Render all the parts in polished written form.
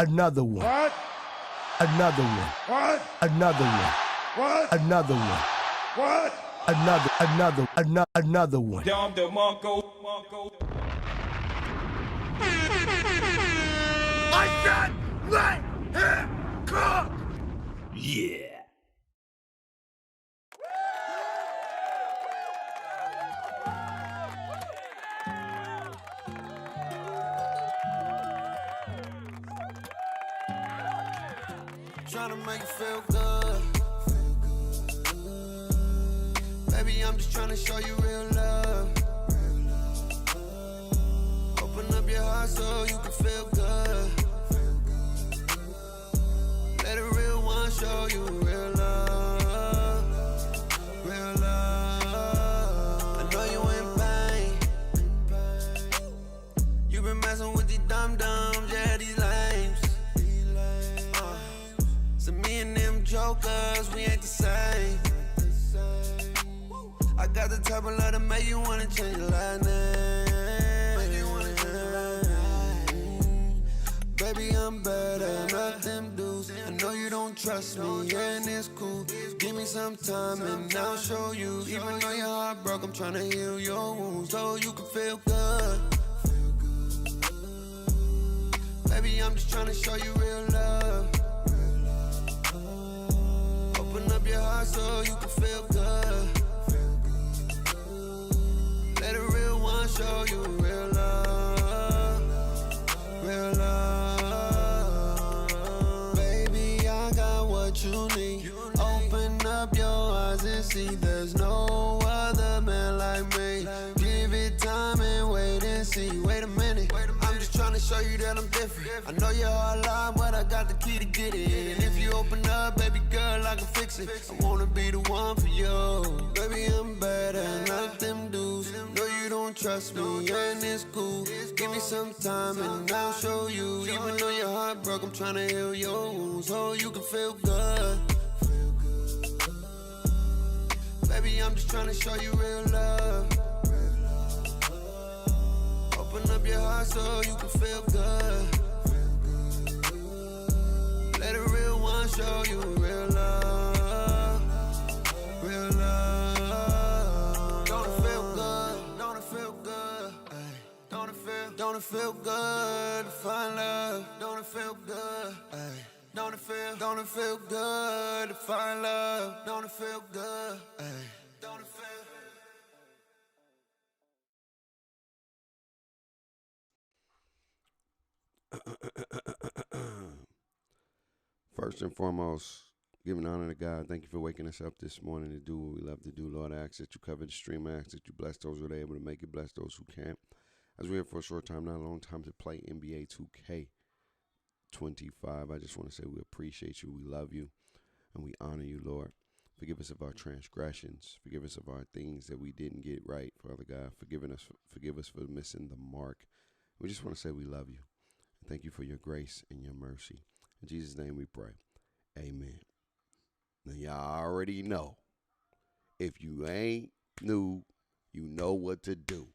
Another one. What? Another one. What? Another one. What? Another one. What? Another one. Dom the Monko. I said, let him cook. Yeah. Tryna make you feel good. Baby, I'm just tryna show you real love. Open up your heart so you can feel good. Let a real one show you real love. Real love. I know you in pain. You been messing with these dum-dums, yeah, these lames. So me and them jokers, we ain't the same. I got the type of love to make you wanna change your last name. Baby, I'm better, not them dudes. I know you don't trust me, yeah, and it's cool. Give me some time and I'll show you. Even though your heart broke, I'm tryna heal your wounds so you can feel good. Baby, I'm just tryna show you real love. Open up your heart so you can feel good. Let a real one show you real love. Real love. Baby, I got what you need. Open up your eyes and see there's no other man like me. Give it time and wait and see. Wait a minute, I'm just trying to show you that I'm different. I know you're hard line, but I got the key to get it. And if you open up, baby girl, I can fix it. I wanna be the one for you. Baby, I'm better, not them dudes. No, you don't trust me, and it's cool. Give me some time and I'll show you. Even though your heart broke, I'm trying to heal your wounds so you can feel good. Baby, I'm just trying to show you real love. Open up your heart so you can feel good. Let a real one show you real love. Real love. Don't it feel good? Don't it feel good? Ay. Don't it feel good to find love? Don't it feel good? Ay. Don't it feel good to find love? Don't it feel good? Ay. Don't it feel First and foremost, giving honor to God. Thank you for waking us up this morning to do what we love to do. Lord, I ask that you cover the stream. I ask that you bless those who are able to make it, bless those who can't. As we're here for a short time, not a long time, to play NBA 2K25. I just want to say we appreciate you, we love you, and we honor you, Lord. Forgive us of our transgressions. Forgive us of our things that we didn't get right, Father God. Forgive us for missing the mark. We just want to say we love you. And thank you for your grace and your mercy. In Jesus' name we pray. Amen. Now, y'all already know. If you ain't new, you know what to do.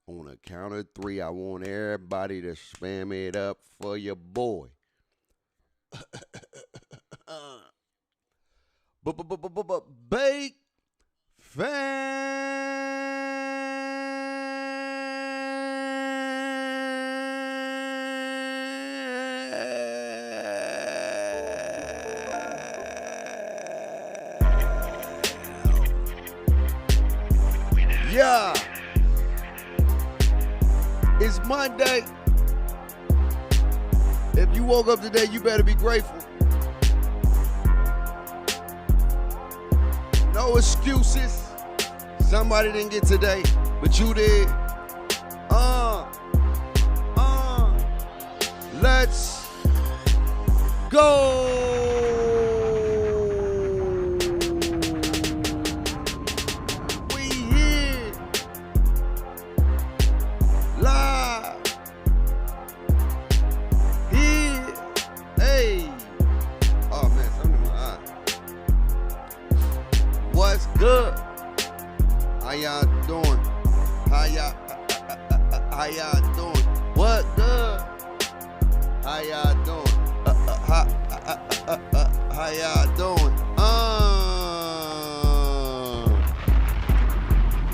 On a count of 3, I want everybody to spam it up for your boy. Bake Yeah. It's Monday. If you woke up today, you better be grateful. No excuses. Somebody didn't get today, but you did. Let's go. We here live. Here. Hey. Oh man, something in my eye. What's good? How y'all doing? How y'all doing? What good? How y'all doing? How y'all doing?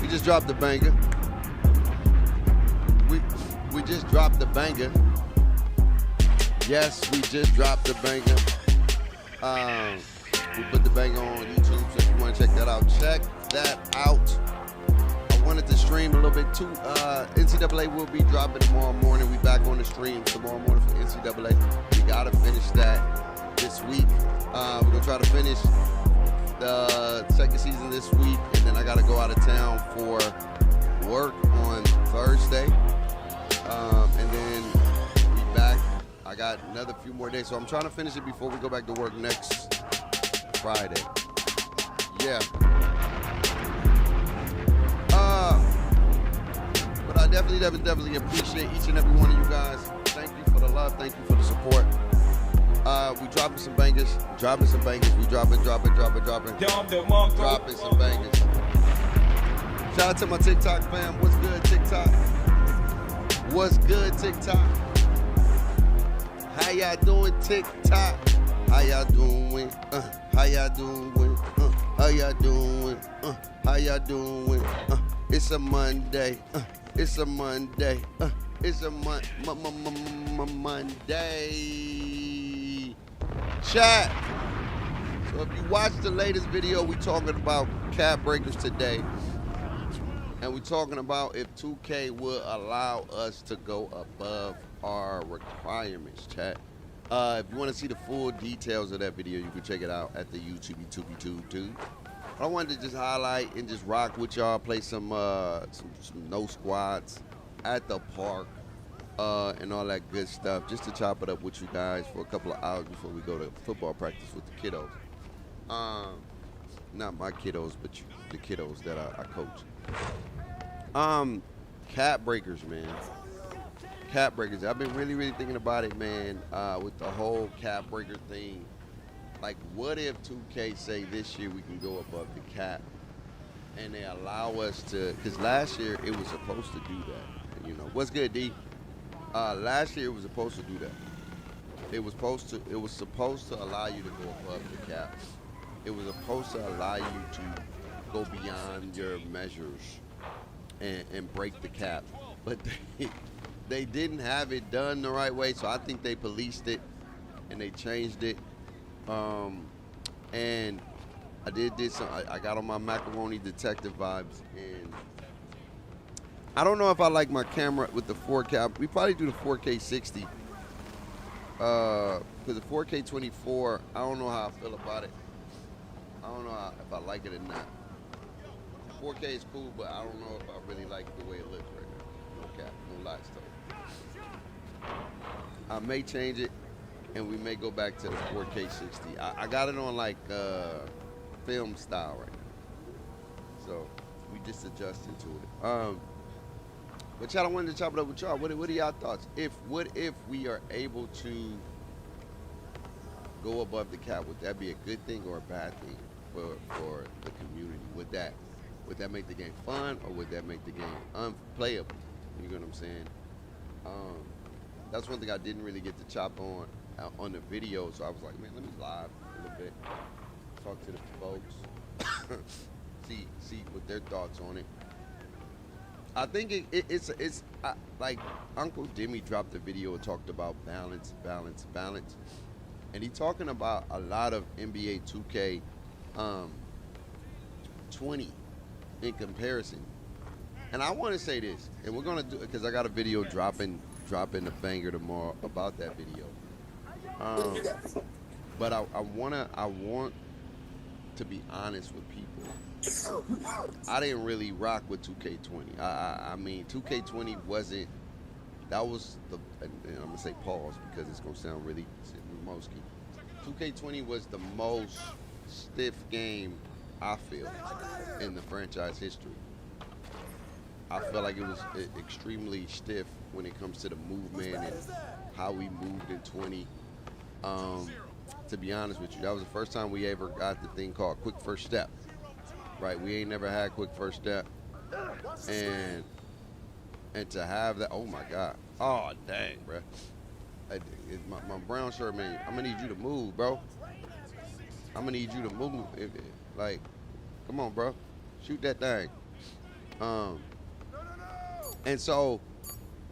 We just dropped the banger. We just dropped the banger. Yes, we just dropped the banger. We put the banger on YouTube, so if you want to check that out, check that out. I wanted to stream a little bit too. NCAA will be dropping tomorrow morning. We back on the stream tomorrow morning for NCAA. We gotta finish that this week. We're gonna try to finish the second season this week, and then I gotta go out of town for work on Thursday, and then be back. I got another few more days, so I'm trying to finish it before we go back to work next Friday. Yeah. But I definitely appreciate each and every one of you guys. Thank you for the love. Thank you for the support. We dropping some bangers. We dropping some bangers. Shout out to my TikTok fam. What's good, TikTok? What's good, TikTok? How y'all doing, TikTok? How y'all doing? How y'all doing? How y'all doing? How y'all doing? It's a Monday. It's a Monday. It's a Monday. Chat. So if you watched the latest video, we talking about cap breakers today. And we talking about if 2K will allow us to go above our requirements, chat. If you want to see the full details of that video, you can check it out at the YouTube. I wanted to just highlight and just rock with y'all, play some no squats at the park, and all that good stuff, just to chop it up with you guys for a couple of hours before we go to football practice with the kiddos. Not my kiddos, but the kiddos that I coach. Cap breakers, man. Cap breakers. I've been really thinking about it, man, with the whole cap breaker thing. Like, what if 2K say this year we can go above the cap, and they allow us to? Because last year it was supposed to do that. You know, what's good, D? Last year it was supposed to do that. It was supposed to allow you to go above the cap. It was supposed to allow you to go beyond your measures and break the cap, but they didn't have it done the right way. So I think they policed it and they changed it. And I did some. I got on my macaroni detective vibes, and I don't know if I like my camera with the 4K. We probably do the 4K 60. Because the 4K 24, I don't know how I feel about it. I don't know if I like it or not. 4K is cool, but I don't know if I really like the way it looks right now. No cap, no lie stuff. I may change it, and we may go back to the 4K 60. I got it on like film style right now, so we just adjusting to it. But y'all, I wanted to chop it up with y'all. What are y'all thoughts? What if we are able to go above the cap? Would that be a good thing or a bad thing for the community? Would that make the game fun, or would that make the game unplayable? You know what I'm saying? That's one thing I didn't really get to chop on the video, so I was like, man, let me live a little bit, talk to the folks, see what their thoughts on it. I think it's like Uncle Demi dropped a video and talked about balance, and he talking about a lot of NBA 2K 20 in comparison. And I want to say this, and we're gonna do it because I got a video dropping a banger tomorrow about that video. But I want to be honest with people. I didn't really rock with 2K20. I mean, 2K20 wasn't. That was the. And I'm gonna say pause because it's gonna sound really Mosky. 2K20 was the most stiff game I feel in the franchise history. I felt like it was extremely stiff when it comes to the movement and how we moved in 20. To be honest with you, that was the first time we ever got the thing called quick first step. Right, we ain't never had quick first step, and to have that, oh my God, oh dang, bruh. my brown shirt man, I'm gonna need you to move, bro. I'm gonna need you to move. Like, come on, bro, shoot that thing. And so,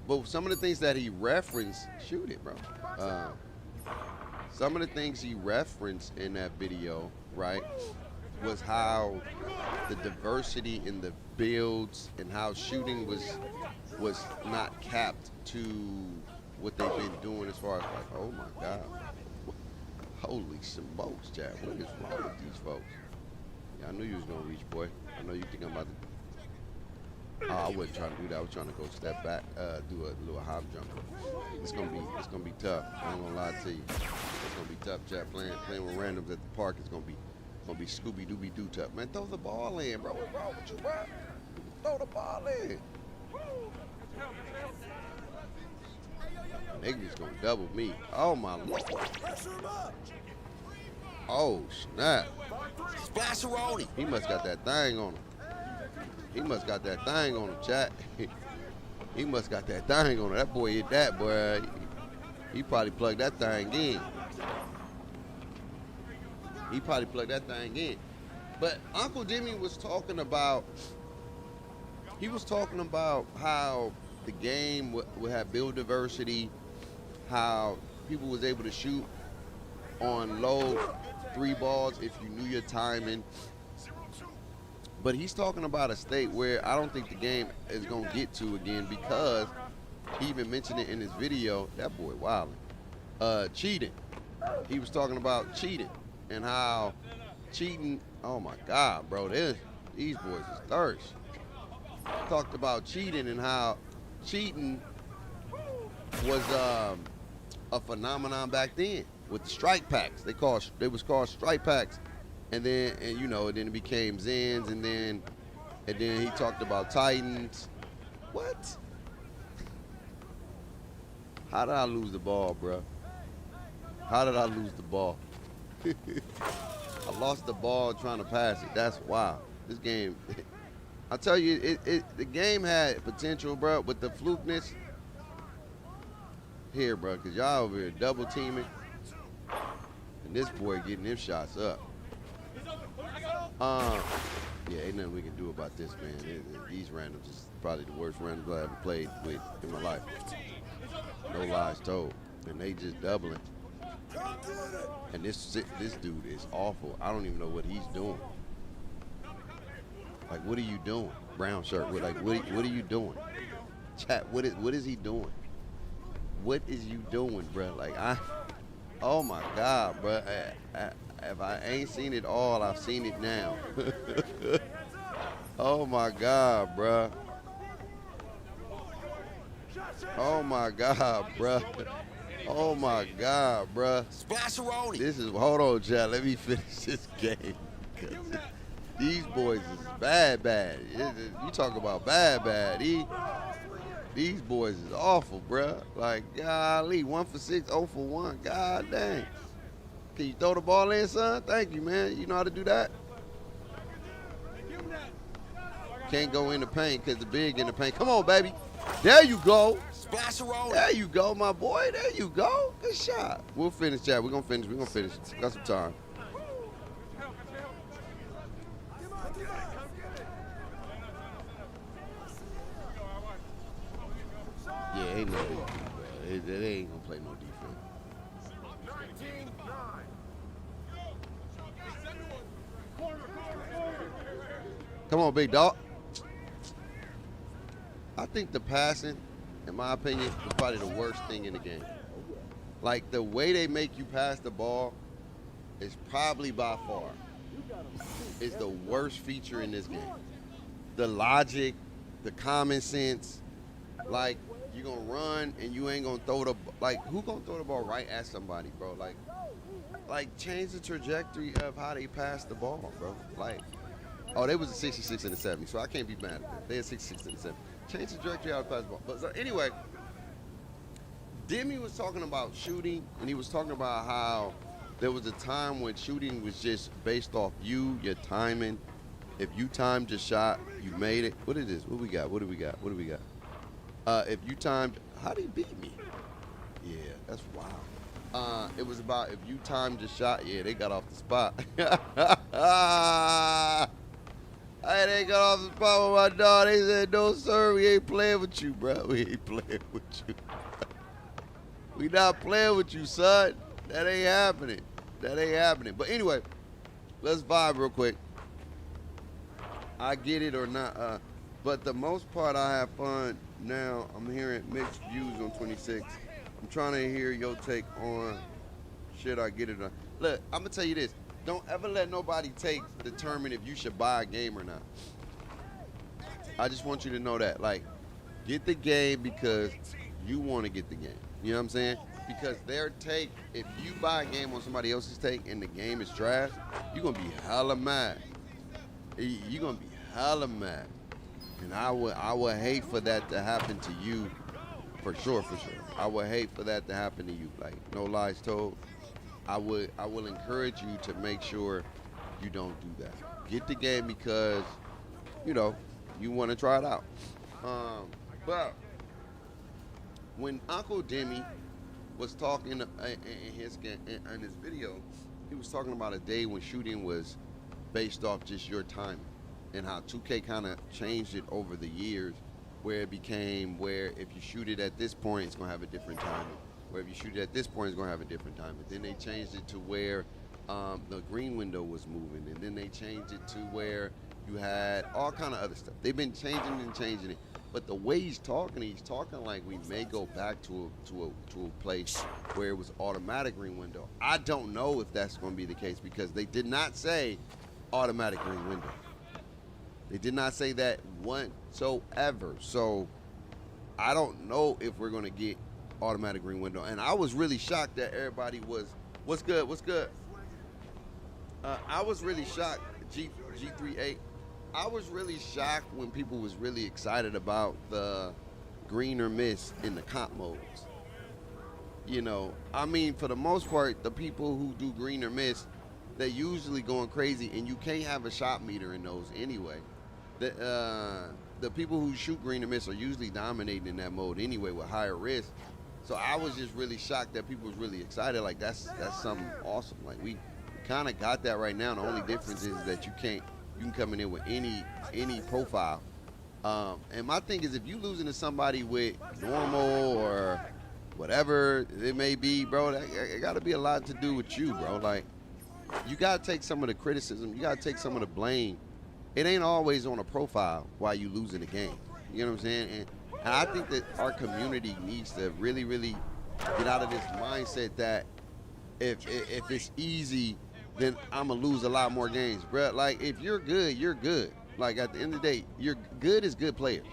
but some of the things that he referenced, shoot it, bro. Some of the things he referenced in that video, right, was how the diversity in the builds and how shooting was not capped to what they've been doing as far as like, oh my God, holy smokes, Chad, what is wrong with these folks? Yeah, I knew you was gonna reach, boy. I know you think I'm about to. Oh, I wasn't trying to do that. I was trying to go step back, do a little hop jump. It's gonna be tough. I ain't gonna lie to you. It's gonna be tough, Chad. Playing with randoms at the park is gonna be Scooby Dooby Doo tough. Man, throw the ball in, bro. What's wrong with you, bro? Throw the ball in. Niggas gonna double me. Oh my Lord. Oh snap. Splasheroni. He must got that thing on him. He must got that thing on him, chat. He must got that thing on him. That boy hit that, boy. He probably plugged that thing in. He probably plugged that thing in. But Uncle Jimmy was talking about, how the game would have build diversity, how people was able to shoot on low 3 balls if you knew your timing. But he's talking about a state where I don't think the game is going to get to again, because he even mentioned it in his video. That boy wildin'. Cheating. He was talking about cheating and how cheating, oh my God, bro, these boys is thirst. Talked about cheating and how cheating was a phenomenon back then with the strike packs. They was called strike packs. And then it became Zens, and then he talked about Titans. What? How did I lose the ball, bro? How did I lose the ball? I lost the ball trying to pass it. That's wild. This game, I tell you, the game had potential, bro, with the flukeness here, bro, because y'all over here double teaming, and this boy getting his shots up. Yeah, ain't nothing we can do about this, man. These randoms is probably the worst randoms I ever played with in my life. No lies told. And they just doubling. And this dude is awful. I don't even know what he's doing. Like, what are you doing? Brown shirt. Like, what are you doing? Chat, what is he doing? What is you doing, bro? Like, oh my God, bro. If I ain't seen it all, I've seen it now. Oh my God, bruh. Oh my God, bruh. Oh my God, bruh. Splasheroni. Hold on, Chad. Let me finish this game. These boys is bad. You talk about bad. These boys is awful, bruh. Like, golly, 1 for 6, 0 for 1. God dang. Can you throw the ball in, son? Thank you, man. You know how to do that? Can't go in the paint because the big in the paint. Come on, baby. There you go. Splasheroni. There you go, my boy. There you go. Good shot. We'll finish, Chad. We're going to finish. Got some time. Yeah, ain't no defense, bro. They ain't going to play no defense. Come on, big dog. I think the passing, in my opinion, is probably the worst thing in the game. Like, the way they make you pass the ball is probably by far is the worst feature in this game. The logic, the common sense, like, you're going to run and you ain't going to throw the, like, who going to throw the ball right at somebody, bro? Like, change the trajectory of how they pass the ball, bro. Like, oh, they was a 66 and a 70, so I can't be mad at them. They had 66 and a 70. Change the trajectory how to pass the ball. But so anyway, Demi was talking about shooting, and he was talking about how there was a time when shooting was just based off you, your timing. If you timed your shot, you made it. What is this? What do we got? If you timed, how did he beat me? Yeah. That's wild. It was about if you timed your shot. Yeah, they got off the spot. Hey, they got off the spot with my dog. They said, no, sir, we ain't playing with you, bro. We ain't playing with you. We not playing with you, son. That ain't happening. That ain't happening. But anyway, let's vibe real quick. I get it or not. But the most part, I have fun. Now, I'm hearing mixed views on 26. I'm trying to hear your take on should I get it or not. Look, I'm going to tell you this. Don't ever let nobody determine if you should buy a game or not. I just want you to know that. Like, get the game because you want to get the game. You know what I'm saying? Because their take, if you buy a game on somebody else's take and the game is trash, you're going to be hella mad. You're going to be hella mad. And I would hate for that to happen to you, for sure. I would hate for that to happen to you. Like, no lies told. I will encourage you to make sure you don't do that. Get the game because, you know, you want to try it out. But when Uncle Demi was talking in his video, he was talking about a day when shooting was based off just your timing, and how 2K kind of changed it over the years, where it became where if you shoot it at this point, it's going to have a different timing. Where if you shoot it at this point, it's going to have a different time. But then they changed it to where the green window was moving. And then they changed it to where you had all kind of other stuff. They've been changing it. But the way he's talking like we may go back to a place where it was automatic green window. I don't know if that's going to be the case because they did not say automatic green window. They did not say that whatsoever. So I don't know if we're going to get automatic green window. And I was really shocked that everybody was, what's good? I was really shocked, G38. I was really shocked when people was really excited about the green or miss in the comp modes. You know, I mean, for the most part, the people who do green or miss, they're usually going crazy, and you can't have a shot meter in those anyway. The people who shoot green or miss are usually dominating in that mode anyway with higher risk. So I was just really shocked that people was really excited. Like, that's something awesome. Like, we kind of got that right now. The only difference is that you can come in there with any profile. And my thing is, if you losing to somebody with normal or whatever it may be, bro, it got to be a lot to do with you, bro. Like, you got to take some of the criticism. You got to take some of the blame. It ain't always on a profile while you losing the game. You know what I'm saying? And I think that our community needs to really, really get out of this mindset that if it's easy, then I'm going to lose a lot more games, bro. Like, if you're good, you're good. Like, at the end of the day, you're good as good players.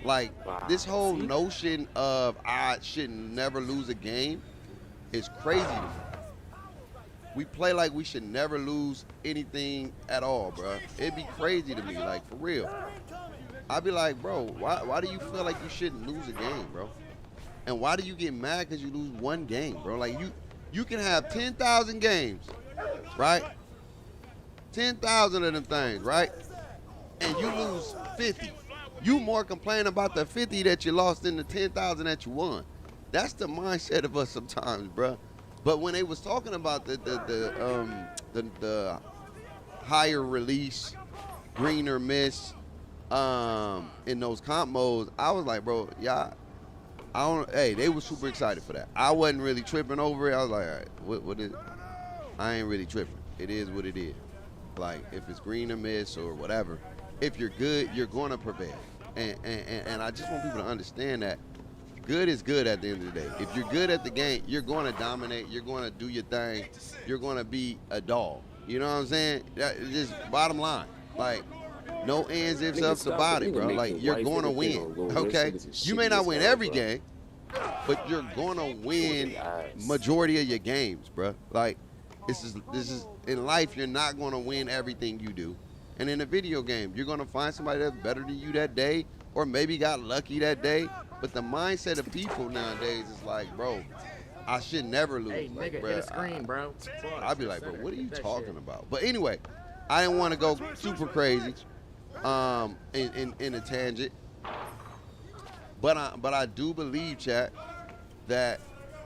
Like, this whole notion of I should never lose a game is crazy to me. We play like we should never lose anything at all, bro. It'd be crazy to me, like, for real. I'd be like, bro, why do you feel like you shouldn't lose a game, bro? And why do you get mad because you lose one game, bro? Like, you can have 10,000 games, right? 10,000 of them things, right? And you lose 50. You more complain about the 50 that you lost than the 10,000 that you won. That's the mindset of us sometimes, bro. But when they was talking about the higher release, greener miss, in those comp modes, I was like, bro, hey, they were super excited for that. I wasn't really tripping over it. I was like, all right, what is, I ain't really tripping. It is what it is. Like, if it's green or miss or whatever, if you're good, you're going to prevail. And I just want people to understand that good is good at the end of the day. If you're good at the game, you're going to dominate. You're going to do your thing. You're going to be a dog. You know what I'm saying? That is just bottom line. Like, no ands, ifs, ups about it, bro. Like, you're going to win, okay? You may not win every game, but you're going to win majority of your games, bro. Like, this is in life, you're not going to win everything you do. And in a video game, you're going to find somebody that's better than you that day or maybe got lucky that day. But the mindset of people nowadays is like, bro, I should never lose. Hey, like, nigga, bro, hit a screen, bro. I'd be like, bro, what are you talking about? But anyway, I didn't want to go super crazy in a tangent. But I do believe, chat, that,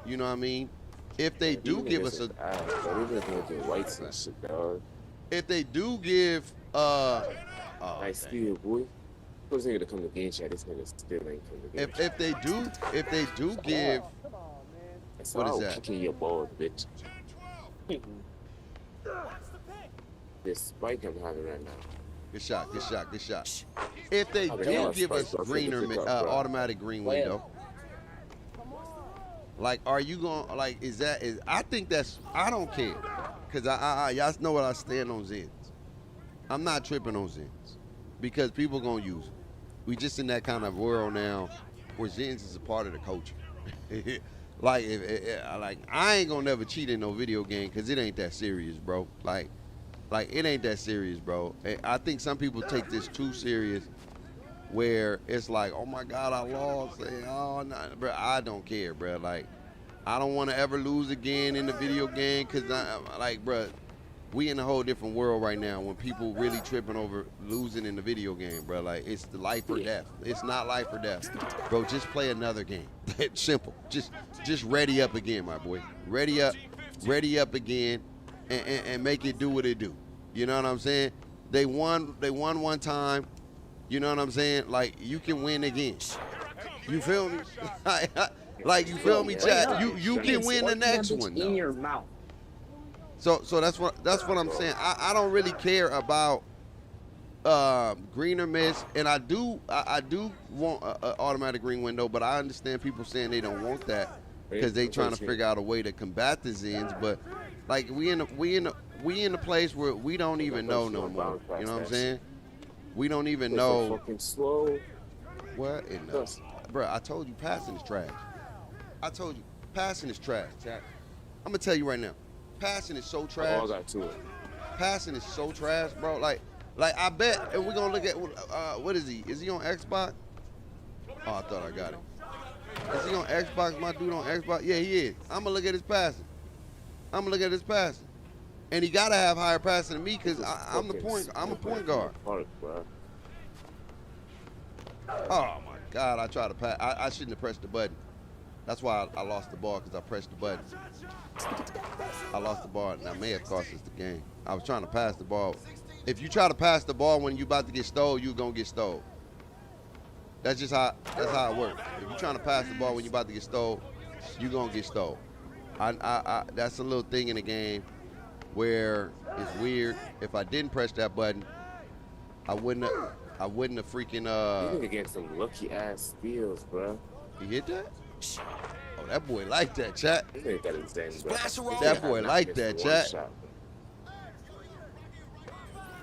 You know what I mean? If they do give us a, whites and shit, dog. if they do give, oh, Nice dang. steal, boy. Those nigga to come to game chat. This nigga still ain't come to game chat. if they do give, That's what is all that? kicking your balls, bitch. This spike I'm having right now. good shot, good shot, good shot. If they Oh, they do are give us spiked, bro. greener, Pick up, bro. automatic green window, like, are you going, like, I think that's, I don't care. Because y'all know what I stand on Zens. I'm not tripping on Zens. Because people going to use it. We just in that kind of world now where Zens is a part of the culture. Like, I ain't going to never cheat in no video game because it ain't that serious, bro. Like, it ain't that serious, bro. I think some people take this too serious where it's like, oh my God, I lost. Oh, no, bro, I don't care, bro. Like, I don't want to ever lose again in the video game because, like, bro, we in a whole different world right now when people really tripping over losing in the video game, bro. Like, it's the life or death. It's not life or death. Bro, just play another game. It's simple. Just ready up again, my boy. Ready up again and make it do what it do. You know what I'm saying? They won one time. You know what I'm saying? Like, you can win again. You feel me? Like, you feel me, chat? You can win the next one, in though. your mouth. So that's what I'm saying. I don't really care about green or miss, and I do want an automatic green window, but I understand people saying they don't want that because they trying to figure out a way to combat the Zens. But like we in a place where we don't even know no more. You know what I'm saying? We don't even know. Fucking slow. What in the, bro? I told you passing is trash. I told you passing is trash, chat. I'm gonna tell you right now. Passing is so trash. All got to it. Passing is so trash, bro. Like I bet if we're gonna look at what is he? Is he on Xbox? Oh, I thought I got it. Is he on Xbox? My dude on Xbox? Yeah, he is. I'm gonna look at his passing. And he gotta have higher passing than me because I'm a point guard. Oh my God! I tried to pass. I shouldn't have pressed the button. That's why I lost the ball because I pressed the button. I lost the ball, and that may have cost us the game. I was trying to pass the ball. If you try to pass the ball when you about to get stole, you're gonna get stole. That's how it works. If you're trying to pass the ball when you're about to get stole, you're gonna get stole. That's a little thing in the game where it's weird. If I didn't press that button, I wouldn't have freaking You nigga get some lucky ass steals, bro. You hit that? Oh, that boy like that, chat. You nigga got his Zen, bro. That boy like that, One chat. shot.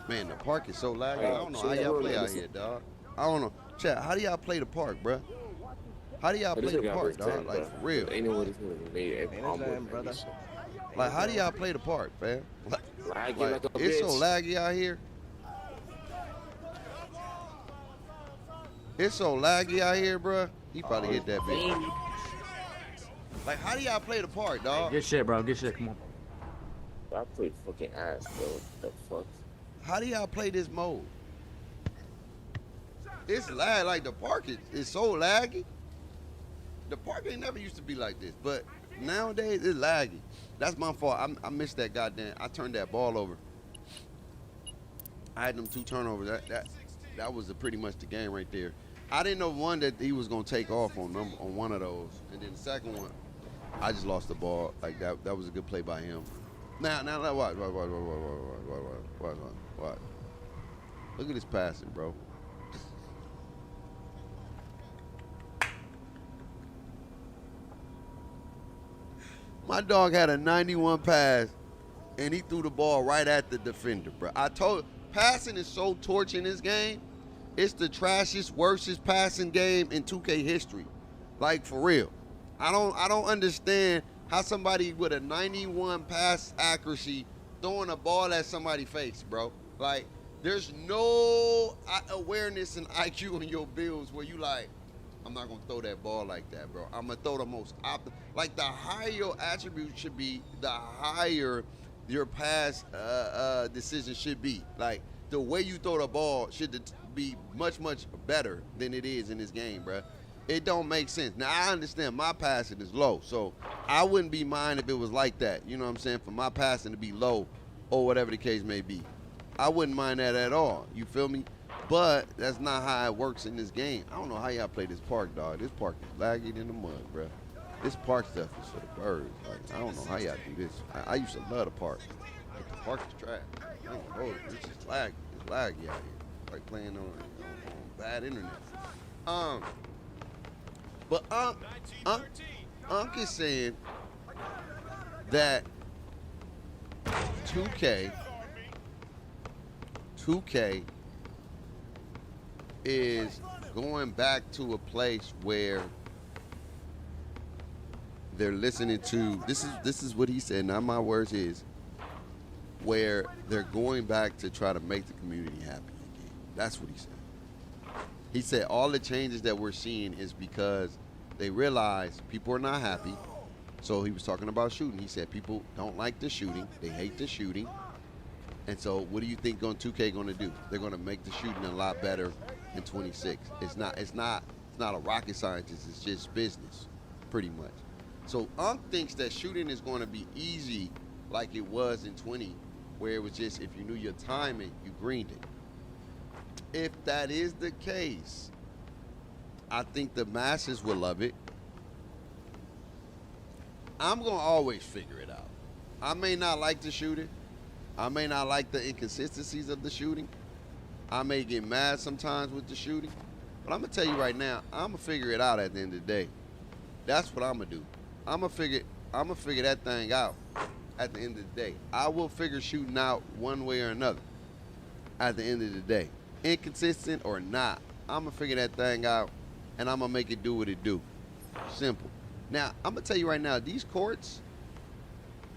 Man, the park is so laggy. I don't know how y'all play out here, dog. I don't know. Chat, how do y'all play the park, bruh? How do y'all But this play the nigga got park, his dog? Zen, Like, bro. for real. Ain't no way this nigga made every combo, brother. Like, how do y'all play the park, fam? Laggy Like, like a it's so bitch. laggy out here. It's so laggy out here, bruh. He probably hit that bitch. Like, how do y'all play the park, dog? Good shit, bro. Good shit. Come on. I played fucking ass, bro. What the fuck? How do y'all play this mode? It's lag. Like, the park is so laggy. The park ain't never used to be like this, but nowadays it's laggy. That's my fault. I missed that goddamn. I turned that ball over. I had them 2 turnovers. That was pretty much the game right there. I didn't know one that he was gonna take off on one of those, and then the second one, I just lost the ball. Like that was a good play by him. Now watch. Look at this passing, bro. My dog had a 91 pass, and he threw the ball right at the defender, bro. Passing is so torch in this game. It's the trashiest, worstest passing game in 2K history. Like, for real. I don't understand how somebody with a 91 pass accuracy throwing a ball at somebody's face, bro. Like, there's no awareness and IQ in your builds where you like, I'm not going to throw that ball like that, bro. I'm going to throw the most like, the higher your attribute should be, the higher your pass decision should be. Like, the way you throw the ball should be much, much better than it is in this game, bro. It don't make sense. Now, I understand my passing is low, so I wouldn't be mine if it was like that. You know what I'm saying? For my passing to be low or whatever the case may be. I wouldn't mind that at all. You feel me? But that's not how it works in this game. I don't know how y'all play this park, dog. This park is laggy in the mud, bro. This park stuff is for the birds. Like, I don't know how y'all do this. I used to love the park. Like, the park is trash. I don't know. It's just lag. It's laggy out here. Like playing on bad internet. But Unc is saying that 2K is going back to a place where they're listening to this is what he said, not my words, is where they're going back to try to make the community happy again. That's what he said. He said all the changes that we're seeing is because they realize people are not happy. So he was talking about shooting. He said people don't like the shooting. They hate the shooting. And so what do you think 2K going to do? They're going to make the shooting a lot better in 26. It's not a rocket scientist. It's just business, pretty much. So Unc thinks that shooting is going to be easy like it was in 20, where it was just if you knew your timing, you greened it. If that is the case, I think the masses will love it. I'm going to always figure it out. I may not like the shooting. I may not like the inconsistencies of the shooting. I may get mad sometimes with the shooting. But I'm going to tell you right now, I'm going to figure it out at the end of the day. That's what I'm going to do. I'm going to figure that thing out at the end of the day. I will figure shooting out one way or another at the end of the day. Inconsistent or not, I'm going to figure that thing out, and I'm going to make it do what it do. Simple. Now, I'm going to tell you right now, these courts,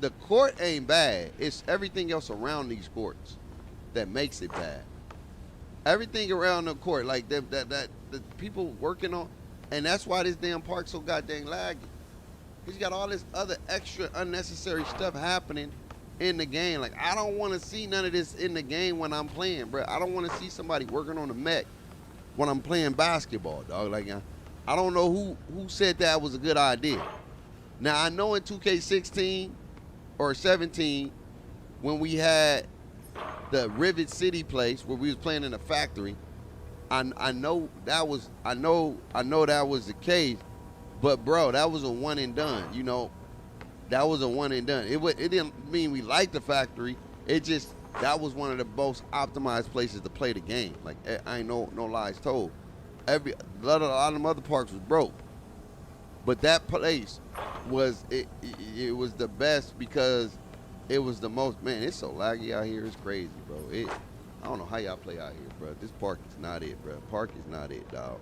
the court ain't bad. It's everything else around these courts that makes it bad. Everything around the court, like the people working on, and that's why this damn park's so goddamn laggy. He's got all this other extra unnecessary stuff happening in the game. Like, I don't want to see none of this in the game when I'm playing, bro. I don't want to see somebody working on the mech when I'm playing basketball, dog. Like, I don't know who said that was a good idea. Now, I know in 2K16 or 17, when we had the Rivet City place where we was playing in a factory, I know that was the case, but bro, that was a one and done. You know, that was a one and done. It didn't mean we liked the factory. It just that was one of the most optimized places to play the game. Like, I ain't no lies told. A lot of them other parks was broke, but that place was it was the best because it was the most. Man, it's so laggy out here. It's crazy, bro. I don't know how y'all play out here, bro. This park is not it, bro. Park is not it, dog.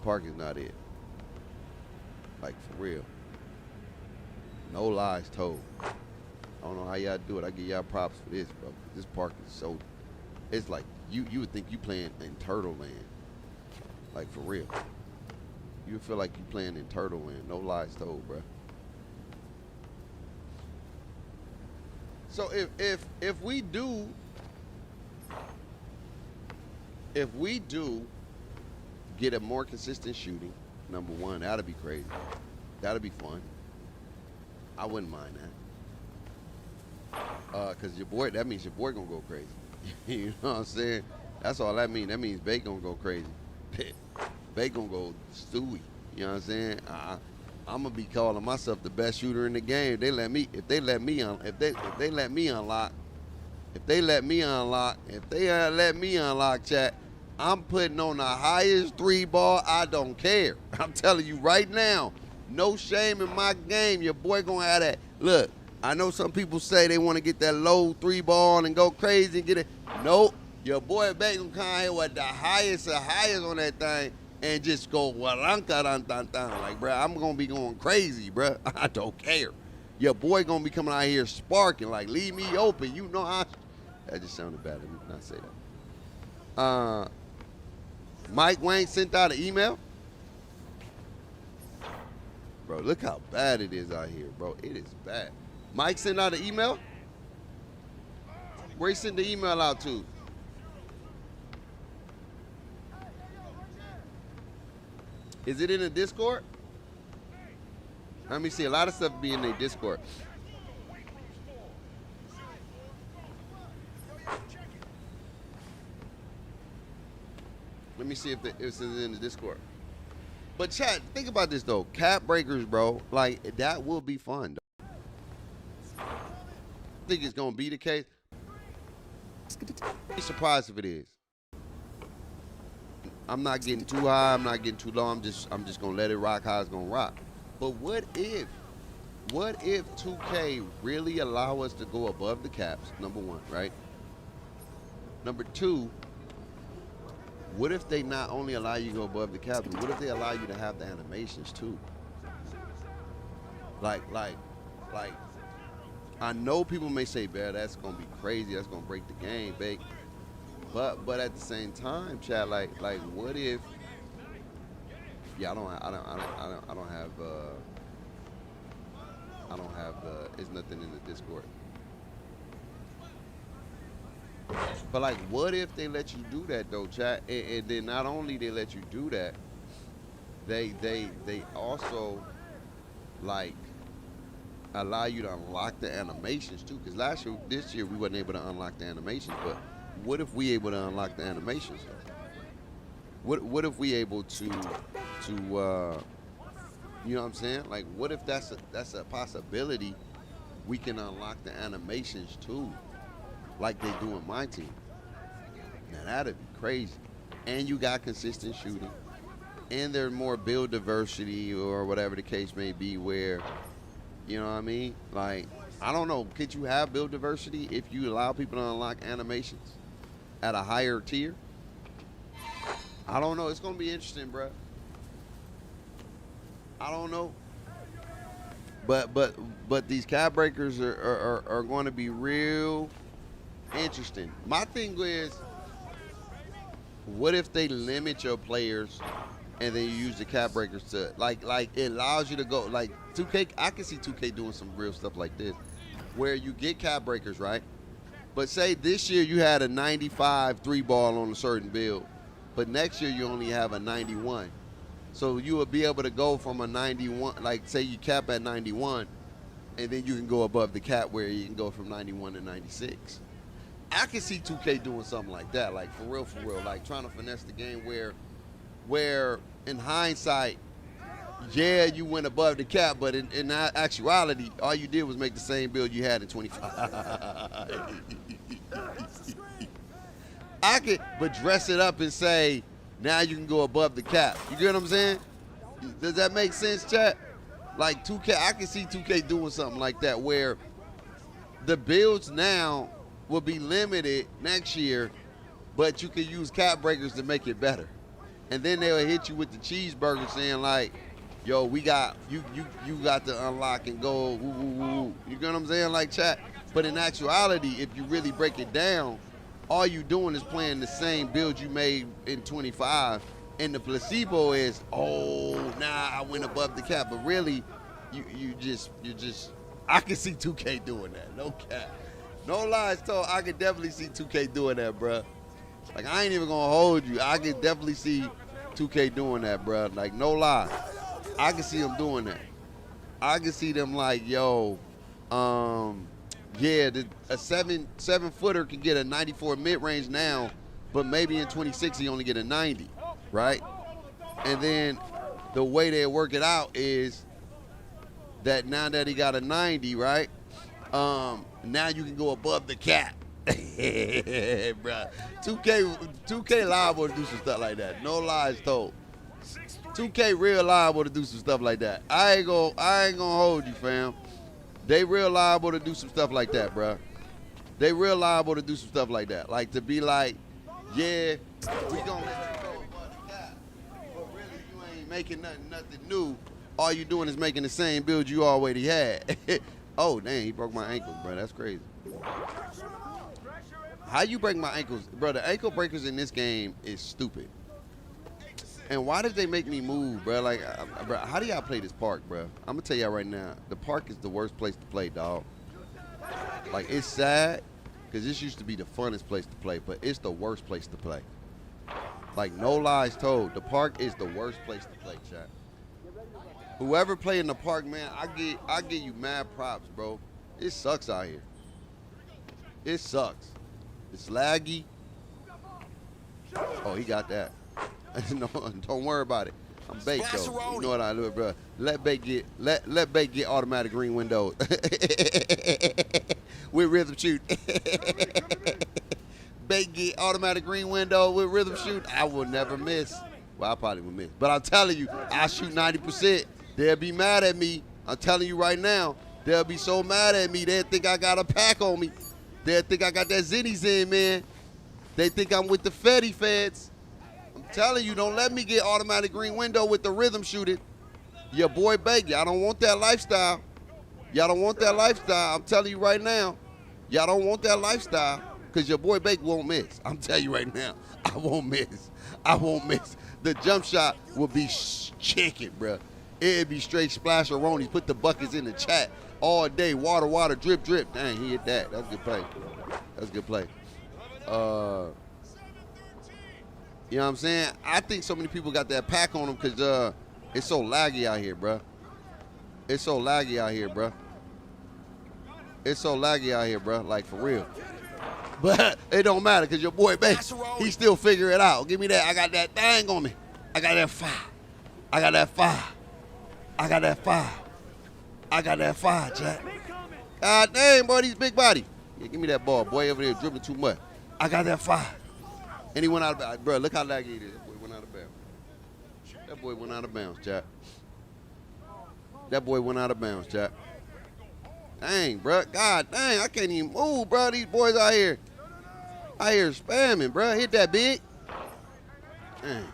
Park is not it. Like, for real. No lies told. I don't know how y'all do it. I give y'all props for this, bro. This park is so. It's like you would think you playing in Turtle Land. Like, for real. You feel like you playing in Turtle Land. No lies told, bro. So if we do get a more consistent shooting, number one, that'll be crazy. That'll be fun. I wouldn't mind that. Cause that means your boy gonna go crazy. You know what I'm saying? That's all that means. That means Bay gonna go crazy. Bay gonna go Stewie. You know what I'm saying? I'm gonna be calling myself the best shooter in the game. If they let me unlock, chat, I'm putting on the highest 3-ball. I don't care. I'm telling you right now, no shame in my game. Your boy gonna have that. Look, I know some people say they want to get that low 3-ball and go crazy and get it. Nope. Your boy Bay gonna come here with the highest on that thing and just go waranka-dun-dun-dun. Like, bro, I'm gonna be going crazy, bro. I don't care. Your boy gonna be coming out here sparking, like, leave me open. You know how. That just sounded bad. Let me not say that. Mike Wayne sent out an email. Bro, look how bad it is out here, bro. It is bad. Mike sent out an email? Where he sent the email out to? Is it in the Discord? Let me see. A lot of stuff be in the Discord. Let me see if it's in the Discord. But chat, think about this though. Cap breakers, bro. Like that will be fun. Though. I think it's gonna be the case. Be surprised if it is. I'm not getting too high. I'm not getting too low. I'm just gonna let it rock how it's gonna rock. But what if 2K really allow us to go above the caps? Number one, right? Number two, what if they not only allow you to go above the caps, but what if they allow you to have the animations too? Like, I know people may say, "Bear, that's gonna be crazy. That's gonna break the game, babe." But at the same time, chat, like what if? Yeah, I don't have it's nothing in the Discord. But like, what if they let you do that though, chat? And then not only they let you do that, they also like allow you to unlock the animations too. Because this year we wasn't able to unlock the animations, but what if we able to unlock the animations though? What if we able to you know what I'm saying? Like, what if that's a possibility? We can unlock the animations too, like they do in my team. Now that'd be crazy. And you got consistent shooting, and there's more build diversity or whatever the case may be. Where, you know what I mean? Like, I don't know. Could you have build diversity if you allow people to unlock animations at a higher tier? I don't know. It's gonna be interesting, bro. I don't know. But these cap breakers are going to be real interesting. My thing is, what if they limit your players and then you use the cap breakers to like it allows you to go like 2K. I can see 2K doing some real stuff like this, where you get cap breakers, right? But say this year you had a 95 3-ball on a certain build, but next year you only have a 91. So you will be able to go from a 91, like say you cap at 91, and then you can go above the cap where you can go from 91 to 96. I can see 2K doing something like that, like for real, like trying to finesse the game where in hindsight, yeah, you went above the cap, but in actuality, all you did was make the same build you had in 25. I could, but dress it up and say, now you can go above the cap. You get what I'm saying? Does that make sense, chat? Like 2K, I can see 2K doing something like that where the builds now will be limited next year, but you can use cap breakers to make it better. And then they'll hit you with the cheeseburger saying like, yo, we got, you got to unlock and go, woo, woo, woo. You get what I'm saying? Like, chat. But in actuality, if you really break it down, all you doing is playing the same build you made in 25, and the placebo is, oh, nah, I went above the cap. But really, you just, I can see 2K doing that. No cap. No lies told, I could definitely see 2K doing that, bruh. Like, I ain't even gonna hold you. I could definitely see 2K doing that, bruh. Like, no lie. I can see them doing that. I can see them like, yo, yeah, a seven footer can get a 94 mid-range now, but maybe in 26 he only get a 90, right? And then the way they work it out is that now that he got a 90, right? Now you can go above the cap. Bruh. 2K liable to do some stuff like that. No lies told. 2K real liable to do some stuff like that. I ain't gonna hold you, fam. They real liable to do some stuff like that, bruh. They real liable to do some stuff like that. Like to be like, yeah, we gonna let you go above the cap, but really you ain't making nothing new. All you doing is making the same build you already had. Oh, dang, he broke my ankles, bro. That's crazy. How you break my ankles? Bro, the ankle breakers in this game is stupid. And why did they make me move, bro? Like, bro, how do y'all play this park, bro? I'm going to tell y'all right now, the park is the worst place to play, dog. Like, it's sad because this used to be the funnest place to play, but it's the worst place to play. Like, no lies told. The park is the worst place to play, chat. Whoever play in the park, man, I give you mad props, bro. It sucks out here. It sucks. It's laggy. Oh, he got that. No, don't worry about it. I'm baked though. You know what I do, bro. Let Bait get automatic green windows with rhythm shoot. Bait get automatic green window with rhythm shoot. I will never miss. Well, I probably will miss, but I'm telling you, I shoot 90%. They'll be mad at me. I'm telling you right now, they'll be so mad at me. They'll think I got a pack on me. They'll think I got that Zennies in, man. They think I'm with the Fetty Feds. I'm telling you, don't let me get automatic green window with the rhythm shooting. Your boy Bake, y'all don't want that lifestyle. Y'all don't want that lifestyle. I'm telling you right now, y'all don't want that lifestyle because your boy Bake won't miss. I'm telling you right now, I won't miss. I won't miss. The jump shot will be chicken, bro. It'd be straight splasheroni. Put the buckets in the chat all day. Water, water, drip, drip. Dang, he hit that. That's a good play. That's a good play. You know what I'm saying? I think so many people got that pack on them because it's so laggy out here, bro. It's so laggy out here, bro. It's so laggy out here, bro. Like, for real. But it don't matter because your boy Banks, he still figure it out. Give me that. I got that thing on me. I got that fire. I got that fire. I got that fire. I got that fire, Jack. God damn, boy, these big body. Yeah, give me that ball, boy, over there dribbling too much. I got that fire. And he went out of bounds. Bro, look how laggy it is. That boy went out of bounds. That boy went out of bounds, Jack. That boy went out of bounds, Jack. Dang, bro. God dang, I can't even move, bro. These boys out here spamming, bro. Hit that big. Dang.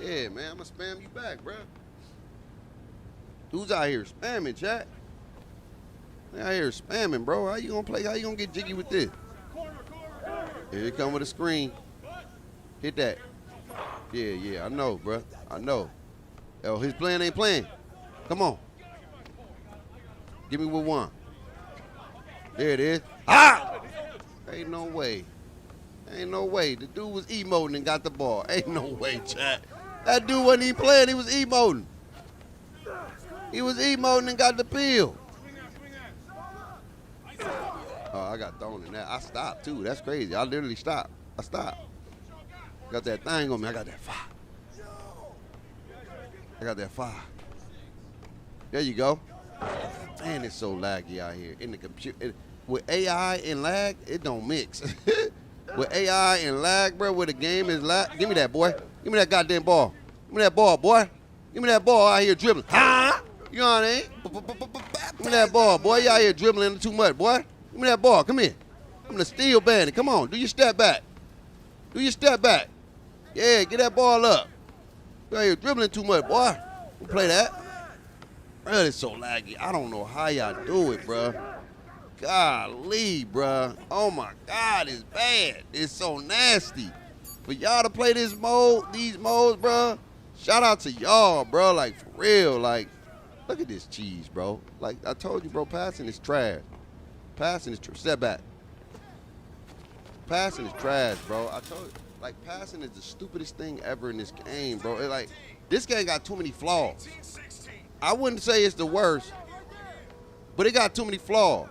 Yeah, man, I'm going to spam you back, bro. Dudes out here spamming, chat. They out here spamming, bro. How you going to play? How you going to get jiggy with this? Here it come with a screen. Hit that. Yeah, I know, bro. I know. Oh, his plan ain't playing. Come on. Give me with one. There it is. Ah! Ain't no way. Ain't no way. The dude was emoting and got the ball. Ain't no way, chat. That dude wasn't even playing. He was emoting. He was emoting and got the peel. Oh, I got thrown in that. I stopped, too. That's crazy. I literally stopped. I stopped. Got that thing on me. I got that fire. I got that fire. There you go. Man, it's so laggy out here. In the computer. With AI and lag, it don't mix. With AI and lag, bro, where the game is lag. Give me that, boy. Give me that goddamn ball. Give me that ball, boy. Give me that ball out here dribbling. Huh? You know what I mean? Give me that ball, boy. You out here dribbling too much, boy. Give me that ball. Come here. I'm the steel bandit. Come on. Do your step back. Do your step back. Yeah, get that ball up. You out here dribbling too much, boy. Don't play that. Bro, it's so laggy. I don't know how y'all do it, bro. Golly, bro. Oh, my God, it's bad. It's so nasty. For y'all to play this mode, these modes, bro, shout out to y'all, bro. Like, for real. Like, look at this cheese, bro. Like, I told you, bro, passing is trash. Passing is trash. Step back. Passing is trash, bro. I told you. Like, passing is the stupidest thing ever in this game, bro. It, like, this game got too many flaws. I wouldn't say it's the worst, but it got too many flaws.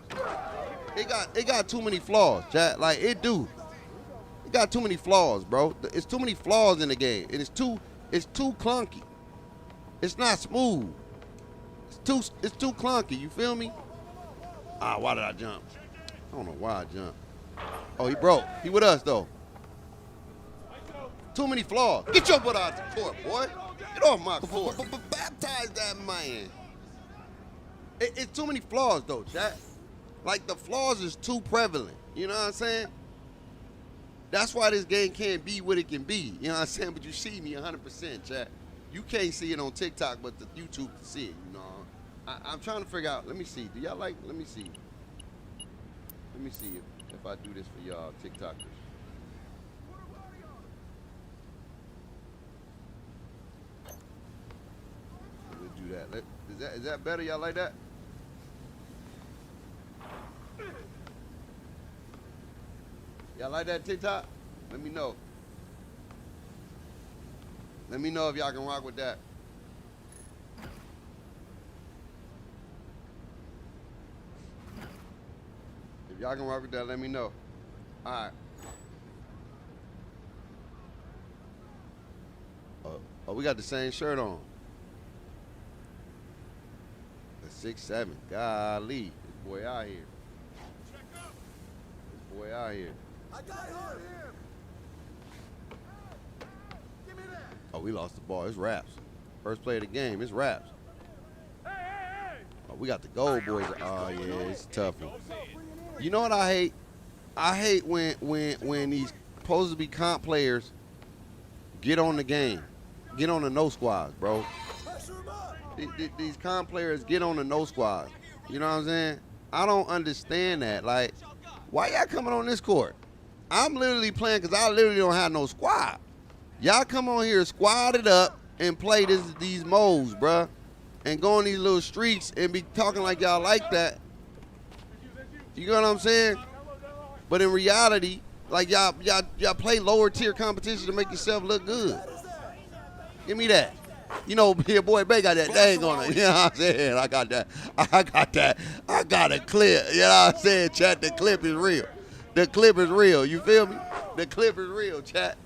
It got too many flaws, chat. Like, it do. It got too many flaws, bro. It's too many flaws in the game. And it's too clunky. It's not smooth. It's too clunky, you feel me? Ah, why did I jump? I don't know why I jumped. Oh, he broke. He with us, though. Too many flaws. Get your butt out the court, boy. Get off my court. Baptize that man. It's too many flaws, though, chat. Like, the flaws is too prevalent. You know what I'm saying? That's why this game can't be what it can be. You know what I'm saying? But you see me 100%, chat. You can't see it on TikTok, but the YouTube can see it, you know. I'm trying to figure out. Let me see. Do y'all like, let me see. Let me see if I do this for y'all TikTokers. We'll do that. Is that better? Y'all like that? Y'all like that TikTok? Let me know. Let me know if y'all can rock with that. If y'all can rock with that, let me know. All right. Oh, we got the same shirt on. The 6'7". Golly, this boy out here. This boy out here. I got hurt. Oh, we lost the ball. It's wraps. First play of the game. It's wraps. Oh, we got the goal, boys. Oh yeah, it's a tough one. You know what I hate? I hate when these supposed to be comp players get on the game, get on the no squads, bro. These comp players get on the no squads. You know what I'm saying? I don't understand that. Like, why y'all coming on this court? I'm literally playing because I literally don't have no squad. Y'all come on here, squad it up, and play these modes, bruh. And go on these little streaks and be talking like y'all like that. You know what I'm saying? But in reality, like y'all play lower tier competition to make yourself look good. Give me that. You know, your boy Bay got that dang on it. You know what I'm saying? I got that. I got a clip. You know what I'm saying, chat? The clip is real. The clip is real. You feel me? The clip is real, chat.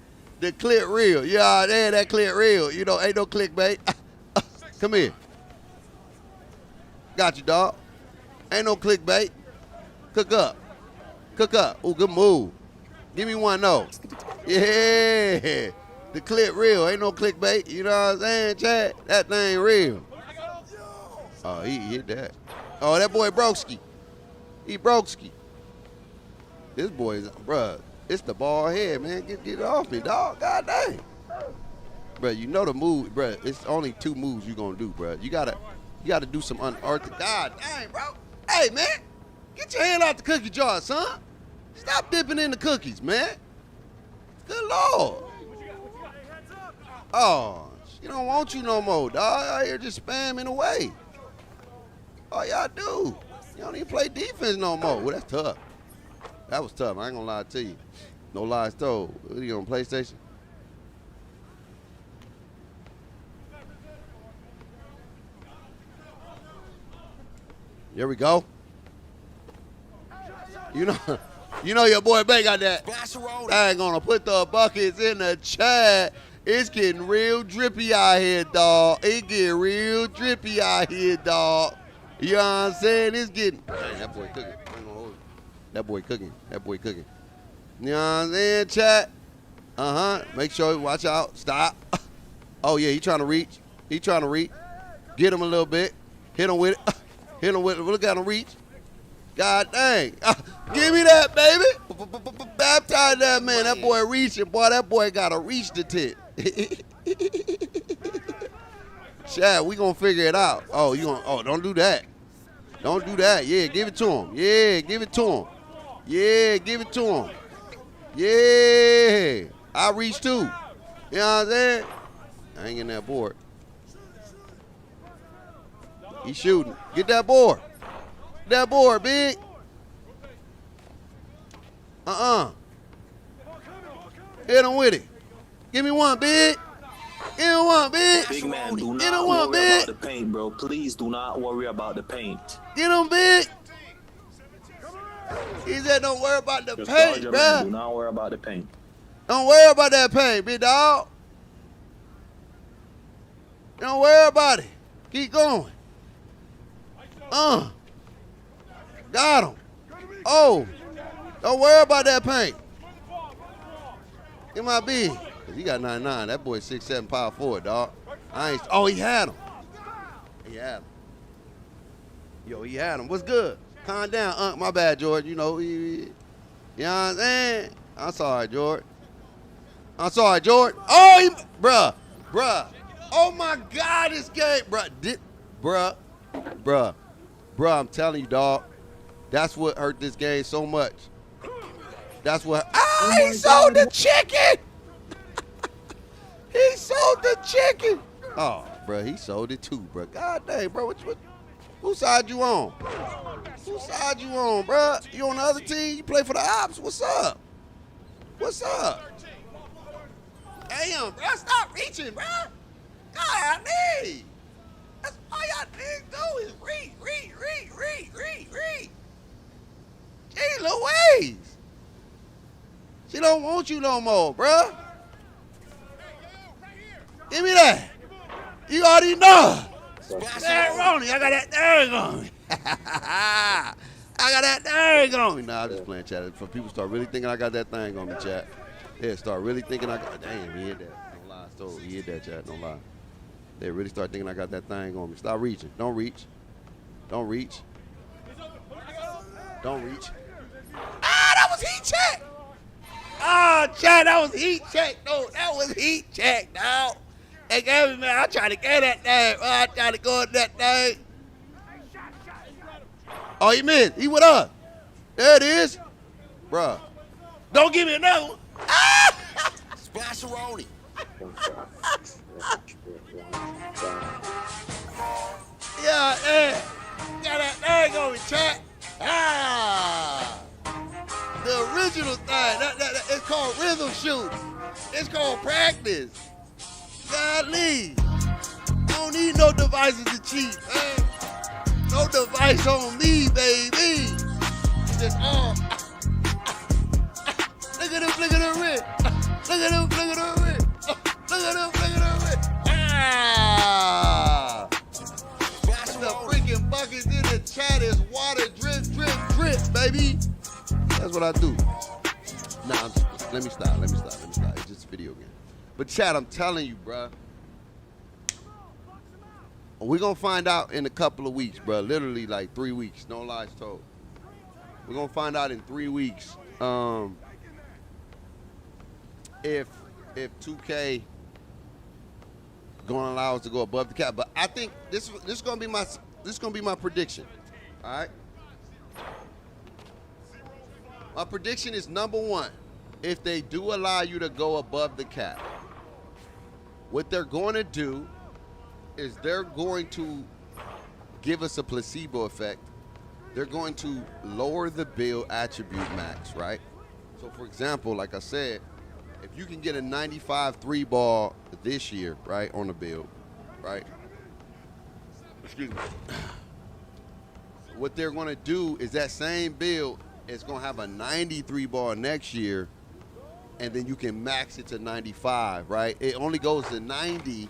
The clip real. You know what I'm saying? That clip real. You know, ain't no clickbait. Come here. Got you, dog. Ain't no clickbait. Cook up. Cook up. Oh, good move. Give me one, no. Yeah. The clip real. Ain't no clickbait. You know what I'm saying, Chad? That thing real. Oh, he hit that. Oh, that boy Broski. He Broski. This boy's, bruh, it's the ball head, man. Get it off me, dog. God dang. Bruh, you know the move, bruh. It's only 2 moves you gonna do, bruh. You gotta do some unearthly. God dang, bro. Hey, man. Get your hand out the cookie jar, son. Stop dipping in the cookies, man. Good Lord. Oh, she don't want you no more, dog. Out here just spamming away. All y'all do. You don't even play defense no more. Well, that's tough. That was tough. I ain't gonna lie to you. No lies told. What are you on PlayStation? Here we go. You know your boy Bay got that. I ain't gonna put the buckets in the chat. It's getting real drippy out here, dog. It getting real drippy out here, dog. You know what I'm saying? It's getting. Dang, that boy cooking. I ain't gonna hold you. That boy cooking. That boy cooking. You know what I'm saying, chat? Make sure you watch out. Stop. Oh yeah, he trying to reach. He trying to reach. Get him a little bit. Hit him with it. Hit him with it. Look at him reach. God dang. Give me that, baby. Baptize that man. That boy reaching. Boy, that boy got to reach the tent. Chad, we going to figure it out. Oh, don't do that. Don't do that. Yeah, give it to him. Yeah, give it to him. Yeah, give it to him. Yeah. I reach too. You know what I'm saying? I ain't getting that board. He's shooting. Get that board. That board, big. Hit him with it. Give me one, big. Give me one, big. Big man, do Get not him one, worry big. about the paint, bro. Please do not worry about the paint. Get him, big. He said don't worry about the Just paint, guard your man. Do bruh. not worry about the paint. Don't worry about that paint, big dog. Don't worry about it. Keep going. Got him. Oh, don't worry about that paint. It might be. Cause he got 9'9". That boy 6'7", power forward, dog. Oh, he had him. He had him. Yo, he had him. What's good? Calm down, my bad, George. You know, you know what I'm saying? I'm sorry, George. I'm sorry, George. Oh, bruh. Oh my God, this game, bruh. Bruh, I'm telling you, dog. That's what hurt this game so much. That's what. He sold the chicken. He sold the chicken. Oh, bro, he sold it too, bro. God dang, bro. Whose side you on? Whose side you on, bro? You on the other team? You play for the Ops? What's up? What's up? Damn, bro. Stop reaching, bro. Golly. That's all y'all niggas do is reach. Gee Louise. She don't want you no more, bro. Give me that. You already know. That Ronnie, I got that thing on me. I got that thing on me. Nah, I'm just playing, chat. For people start really thinking I got that thing on me, chat. Yeah, start really thinking I got. Damn, he hit that. Don't lie. So he hit that, chat. Don't lie. They really start thinking I got that thing on me. Stop reaching. Don't reach. Don't reach. Don't reach. Ah, that was heat check. Ah, chat, that was heat check. No, that was heat check, dog. Hey, Gabby, man, I tried to get that thing. I tried to go at that thing. Oh, he missed. He went up. There it is. Bruh. Don't give me another one. Ah! Splasheroni. Yeah. Got that thing on me, chat. Ah. The original thing. It's called rhythm shooting. It's called practice. Golly. I don't need no devices to cheat, man. No device on me, baby. Just all. Look at the wrist. Look at the wrist. Look at the wrist. Ah. The freaking buckets in the chat is water drip, baby. That's what I do. Nah, let me stop. It's just a video game. But chat, I'm telling you, bruh. We're going to find out in a couple of weeks, bruh. Literally like 3 weeks. No lies told. We're going to find out in 3 weeks if 2K going to allow us to go above the cap. But I think this is going to be my prediction. All right? My prediction is number one. If they do allow you to go above the cap, what they're going to do is they're going to give us a placebo effect. They're going to lower the build attribute max, right? So, for example, like I said, if you can get a 95 3 ball this year, right, on the build, right? Excuse me. What they're going to do is that same build is going to have a 93 ball next year, and then you can max it to 95, right? It only goes to 90,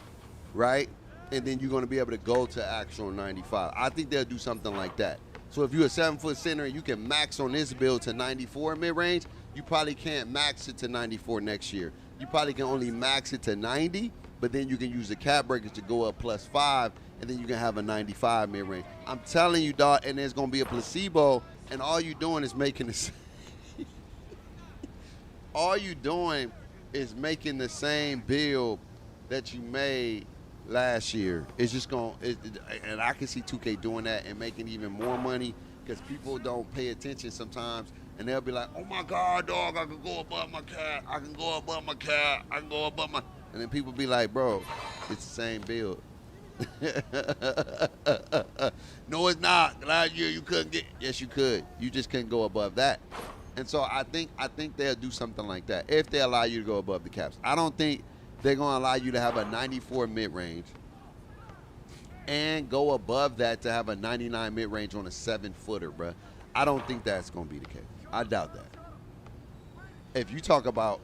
right? And then you're going to be able to go to actual 95. I think they'll do something like that. So if you're a 7-foot center and you can max on this build to 94 mid-range, you probably can't max it to 94 next year. You probably can only max it to 90, but then you can use the cap breakers to go up +5, and then you can have a 95 mid-range. I'm telling you, dog, and there's going to be a placebo, and all you're doing is making this. All you doing is making the same build that you made last year. It's just going to, and I can see 2K doing that and making even more money because people don't pay attention sometimes, and they'll be like, oh my God, dog, I can go above my cap. I can go above my cap. I can go above my, and then people be like, bro, it's the same build. No, it's not. Last year you couldn't get, yes, you could. You just couldn't go above that. And so I think they'll do something like that if they allow you to go above the caps. I don't think they're going to allow you to have a 94 mid-range and go above that to have a 99 mid-range on a 7-footer, bruh. I don't think that's going to be the case. I doubt that. If you talk about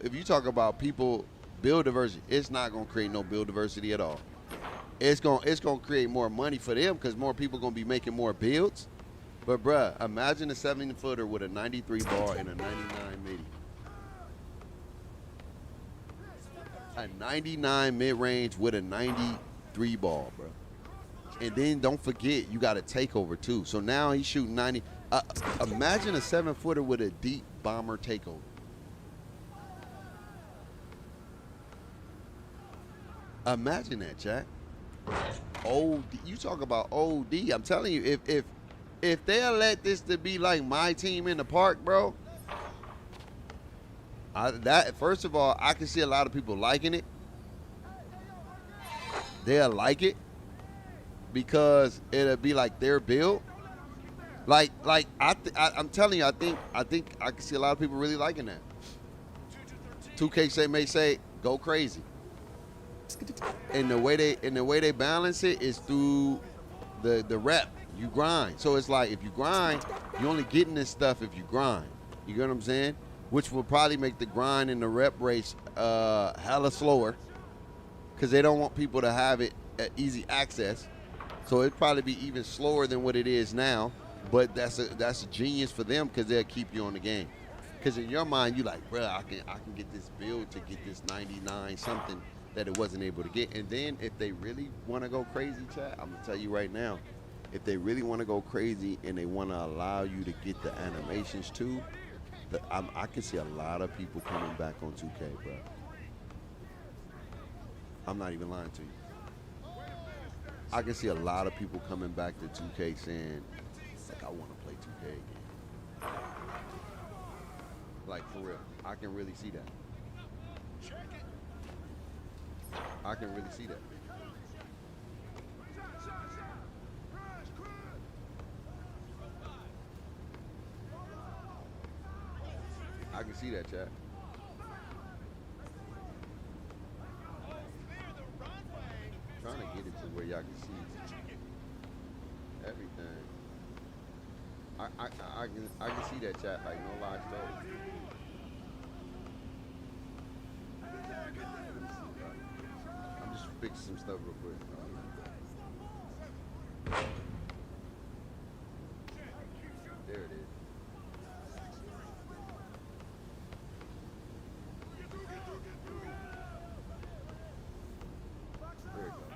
people build diversity, it's not going to create no build diversity at all. It's going to create more money for them because more people going to be making more builds. But, bruh, imagine a 7-footer with a 93 bar and a 99 midi. A 99 mid-range with a 93 ball, bro. And then don't forget, you got a takeover, too. So now he's shooting 90. Imagine a 7-footer with a deep bomber takeover. Imagine that, chat. OD. You talk about OD. I'm telling you, if they'll let this to be like my team in the park, bro, first of all, I can see a lot of people liking it. They'll like it because it'll be like their build. Like I'm telling you, I think I can see a lot of people really liking that. 2K may say, Go crazy. And the way they balance it is through the rep. You grind. So it's like if you grind, you're only getting this stuff if you grind. You get what I'm saying? Which will probably make the grind and the rep race hella slower, because they don't want people to have it at easy access. So it'd probably be even slower than what it is now. But that's a genius for them, because they'll keep you on the game. Because in your mind, you like, bro, I can get this build to get this 99 something that it wasn't able to get. And then if they really want to go crazy, chat, I'm gonna tell you right now, if they really want to go crazy and they want to allow you to get the animations too, I can see a lot of people coming back on 2K, bro. I'm not even lying to you. I can see a lot of people coming back to 2K saying, like, I want to play 2K again. Like, for real. I can really see that. I can really see that. I can see that, chat. Trying to get it to where y'all can see everything. I can see that, chat. Like, no lie, story. I'm just fixing some stuff real quick. There it is. There it goes.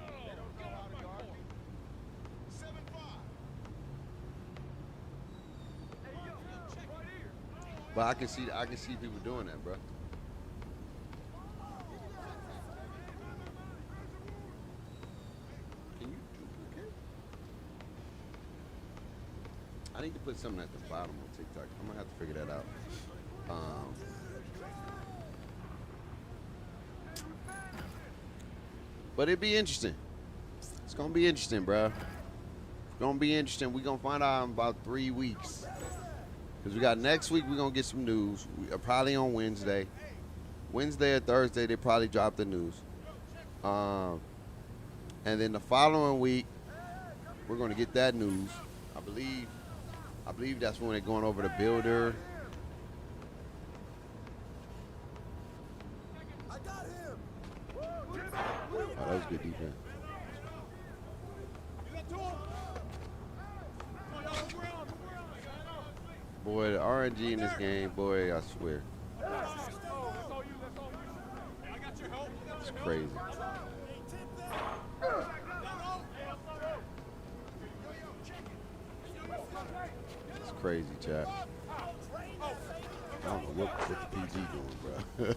But I can see people doing that, bro. Can you okay? I need to put something at the bottom of TikTok. I'm gonna have to figure that out. But it'd be interesting. It's gonna be interesting, bro. It's gonna be interesting. We're gonna find out in about 3 weeks. Because we got next week, we're going to get some news. Probably on Wednesday. Wednesday or Thursday, they probably drop the news. And then the following week, we're going to get that news. I believe that's when they're going over the builder. Oh, that was good defense. Boy, the RNG in this game, boy, I swear. It's crazy. It's crazy, chat. I don't know what the PG doing, bro.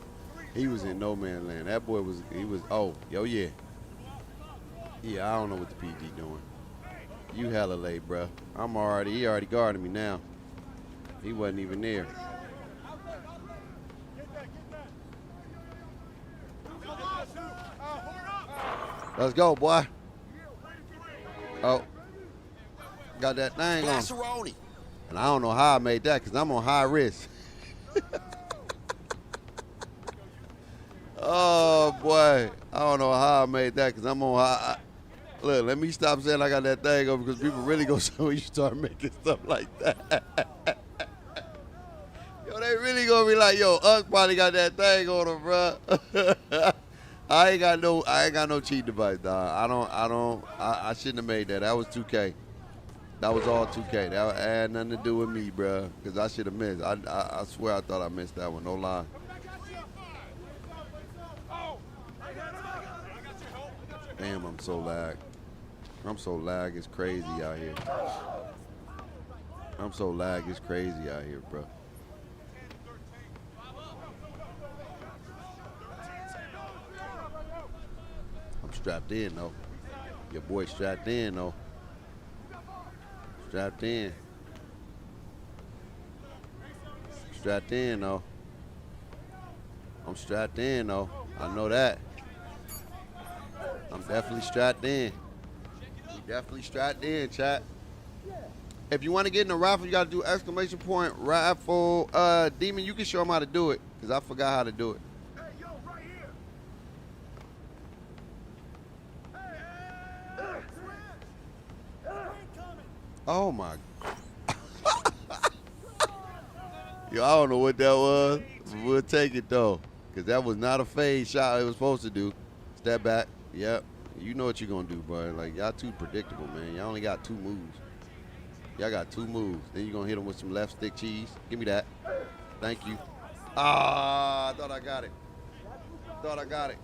He was in no man land. That boy was, yeah. Yeah, I don't know what the PG doing. You hella late, bro. He already guarding me now. He wasn't even there. Let's go, boy. Oh. Got that thing on. And I don't know how I made that, because I'm on high risk. Oh, boy. I don't know how I made that, because I'm on high. Look, let me stop saying I got that thing on, because people really go say when you start making stuff like that. Yo, they really gonna be like, yo, us probably got that thing on them, bro. I ain't got no cheat device, dog. I shouldn't have made that. That was 2K. That was all 2K. That had nothing to do with me, bro. Because I should have missed. I swear I thought I missed that one. No lie. Damn, I'm so lag. It's crazy out here. It's crazy out here, bro. I'm strapped in, though. Your boy strapped in, though. Strapped in, though. I'm strapped in, though. I know that. I'm definitely strapped in. We definitely strapped in, chat. If you want to get in the raffle, you got to do exclamation point raffle. Demon, you can show them how to do it, because I forgot how to do it. Hey, yo, right here. Oh my. Yo, I don't know what that was. But we'll take it though, cause that was not a fade shot it was supposed to do. Step back. Yep. You know what you're gonna do, bro. Like y'all too predictable, man. Y'all only got 2 moves. Y'all got 2 moves. Then you're gonna hit them with some left stick cheese. Give me that. Thank you. Ah, I thought I got it. Thought I got it.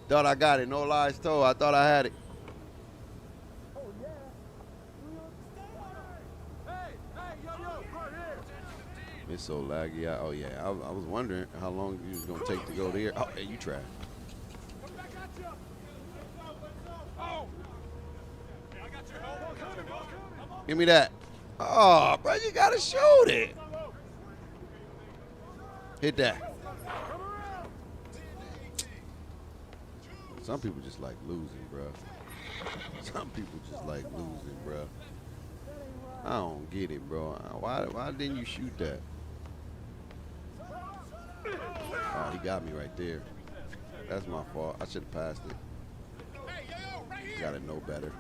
Thought I got it. No lies told. I thought I had it. It's so laggy. Oh yeah. I was wondering how long you was gonna take to go there. Oh, hey, you tried. Give me that. Oh, bro, you gotta shoot it. Hit that. Some people just like losing, bro. Some people just like losing, bro. I don't get it, bro. Why didn't you shoot that? Oh, he got me right there. That's my fault. I should have passed it. Gotta know better.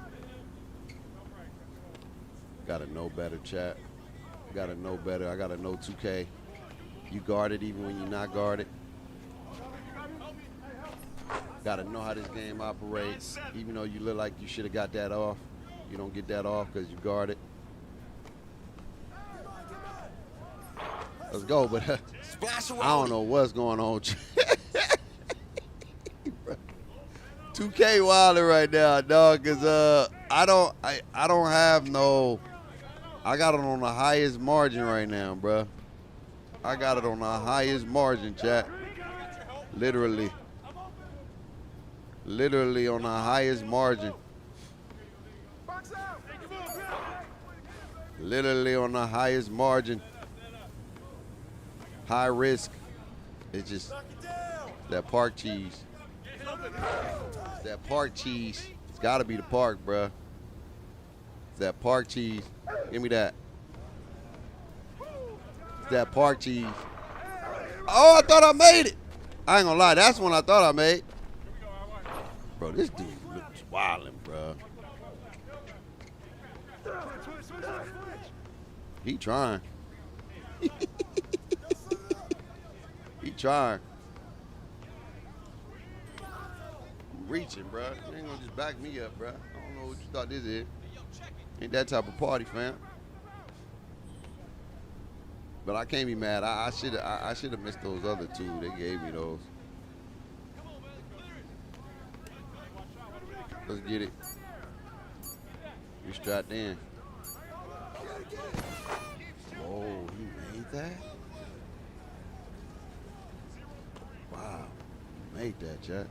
Gotta know better, chat. Gotta know better. I gotta know 2K. You guard it even when you're not guarded. Gotta know how this game operates. Even though you look like you should have got that off, you don't get that off because you guard it. Let's go, but I don't know what's going on. 2K wilding right now, dog, cause I don't have no. I got it on the highest margin right now, bruh. I got it on the highest margin, chat. Literally on the highest margin. Literally on the highest margin. High risk. It's just that park cheese. It's that park cheese. It's got to be the park, bruh. It's that park cheese. Give me that. It's that park cheese. Oh, I thought I made it. I ain't gonna lie. That's one I thought I made. Bro, this dude looks wildin', bro. He trying. He trying. I'm reaching, bro. You ain't gonna just back me up, bro. I don't know what you thought this is. Ain't that type of party, fam. But I can't be mad. I should have missed those other 2. They gave me those. Let's get it. You strapped in. Whoa, you made that? Wow, you made that, Jack.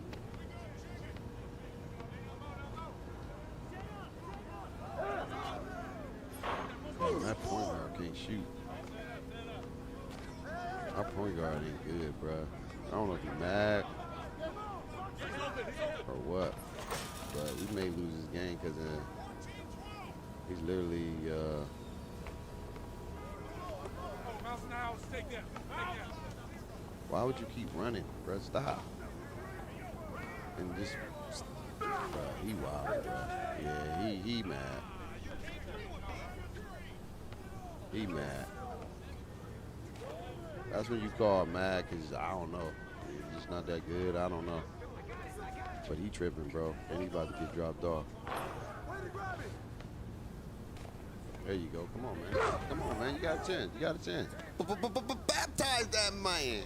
Man, that point guard can't shoot. Our point guard ain't good, bro. I don't know if he's mad or what, but we may lose this game because he's literally why would you keep running, bro? Stop. And just, bro, he wild, bro. Yeah, he mad. He mad. That's when you call mad, because I don't know. He's just not that good. I don't know. But he tripping, bro. And he about to get dropped off. There you go. Come on, man. Come on, man. You got a chance. You got a chance. Baptize that man.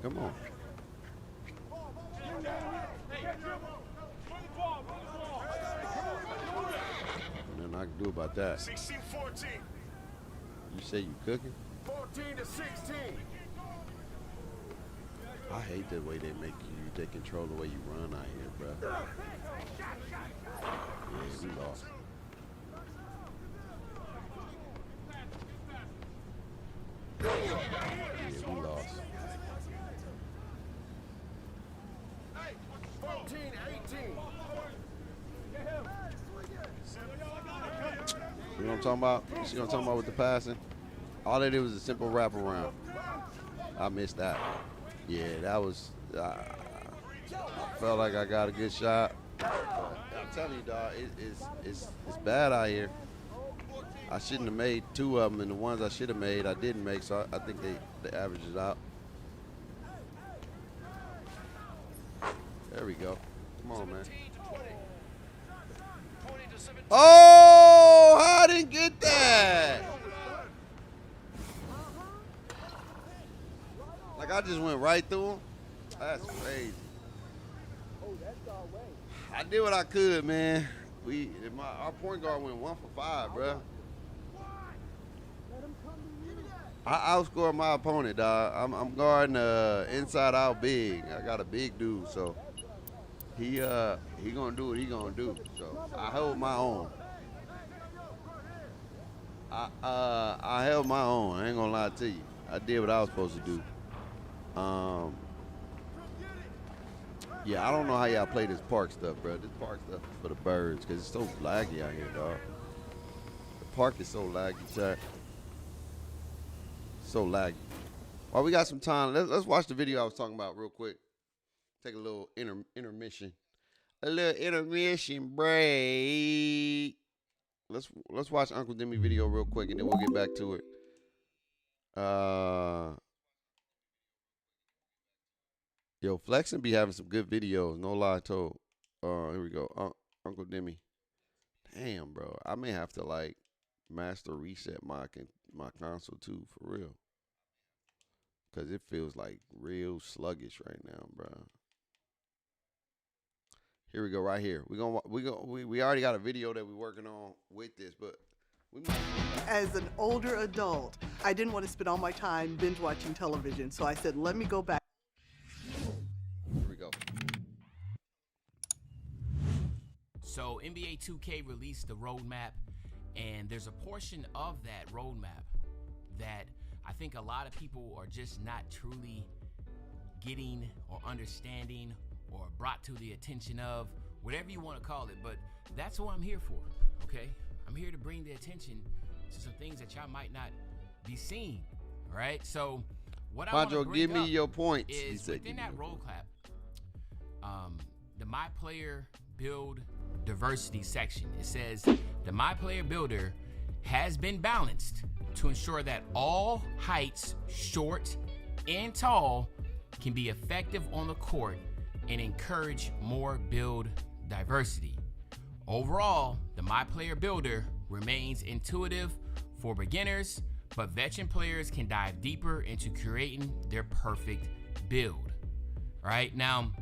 Come on. Nothing I can do about that. 16-14. You say you cooking? 14 to 16. I hate the way they make you, they control the way you run out here, bro. Yeah, we lost. Yeah, we lost. 14, 18. You know what I'm talking about? You see what I'm talking about with the passing? All they did was a simple wraparound. I missed that. Yeah, that was. I felt like I got a good shot. I telling you, dog, it's bad out here. I shouldn't have made 2 of them, and the ones I should have made, I didn't make, so I think they average it out. There we go. Come on, man. Oh, I didn't get that. Like, I just went right through him. That's crazy. I did what I could, man. Our point guard went 1 for 5, bro. I outscored my opponent, dog. I'm guarding inside out big. I got a big dude, so he gonna do what he gonna do. So I held my own. I held my own. I ain't gonna lie to you. I did what I was supposed to do. Yeah, I don't know how y'all play this park stuff, bro. This park stuff is for the birds because it's so laggy out here, dog. The park is so laggy, chat. So laggy. While we got some time, let's watch the video I was talking about real quick. Take a little intermission. A little intermission break. Let's watch Uncle Demi video real quick and then we'll get back to it. Yo, Flexin be having some good videos, no lie told. Here we go. Uncle Demi. Damn, bro. I may have to like master reset my console too, for real. Cause it feels like real sluggish right now, bro. Here we go, right here. We already got a video that we're working on with this, but we might. As an older adult, I didn't want to spend all my time binge watching television, so I said, let me go back. Here we go. So NBA 2K released the roadmap, and there's a portion of that roadmap that I think a lot of people are just not truly getting or understanding or brought to the attention of, whatever you want to call it, but that's what I'm here for, okay? I'm here to bring the attention to some things that y'all might not be seeing, all right? So what I want to bring give me up your points. is within that roadmap, the My Player Build Diversity section, it says the My Player Builder has been balanced to ensure that all heights, short and tall, can be effective on the court and encourage more build diversity. Overall, the My Player Builder remains intuitive for beginners, but veteran players can dive deeper into creating their perfect build. Right now,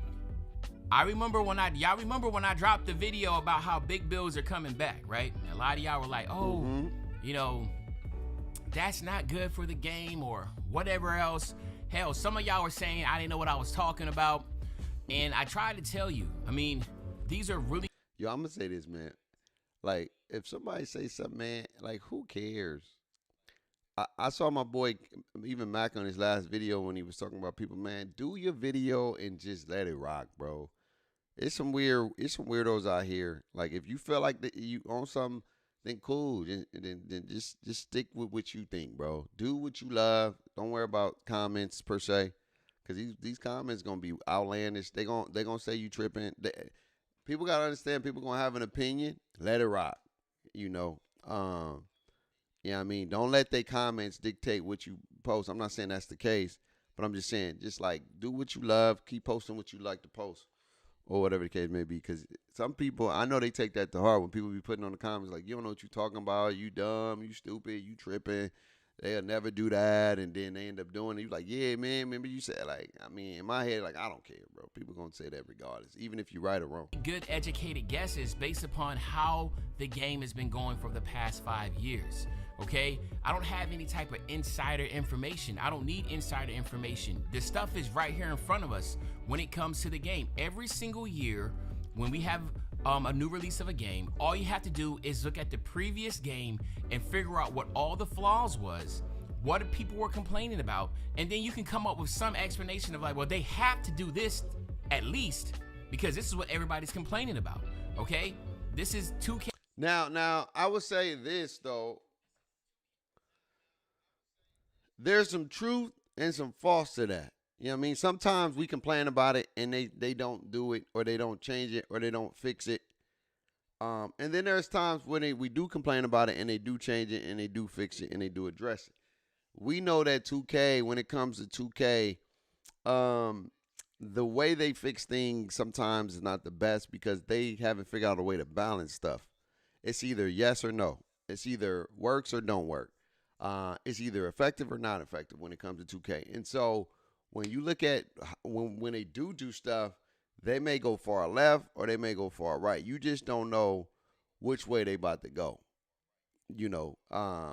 y'all remember when I dropped the video about how big builds are coming back, right? And a lot of y'all were like, oh, you know, that's not good for the game or whatever else. Hell, some of y'all were saying I didn't know what I was talking about. And I tried to tell you, I mean, these are really. Yo, I'm going to say this, man. Like, if somebody say something, man, like, who cares? I saw my boy, even Mac, on his last video when he was talking about people, man, do your video and just let it rock, bro. It's some weirdos out here. Like, if you feel like that you own something, then cool. Then just stick with what you think, bro. Do what you love. Don't worry about comments per se. Because these comments going to be outlandish. They gonna say you tripping. People got to understand, people going to have an opinion. Let it rock, you know. Yeah, I mean, don't let their comments dictate what you post. I'm not saying that's the case, but I'm just saying, just like, do what you love. Keep posting what you like to post or whatever the case may be. Because some people, I know they take that to heart when people be putting on the comments like, you don't know what you talking about. You dumb, you stupid, you tripping. They'll never do that, and then they end up doing it. You're like, yeah, man, remember you said, like, I mean, in my head, like, I don't care, bro. People going to say that regardless, even if you're right or wrong. Good educated guesses based upon how the game has been going for the past 5 years, okay? I don't have any type of insider information. I don't need insider information. The stuff is right here in front of us when it comes to the game. Every single year, when we have a new release of a game, all you have to do is look at the previous game and figure out what all the flaws was, what people were complaining about, and then you can come up with some explanation of like, well, they have to do this at least because this is what everybody's complaining about, okay? This is 2K. Now, I would say this, though. There's some truth and some false to that. You know what I mean? Sometimes we complain about it and they don't do it or they don't change it or they don't fix it. And then there's times when we do complain about it and they do change it and they do fix it and they do address it. We know that 2K, when it comes to 2K, the way they fix things sometimes is not the best because they haven't figured out a way to balance stuff. It's either yes or no. It's either works or don't work. It's either effective or not effective when it comes to 2K. And so when you look at when they do stuff, they may go far left or they may go far right. You just don't know which way they about to go. You know,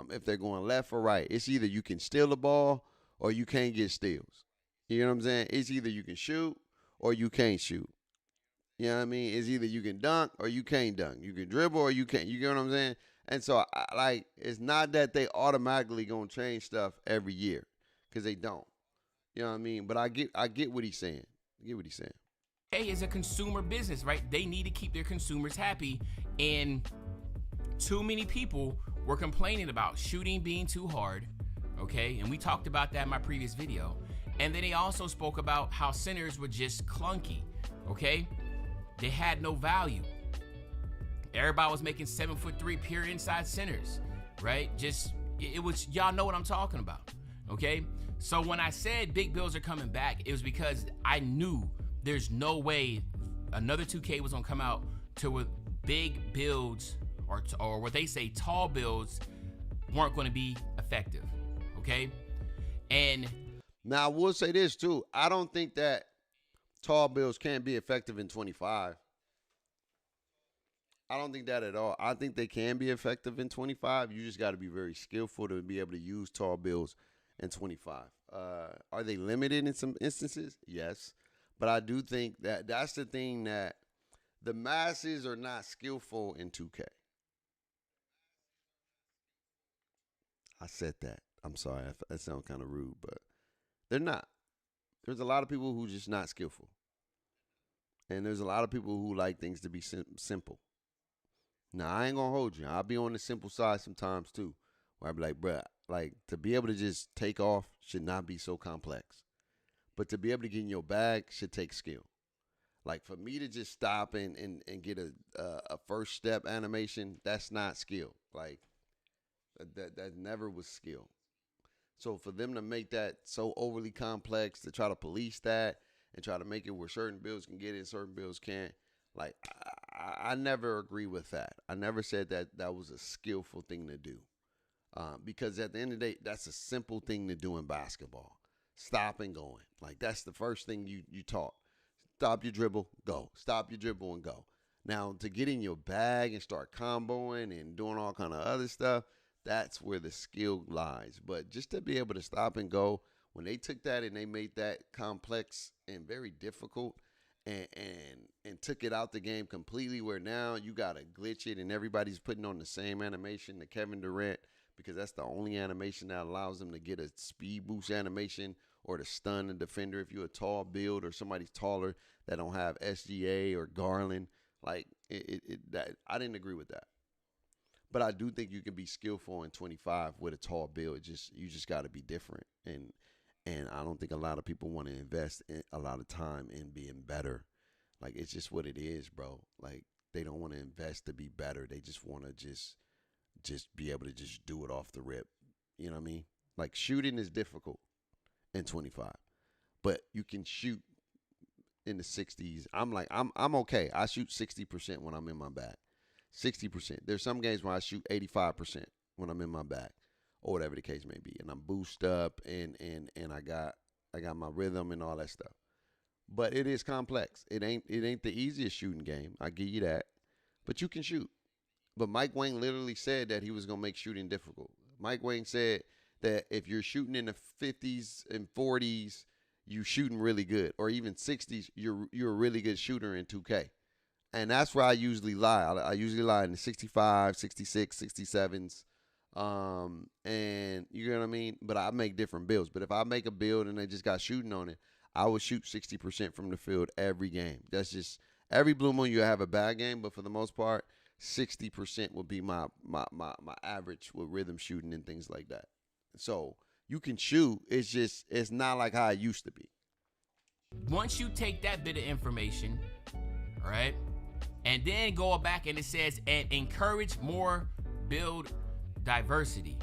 if they're going left or right. It's either you can steal the ball or you can't get steals. You know what I'm saying? It's either you can shoot or you can't shoot. You know what I mean? It's either you can dunk or you can't dunk. You can dribble or you can't. You get what I'm saying? And so, it's not that they automatically going to change stuff every year because they don't. You know what I mean? But I get what he's saying. I get what he's saying. Hey, is a consumer business, right? They need to keep their consumers happy. And too many people were complaining about shooting being too hard, okay? And we talked about that in my previous video. And then they also spoke about how centers were just clunky, okay? They had no value. Everybody was making 7'3" pure inside centers, right? It was, y'all know what I'm talking about, okay? So when I said big builds are coming back, it was because I knew there's no way another 2K was gonna come out to with big builds or what they say tall builds weren't gonna be effective, okay? And now, I will say this, too. I don't think that tall builds can't be effective in 25. I don't think that at all. I think they can be effective in 25. You just got to be very skillful to be able to use tall builds in 25. Are they limited in some instances? Yes. But I do think that that's the thing that the masses are not skillful in 2K. I said that. I'm sorry. That sounds kind of rude, but they're not. There's a lot of people who just not skillful. And there's a lot of people who like things to be simple. Now, I ain't going to hold you. I'll be on the simple side sometimes, too. Where I'll be like, bruh, like, to be able to just take off should not be so complex. But to be able to get in your bag should take skill. Like, for me to just stop and get a first step animation, that's not skill. Like, that never was skill. So for them to make that so overly complex, to try to police that and try to make it where certain builds can get it, certain builds can't, like, I never agree with that. I never said that was a skillful thing to do. Because at the end of the day, that's a simple thing to do in basketball. Stop and going. Like, that's the first thing you taught. Stop your dribble, go. Stop your dribble and go. Now, to get in your bag and start comboing and doing all kind of other stuff, that's where the skill lies. But just to be able to stop and go, when they took that and they made that complex and very difficult and took it out the game completely, where now you got to glitch it and everybody's putting on the same animation, the Kevin Durant, because that's the only animation that allows them to get a speed boost animation or to stun a defender if you're a tall build or somebody's taller that don't have SGA or Garland. Like, that I didn't agree with that. But I do think you can be skillful in 25 with a tall build. You just got to be different. And I don't think a lot of people want to invest a lot of time in being better. Like, it's just what it is, bro. Like, they don't want to invest to be better. They just want to just be able to just do it off the rip. You know what I mean? Like, shooting is difficult in 25. But you can shoot in the 60s. I'm okay. I shoot 60% when I'm in my bag. 60%. There's some games where I shoot 85% when I'm in my bag, or whatever the case may be, and I'm boosted up and I got my rhythm and all that stuff. But it is complex. It ain't the easiest shooting game. I give you that. But you can shoot. But Mike Wang literally said that he was gonna make shooting difficult. Mike Wang said that if you're shooting in the 50s and 40s, you shooting really good, or even 60s, you're a really good shooter in 2K. And that's where I usually lie. I usually lie in the 65, 66, 67s. And you know what I mean? But I make different builds. But if I make a build and they just got shooting on it, I would shoot 60% from the field every game. That's just, every blue moon you have a bad game, but for the most part, 60% would be my average with rhythm shooting and things like that. So you can shoot. It's not like how it used to be. Once you take that bit of information, all right, And then go back and it says, and encourage more build diversity.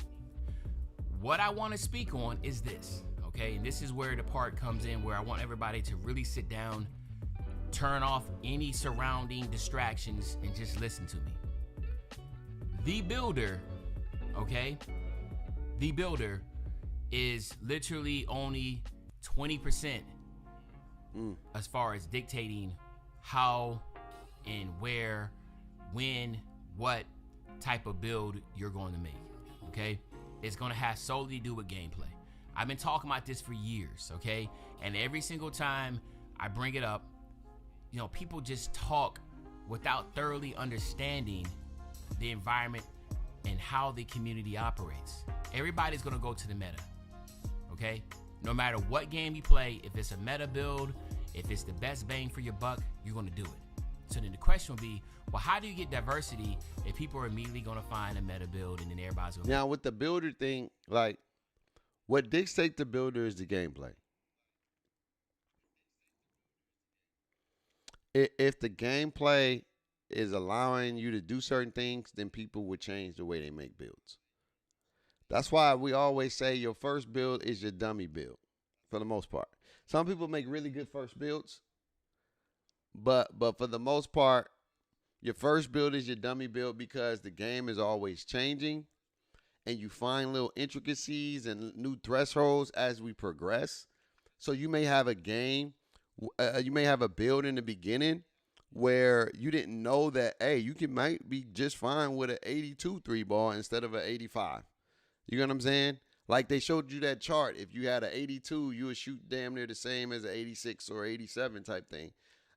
What I want to speak on is this, okay? And this is where the part comes in where I want everybody to really sit down, turn off any surrounding distractions, and just listen to me. The builder, okay? The builder is literally only 20% as far as dictating how and where, when, what type of build you're going to make, okay? It's going to have solely to do with gameplay. I've been talking about this for years, okay? And every single time I bring it up, you know, people just talk without thoroughly understanding the environment and how the community operates. Everybody's going to go to the meta, okay? No matter what game you play, if it's a meta build, if it's the best bang for your buck, you're going to do it. So then the question will be, well, how do you get diversity if people are immediately going to find a meta build and then everybody's going to... Now, with the builder thing, like, what dictates the builder is the gameplay. If the gameplay is allowing you to do certain things, then people would change the way they make builds. That's why we always say your first build is your dummy build, for the most part. Some people make really good first builds, but for the most part, your first build is your dummy build because the game is always changing and you find little intricacies and new thresholds as we progress. So you may have a game, you may have a build in the beginning where you didn't know that, hey, might be just fine with an 82 3-ball instead of an 85. You know what I'm saying? Like they showed you that chart. If you had an 82, you would shoot damn near the same as an 86 or 87 type thing.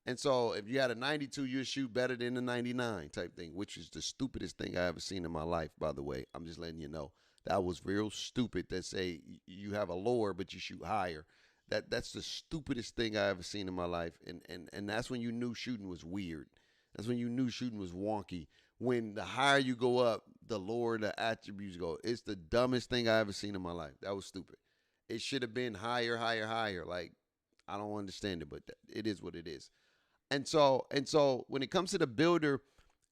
And so if you had a 92, you would shoot better than the 99 type thing, which is the stupidest thing I ever seen in my life, by the way. I'm just letting you know. That was real stupid to say you have a lower, but you shoot higher. That's the stupidest thing I ever seen in my life. And that's when you knew shooting was weird. That's when you knew shooting was wonky. When the higher you go up, the lower the attributes go. It's the dumbest thing I ever seen in my life. That was stupid. It should have been higher, higher, higher. Like, I don't understand it, but it is what it is. And so when it comes to the builder,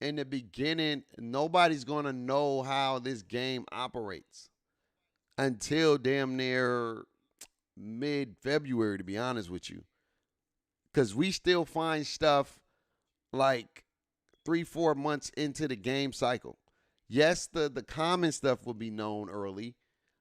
in the beginning, nobody's going to know how this game operates until damn near mid-February, to be honest with you. Because we still find stuff like 3-4 months into the game cycle. Yes, the common stuff will be known early,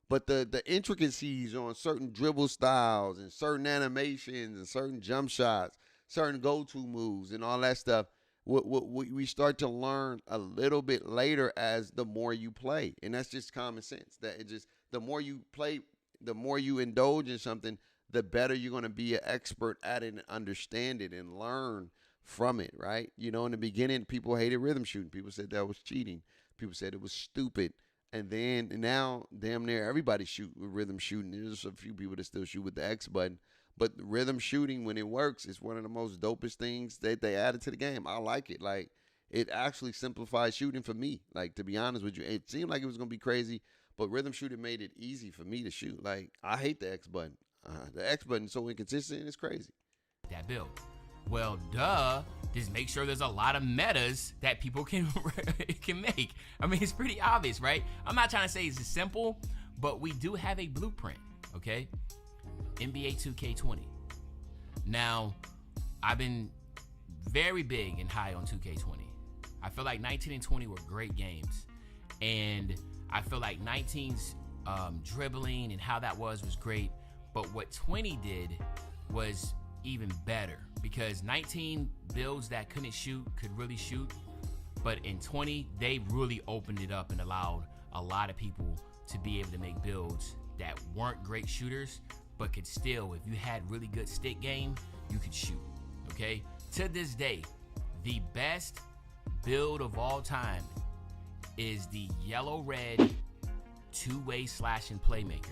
but the intricacies on certain dribble styles and certain animations and certain jump shots, certain go-to moves and all that stuff, we start to learn a little bit later as the more you play. And that's just common sense. That it just, the more you play, the more you indulge in something, the better you're going to be an expert at it and understand it and learn from it, right? You know, in the beginning, people hated rhythm shooting. People said that was cheating. People said it was stupid. And then now, damn near everybody shoot with rhythm shooting. There's a few people that still shoot with the X button. But rhythm shooting, when it works, is one of the most dopest things that they added to the game. I like it. Like, it actually simplifies shooting for me. Like, to be honest with you, it seemed like it was going to be crazy, but rhythm shooting made it easy for me to shoot. Like, I hate the X button. The X button is so inconsistent, it's crazy. That build. Well, duh. Just make sure there's a lot of metas that people can make. I mean, it's pretty obvious, right? I'm not trying to say it's simple, but we do have a blueprint, okay? NBA 2K20. Now, I've been very big and high on 2K20. I feel like 19 and 20 were great games. And I feel like 19's dribbling and how that was great. But what 20 did was even better, because 19 builds that couldn't shoot could really shoot. But in 20, they really opened it up and allowed a lot of people to be able to make builds that weren't great shooters, but could still, if you had really good stick game, you could shoot, okay? To this day, the best build of all time is the yellow-red two-way slashing playmaker.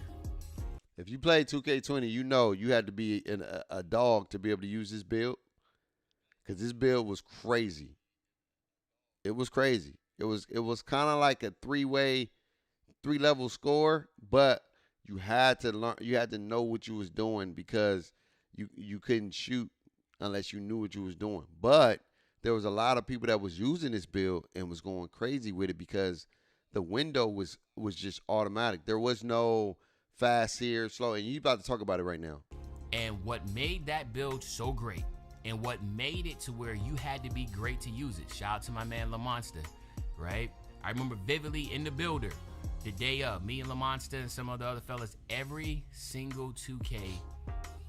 If you played 2K20, you know you had to be a dog to be able to use this build, because this build was crazy. It was crazy. It was kind of like a three-level score, but you had to learn. You had to know what you was doing, because you couldn't shoot unless you knew what you was doing. But there was a lot of people that was using this build and was going crazy with it because the window was just automatic. There was no fast here, slow, and you about to talk about it right now. And what made that build so great, and what made it to where you had to be great to use it, shout out to my man Lamonster, right? I remember vividly in the builder, the day of, me and Lamonster and some of the other fellas, every single 2K,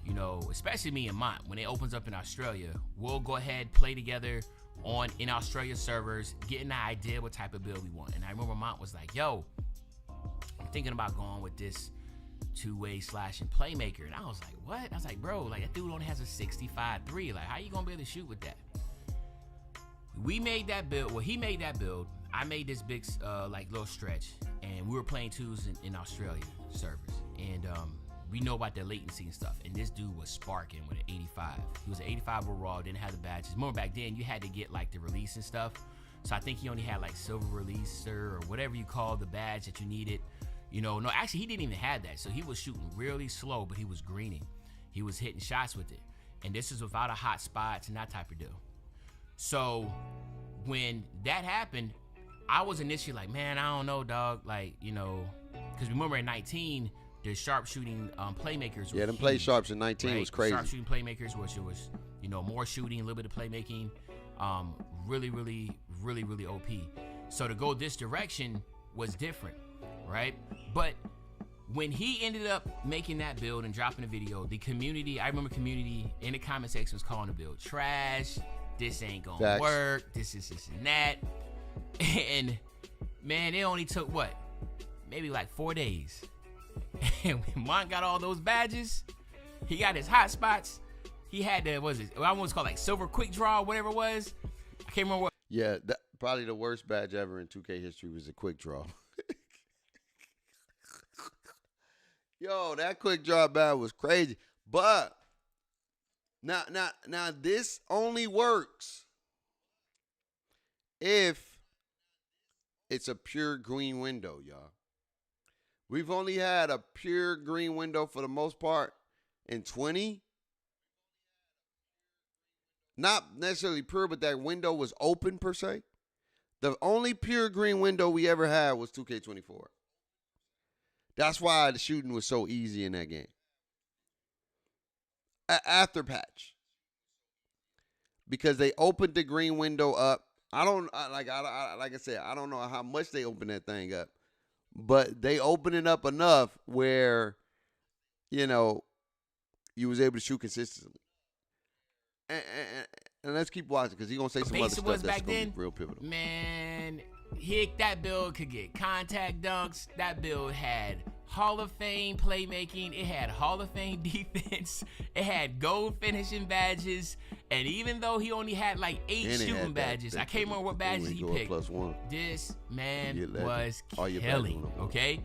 you know, especially me and Mont, when it opens up in Australia, we'll go ahead, play together in Australia servers, getting the idea what type of build we want. And I remember Mont was like, yo, I'm thinking about going with this two-way slashing playmaker. And I was like, what? I was like, bro, like that dude only has a 65-3. Like, how you gonna be able to shoot with that? We made that build. Well, he made that build. I made this big, like, little stretch. And we were playing twos in Australia servers. And we know about the latency and stuff. And this dude was sparking with an 85. He was an 85 overall, didn't have the badges. Remember back then, you had to get, like, the release and stuff. So I think he only had, like, silver releaser or whatever you call the badge that you needed. You know, no, actually, he didn't even have that. So he was shooting really slow, but he was greening. He was hitting shots with it. And this is without a hot spots and that type of deal. So when that happened, I was initially like, man, I don't know, dog. Like, you know, because remember in 19, the sharpshooting playmakers were them play sharps in 19 right? was crazy. Sharpshooting playmakers, which it was, you know, more shooting, a little bit of playmaking. Really, really, really, really OP. So to go this direction was different, right? But when he ended up making that build and dropping the video, the community, I remember community in the comment section was calling the build trash. This ain't gonna work. This and that. And man, it only took what? Maybe like 4 days. And when Mont got all those badges, he got his hot spots. He had the, what was it? I want to call it like silver quick draw, whatever it was. I can't remember what. Yeah, probably the worst badge ever in 2K history was a quick draw. Yo, that quick draw badge was crazy. But now this only works if it's a pure green window, y'all. We've only had a pure green window for the most part in 20. Not necessarily pure, but that window was open per se. The only pure green window we ever had was 2K24. That's why the shooting was so easy in that game. After patch. Because they opened the green window up. Like I said, I don't know how much they opened that thing up. But they opened it up enough where, you know, you was able to shoot consistently. And let's keep watching because he's going to say some other stuff that's going to be real pivotal. Man, that build could get contact dunks. That build had Hall of Fame playmaking. It had Hall of Fame defense. It had gold finishing badges. And even though he only had like 8 shooting badges, I can't remember what badges he picked. This man was killing, okay?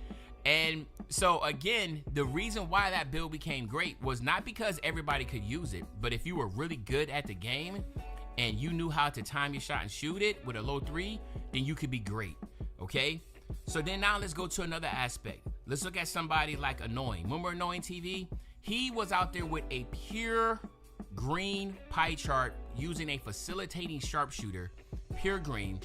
And so, again, the reason why that build became great was not because everybody could use it, but if you were really good at the game and you knew how to time your shot and shoot it with a low 3, then you could be great, okay? So then now let's go to another aspect. Let's look at somebody like Annoying. Remember Annoying TV? He was out there with a pure green pie chart using a facilitating sharpshooter, pure green,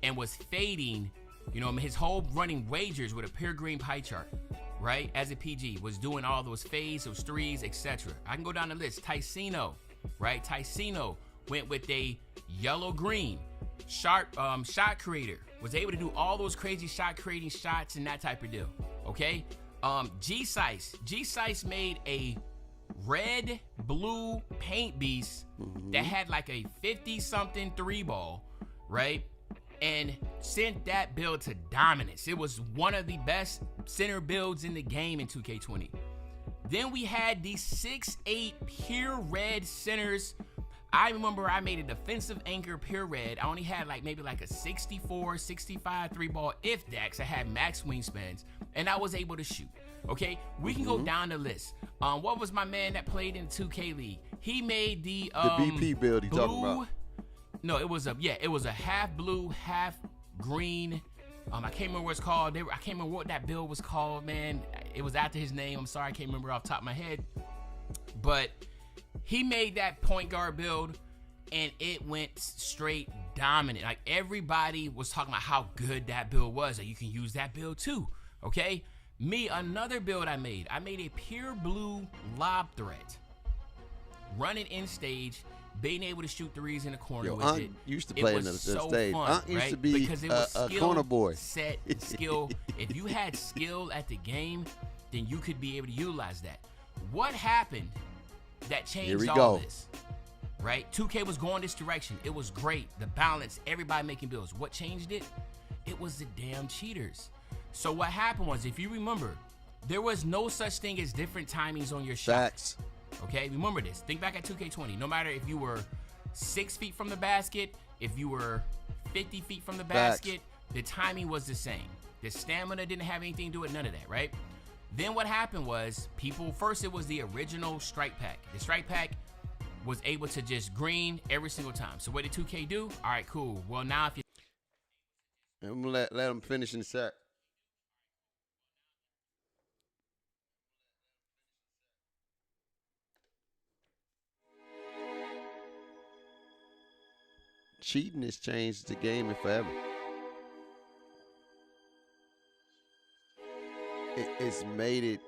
and was fading, you know, his whole running wagers with a pure green pie chart, right? As a PG, was doing all those fades, those threes, etc. I can go down the list. Ticino, right? Ticino went with a yellow-green sharp shot creator. Was able to do all those crazy shot creating shots and that type of deal, okay? G-Sice made a red blue paint beast that had like a 50-something 3-ball, right? And sent that build to dominance. It was one of the best center builds in the game in 2K20. Then we had these 6'8 pure red centers. I remember I made a defensive anchor pure red. I only had like maybe like a 64, 65 3-ball, if that, 'cause I had max wingspans, and I was able to shoot. Okay, we can go down the list. What was my man that played in the 2K League? He made the BP build he talking about. No, it was a half blue, half green. I can't remember what it's called. I can't remember what that build was called, man. It was after his name. I'm sorry, I can't remember off the top of my head. But he made that point guard build, and it went straight dominant. Like, everybody was talking about how good that build was, and you can use that build too, okay? Another build I made a pure blue lob threat, running in stage, being able to shoot threes in the corner with Aunt it. used to It play in was the so stage. fun, Aunt used right? to be because it was a skill, corner boy. set, skill. If you had skill at the game, then you could be able to utilize that. What happened that changed all this? Right? 2K was going this direction. It was great. The balance, everybody making builds. What changed it? It was the damn cheaters. So what happened was, if you remember, there was no such thing as different timings on your shot. Facts. Okay, remember this. Think back at 2K20. No matter if you were 6 feet from the basket, if you were 50 feet from the basket, the timing was the same. The stamina didn't have anything to do with none of that, right? Then what happened was, first it was the original strike pack. The strike pack was able to just green every single time. So what did 2K do? All right, cool. Well, now if you... I'm going to let them finish in a sec. Cheating has changed the game forever. It's made it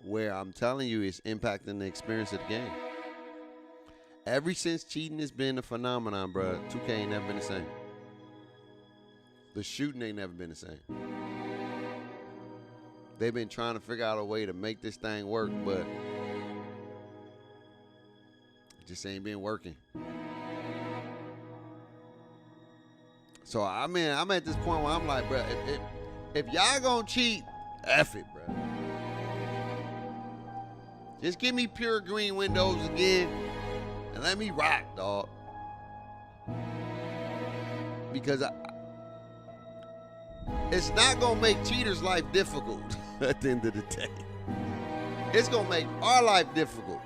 where I'm telling you it's impacting the experience of the game. Ever since cheating has been a phenomenon, bro, 2K ain't never been the same. The shooting ain't never been the same. They've been trying to figure out a way to make this thing work, but it just ain't been working. So, I mean, I'm at this point where I'm like, bro, if y'all gonna cheat, F it, bro. Just give me pure green windows again and let me rock, dog. Because it's not gonna make cheaters' life difficult at the end of the day. It's gonna make our life difficult.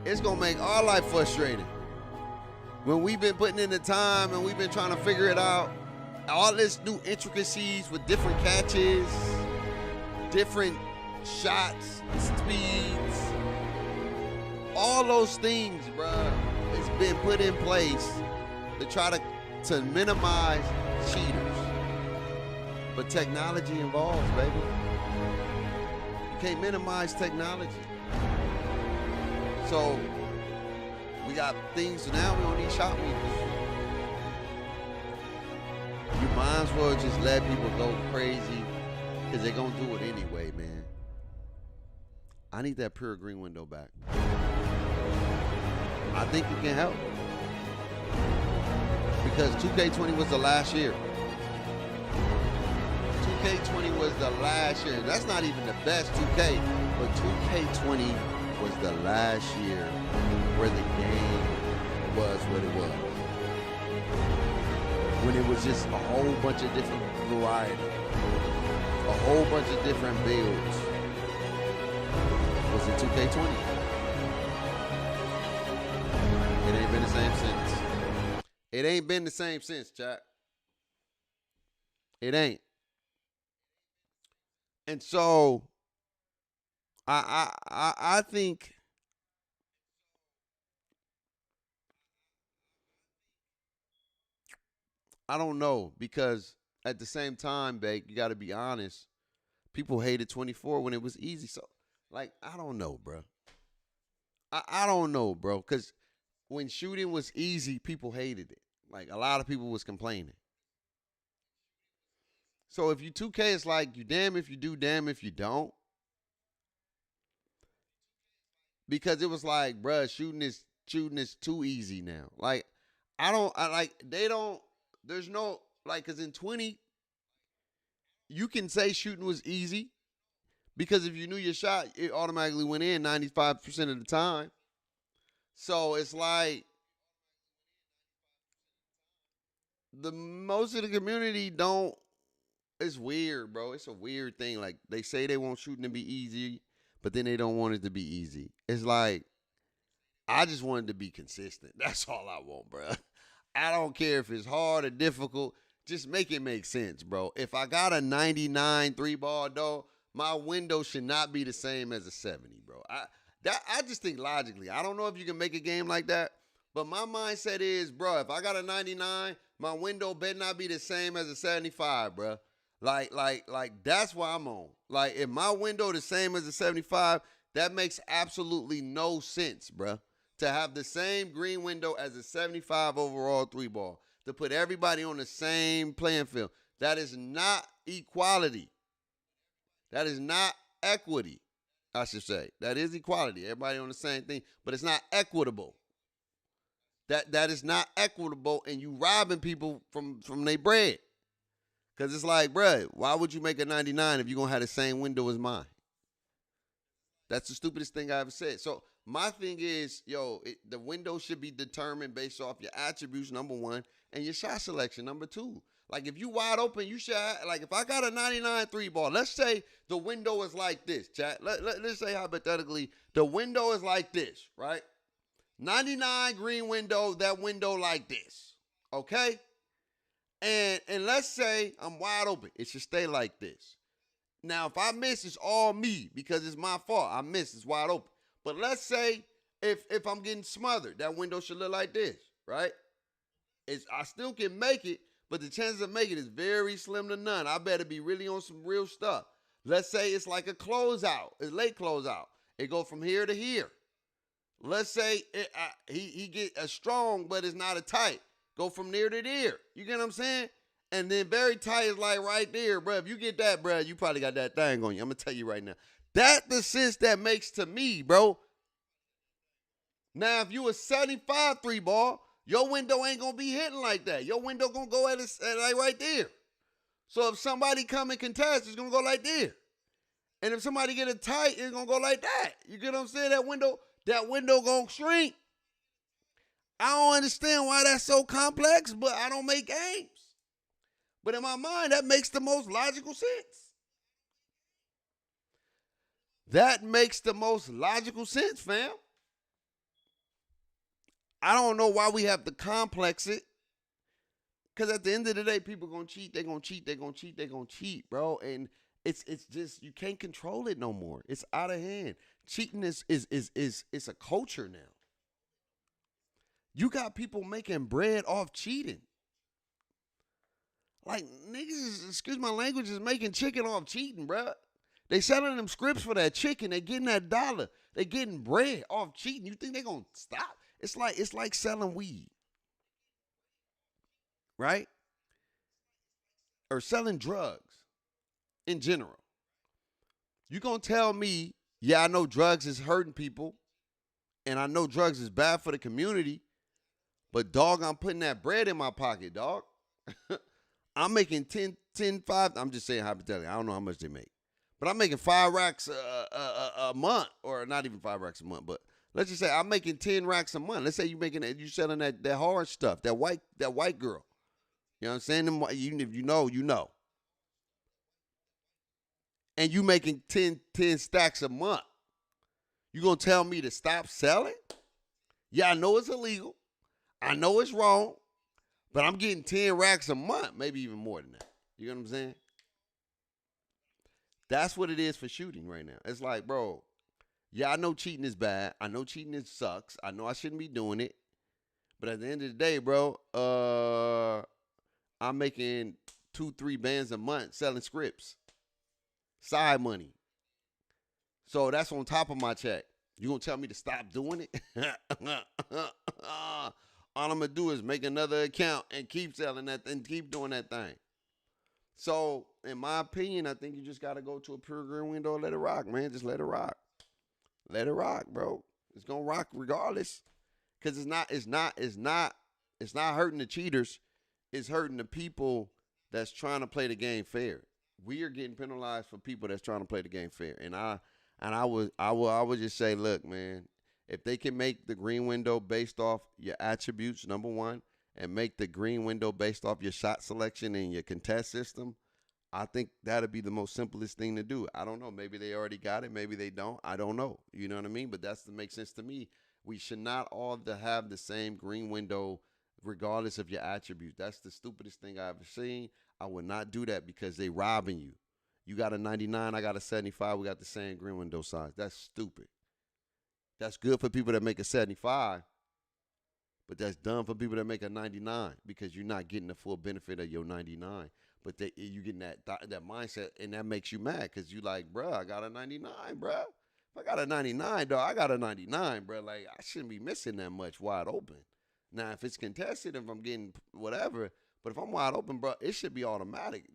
It's gonna make our life frustrating. When we've been putting in the time and we've been trying to figure it out, all this new intricacies with different catches, different shots, speeds, all those things, bruh, it's been put in place to try to minimize cheaters. But technology involves, baby. You can't minimize technology. So we got things now, we don't need shot meters. You might as well just let people go crazy because they're going to do it anyway, man. I need that pure green window back. I think it can help. Because 2K20 was the last year. 2K20 was the last year. That's not even the best 2K, but 2K20 was the last year where the game was what it was. When it was just a whole bunch of different variety, a whole bunch of different builds. Was it 2K20? It ain't been the same since. It ain't been the same since, chat. It ain't. And so I think I don't know, because at the same time, Bake, you got to be honest. People hated 24 when it was easy. So, like, I don't know, bro. I don't know, bro, because when shooting was easy, people hated it. Like, a lot of people was complaining. So if you 2K, it's like you damn if you do, damn if you don't. Because it was like, bruh, shooting is too easy now. Like, there's no, like, because in 20, you can say shooting was easy. Because if you knew your shot, it automatically went in 95% of the time. So it's like, most of the community don't. It's weird, bro. It's a weird thing. Like, they say they want shooting to be easy, but then they don't want it to be easy. It's like, I just want it to be consistent. That's all I want, bro. I don't care if it's hard or difficult. Just make it make sense, bro. If I got a 99 3-ball, though, my window should not be the same as a 70, bro. I just think logically. I don't know if you can make a game like that, But my mindset is, bro, if I got a 99, my window better not be the same as a 75, bro. Like that's why I'm on. Like, if my window the same as a 75, that makes absolutely no sense, bro. To have the same green window as a 75 overall 3-ball. To put everybody on the same playing field. That is not equality. That is not equity, I should say. That is equality. Everybody on the same thing, but it's not equitable. That is not equitable, and you robbing people from their bread. Because it's like, bruh, why would you make a 99 if you're going to have the same window as mine? That's the stupidest thing I ever said. So my thing is, the window should be determined based off your attributes, number one, and your shot selection, number two. Like, if you wide open, you should have, like, if I got a 99 3-ball, let's say the window is like this, chat. Let's say hypothetically, the window is like this, right? 99 green window, that window like this, okay? And let's say I'm wide open. It should stay like this. Now, if I miss, it's all me because it's my fault. I miss, it's wide open. But let's say if I'm getting smothered, that window should look like this, right? I still can make it, but the chances of making it is very slim to none. I better be really on some real stuff. Let's say it's like a closeout, a late closeout. It go from here to here. Let's say he get a strong, but it's not a tight. Go from there to there. You get what I'm saying? And then very tight is like right there, bro. If you get that, bro, you probably got that thing on you. I'm going to tell you right now. That's the sense that makes to me, bro. Now, if you a 75 3-ball, your window ain't going to be hitting like that. Your window going to go at like right there. So if somebody come and contest, it's going to go like there. And if somebody get a tight, it's going to go like that. You get what I'm saying? That window going to shrink. I don't understand why that's so complex, but I don't make games. But in my mind, that makes the most logical sense. That makes the most logical sense, fam. I don't know why we have to complex it. Because at the end of the day, people going to cheat. They're going to cheat. They're going to cheat. They're going to cheat, bro. And it's just, you can't control it no more. It's out of hand. Cheating is a culture now. You got people making bread off cheating. Like, niggas, excuse my language, is making chicken off cheating, bro. They selling them scripts for that chicken. They getting that dollar. They getting bread off cheating. You think they gonna stop? It's like selling weed, right? Or selling drugs in general. You gonna tell me, yeah, I know drugs is hurting people, and I know drugs is bad for the community, but dog, I'm putting that bread in my pocket, dog. I'm making 5, I'm just saying hypothetically. I don't know how much they make. But I'm making 5 racks a month, or not even 5 racks a month, but let's just say I'm making 10 racks a month. Let's say you selling that hard stuff, that white girl. You know what I'm saying? If you know, you know. And you making 10 stacks a month. You gonna tell me to stop selling? Yeah, I know it's illegal. I know it's wrong. But I'm getting 10 racks a month, maybe even more than that. You know what I'm saying? That's what it is for shooting right now. It's like, bro, yeah, I know cheating is bad. I know cheating sucks. I know I shouldn't be doing it. But at the end of the day, bro, I'm making 2-3 bands a month selling scripts. Side money. So that's on top of my check. You gonna tell me to stop doing it? All I'm going to do is make another account and keep selling that and keep doing that thing. So, in my opinion, I think you just got to go to a pure green window and let it rock, man. Just let it rock. Let it rock, bro. It's going to rock regardless. Because it's not hurting the cheaters. It's hurting the people that's trying to play the game fair. We are getting penalized for people that's trying to play the game fair. And I would just say, look, man, if they can make the green window based off your attributes, number one, and make the green window based off your shot selection and your contest system, I think that'd be the most simplest thing to do. I don't know. Maybe they already got it. Maybe they don't. I don't know. You know what I mean? But that makes sense to me. We should not all have the same green window regardless of your attributes. That's the stupidest thing I've ever seen. I would not do that because they robbing you. You got a 99, I got a 75. We got the same green window size. That's stupid. That's good for people that make a 75. But that's dumb for people that make a 99 because you're not getting the full benefit of your 99. But you getting that mindset, and that makes you mad because you like, bro, I got a 99, bro. If I got a 99, dog, I got a 99, bro. Like, I shouldn't be missing that much wide open. Now, if it's contested, if I'm getting whatever, but if I'm wide open, bro, it should be automatic.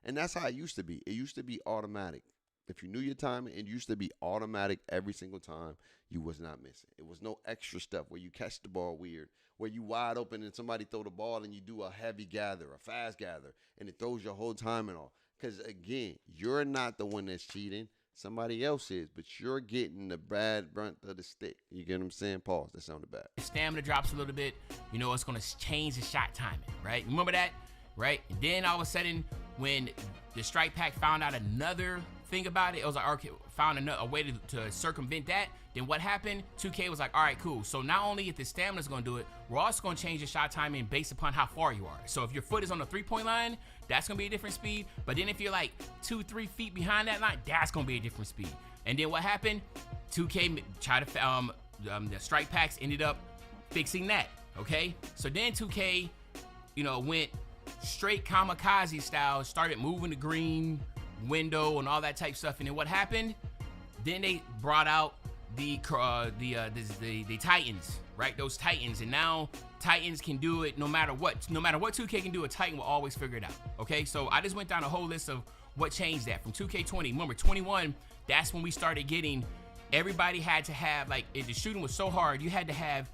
And that's how it used to be. It used to be automatic. If you knew your timing, it used to be automatic every single time. You was not missing. It was no extra stuff where you catch the ball weird, where you wide open and somebody throw the ball and you do a heavy gather, a fast gather, and it throws your whole timing off. Because, again, you're not the one that's cheating. Somebody else is, but you're getting the bad brunt of the stick. You get what I'm saying? Pause. That sounded bad. Stamina drops a little bit. You know, it's going to change the shot timing, right? Remember that, right? And then all of a sudden, when the Strike Pack found out another thing about it, it was like, okay, found a way to circumvent that. Then what happened? 2K was like, all right, cool. So not only if the stamina's gonna do it, we're also gonna change the shot timing based upon how far you are. So if your foot is on the 3-point line, that's gonna be a different speed. But then if you're like 2-3 feet behind that line, that's gonna be a different speed. And then what happened? 2K tried to, the Strike Packs ended up fixing that, okay? So then 2K, you know, went straight kamikaze style, started moving the green window and all that type stuff. And then what happened? Then they brought out the Titans, right? Those Titans, and now Titans can do it no matter what. No matter what 2K can do, a Titan will always figure it out. Okay, so I just went down a whole list of what changed that from 2K20. Remember, 21. That's when we started getting. Everybody had to have, like, if the shooting was so hard, you had to have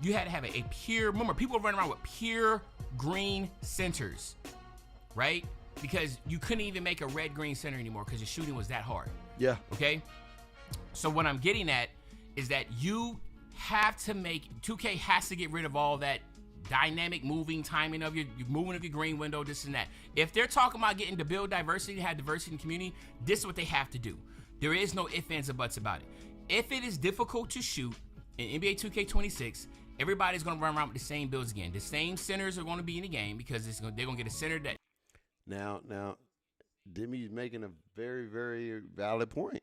a pure. Remember, people were running around with pure green centers, right? Because you couldn't even make a red-green center anymore because the shooting was that hard. Yeah. Okay. So what I'm getting at is that you have to 2K has to get rid of all that dynamic moving timing of your moving of your green window, this and that. If they're talking about getting to build diversity, to have diversity in the community, this is what they have to do. There is no ifs, ands, or buts about it. If it is difficult to shoot in NBA 2K26, everybody's going to run around with the same builds again. The same centers are going to be in the game because they're going to get a center that. Now, Demi's making a very, very valid point.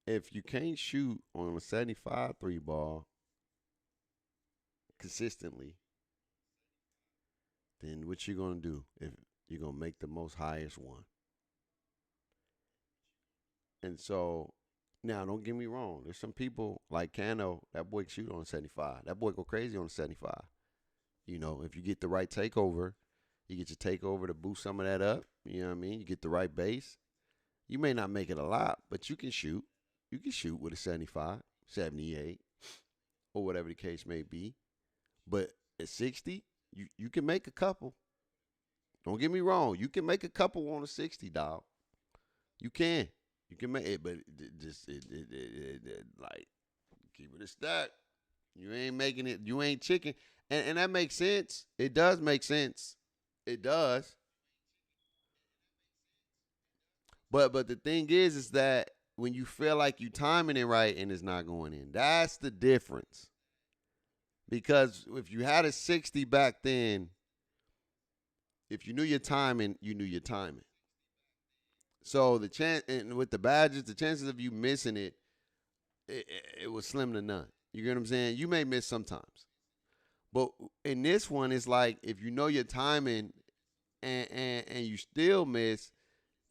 If you can't shoot on a 75 3 ball consistently, then what you going to do? If you're going to make the most highest one. And so, now don't get me wrong. There's some people like Cano, that boy can shoot on a 75. That boy go crazy on a 75. You know, if you get the right takeover, you get your takeover to boost some of that up. You know what I mean? You get the right base. You may not make it a lot, but you can shoot. You can shoot with a 75, 78, or whatever the case may be. But at 60, you can make a couple. Don't get me wrong. You can make a couple on a 60, dog. You can. You can make it, but like, keep it a stack. You ain't making it. You ain't chicken. And that makes sense. It does make sense. It does. But the thing is that when you feel like you timing it right and it's not going in, that's the difference. Because if you had a 60 back then, if you knew your timing, you knew your timing. So the chance, and with the badges, the chances of you missing it was slim to none. You get what I'm saying? You may miss sometimes. But in this one, it's like if you know your timing and you still miss,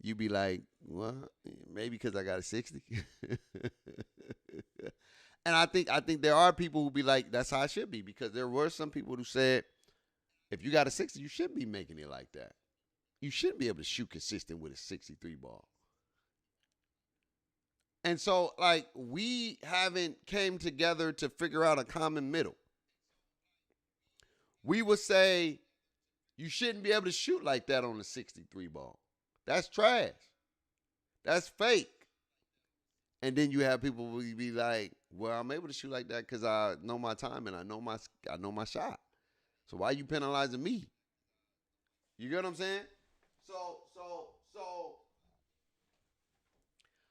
you be like, well, maybe because I got a 60. And I think there are people who be like, that's how it should be, because there were some people who said, if you got a 60, you shouldn't be making it like that. You shouldn't be able to shoot consistent with a 63 ball. And so, like, we haven't came together to figure out a common middle. We would say you shouldn't be able to shoot like that on a 63 ball. That's trash. That's fake. And then you have people who be like, well, I'm able to shoot like that because I know my time and I know my shot. So why are you penalizing me? You get what I'm saying?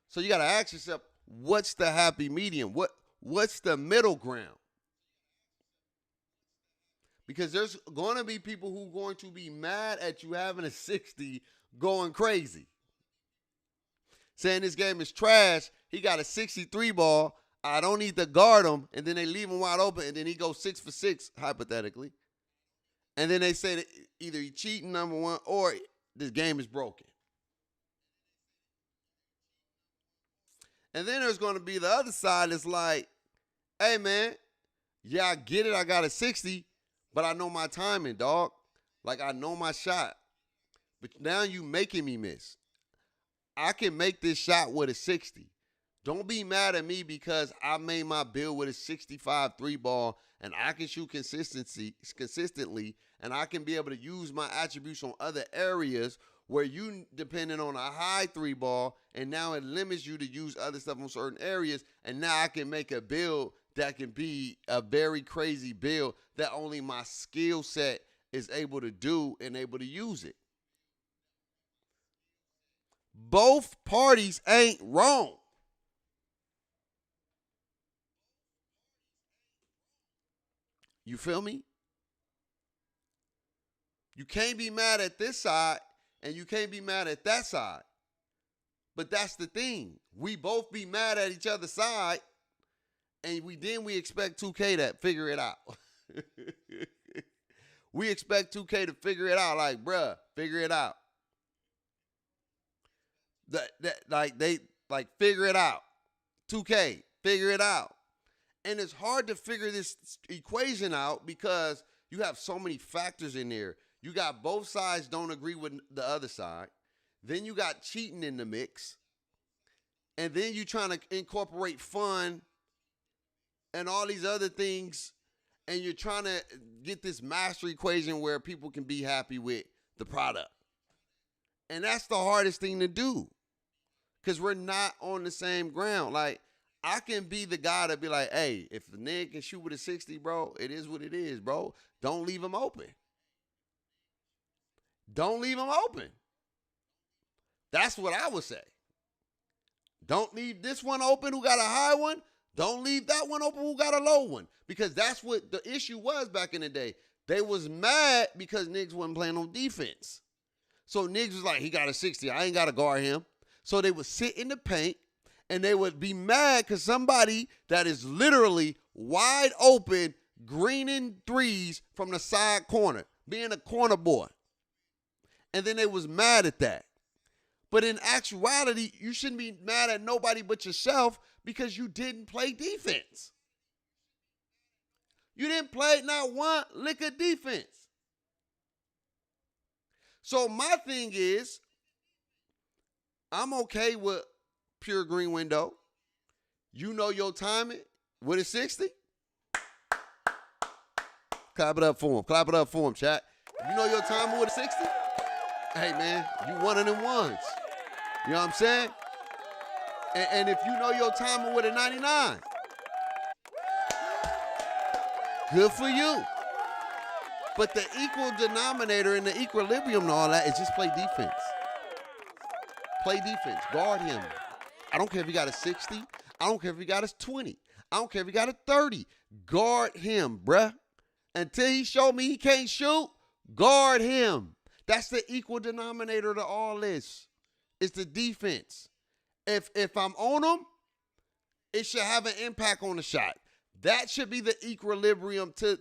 So you got to ask yourself, what's the happy medium? What's the middle ground? Because there's going to be people who are going to be mad at you having a 60 going crazy. saying this game is trash. He got a 63 ball. I don't need to guard him. And then they leave him wide open, and then he goes 6 for 6, hypothetically. And then they say that either he cheating, number one, or this game is broken. And then there's going to be the other side that's like, hey, man, yeah, I get it. I got a 60, but I know my timing, dog. Like, I know my shot. But now you making me miss. I can make this shot with a 60. Don't be mad at me because I made my build with a 65 3 ball and I can shoot consistently and I can be able to use my attributes on other areas where you depending on a high 3 ball and now it limits you to use other stuff on certain areas, and now I can make a build that can be a very crazy build that only my skill set is able to do and able to use it. Both parties ain't wrong. You feel me? You can't be mad at this side and you can't be mad at that side. But that's the thing. We both be mad at each other's side and we expect 2K to figure it out. We expect 2K to figure it out. Like, bruh, figure it out. Figure it out. 2K, figure it out. And it's hard to figure this equation out because you have so many factors in there. You got both sides don't agree with the other side. Then you got cheating in the mix. And then you trying to incorporate fun and all these other things. And you're trying to get this master equation where people can be happy with the product. And that's the hardest thing to do because we're not on the same ground. Like, I can be the guy to be like, hey, if the nigga can shoot with a 60, bro, it is what it is, bro. Don't leave him open. Don't leave him open. That's what I would say. Don't leave this one open who got a high one. Don't leave that one open who got a low one. Because that's what the issue was back in the day. They was mad because niggas wasn't playing on defense. So niggas was like, he got a 60. I ain't got to guard him. So they would sit in the paint. And they would be mad because somebody that is literally wide open, greening threes from the side corner, being a corner boy. And then they was mad at that. But in actuality, you shouldn't be mad at nobody but yourself because you didn't play defense. You didn't play not one lick of defense. So my thing is, I'm okay with pure green window. You know your timing with a 60. Clap it up for him. Clap it up for him, chat. You know your timing with a 60? Hey, man, you one of them ones. You know what I'm saying? And if you know your timing with a 99, good for you. But the equal denominator and the equilibrium and all that is just play defense. Play defense. Guard him. I don't care if he got a 60. I don't care if he got a 20. I don't care if he got a 30. Guard him, bruh. Until he show me he can't shoot, guard him. That's the equal denominator to all this. It's the defense. If I'm on him, it should have an impact on the shot. That should be the equilibrium to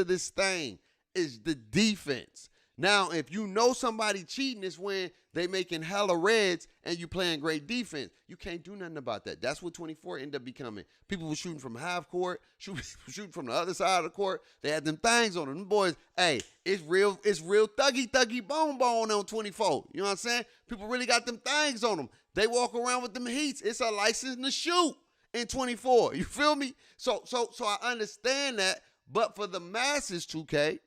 this thing, is the defense. Now, if you know somebody cheating is when they making hella reds and you playing great defense. You can't do nothing about that. That's what 24 ended up becoming. People were shooting from half court, shooting from the other side of the court. They had them things on them. Them boys, hey, it's real thuggy bone on 24. You know what I'm saying? People really got them things on them. They walk around with them heats. It's a license to shoot in 24. You feel me? So I understand that. But for the masses, 2K,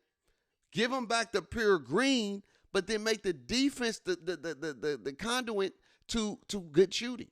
give them back the pure green, but then make the defense the conduit to good shooting.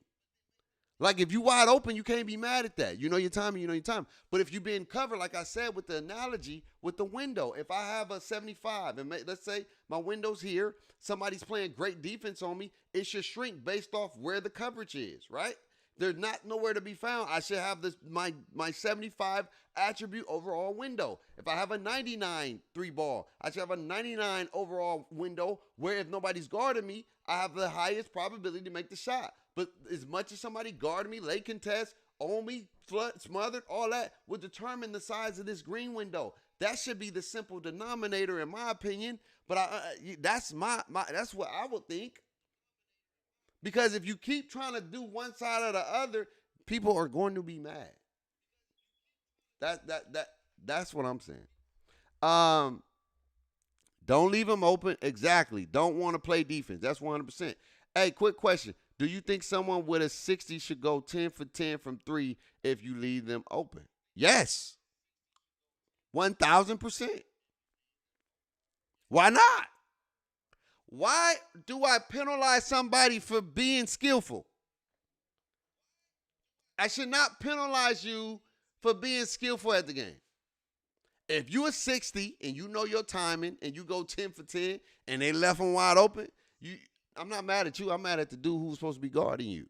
Like, if you wide open, you can't be mad at that. You know your time, you know your time. But if you being covered, like I said with the analogy with the window, if I have a 75 and let's say my window's here, somebody's playing great defense on me, it should shrink based off where the coverage is, right? There's not nowhere to be found. I should have this my 75 attribute overall window. If I have a 99 3 ball, I should have a 99 overall window where if nobody's guarding me, I have the highest probability to make the shot. But as much as somebody guard me, late contest, own me, flood, smothered, all that would determine the size of this green window. That should be the simple denominator, in my opinion. But that's that's what I would think. Because if you keep trying to do one side or the other, people are going to be mad. That's what I'm saying. Don't leave them open. Exactly. Don't want to play defense. That's 100%. Hey, quick question. Do you think someone with a 60 should go 10 for 10 from 3 if you leave them open? Yes. 1,000%. Why not? Why do I penalize somebody for being skillful? I should not penalize you for being skillful at the game. If you are 60 and you know your timing and you go 10 for 10 and they left them wide open, I'm not mad at you. I'm mad at the dude who's supposed to be guarding you.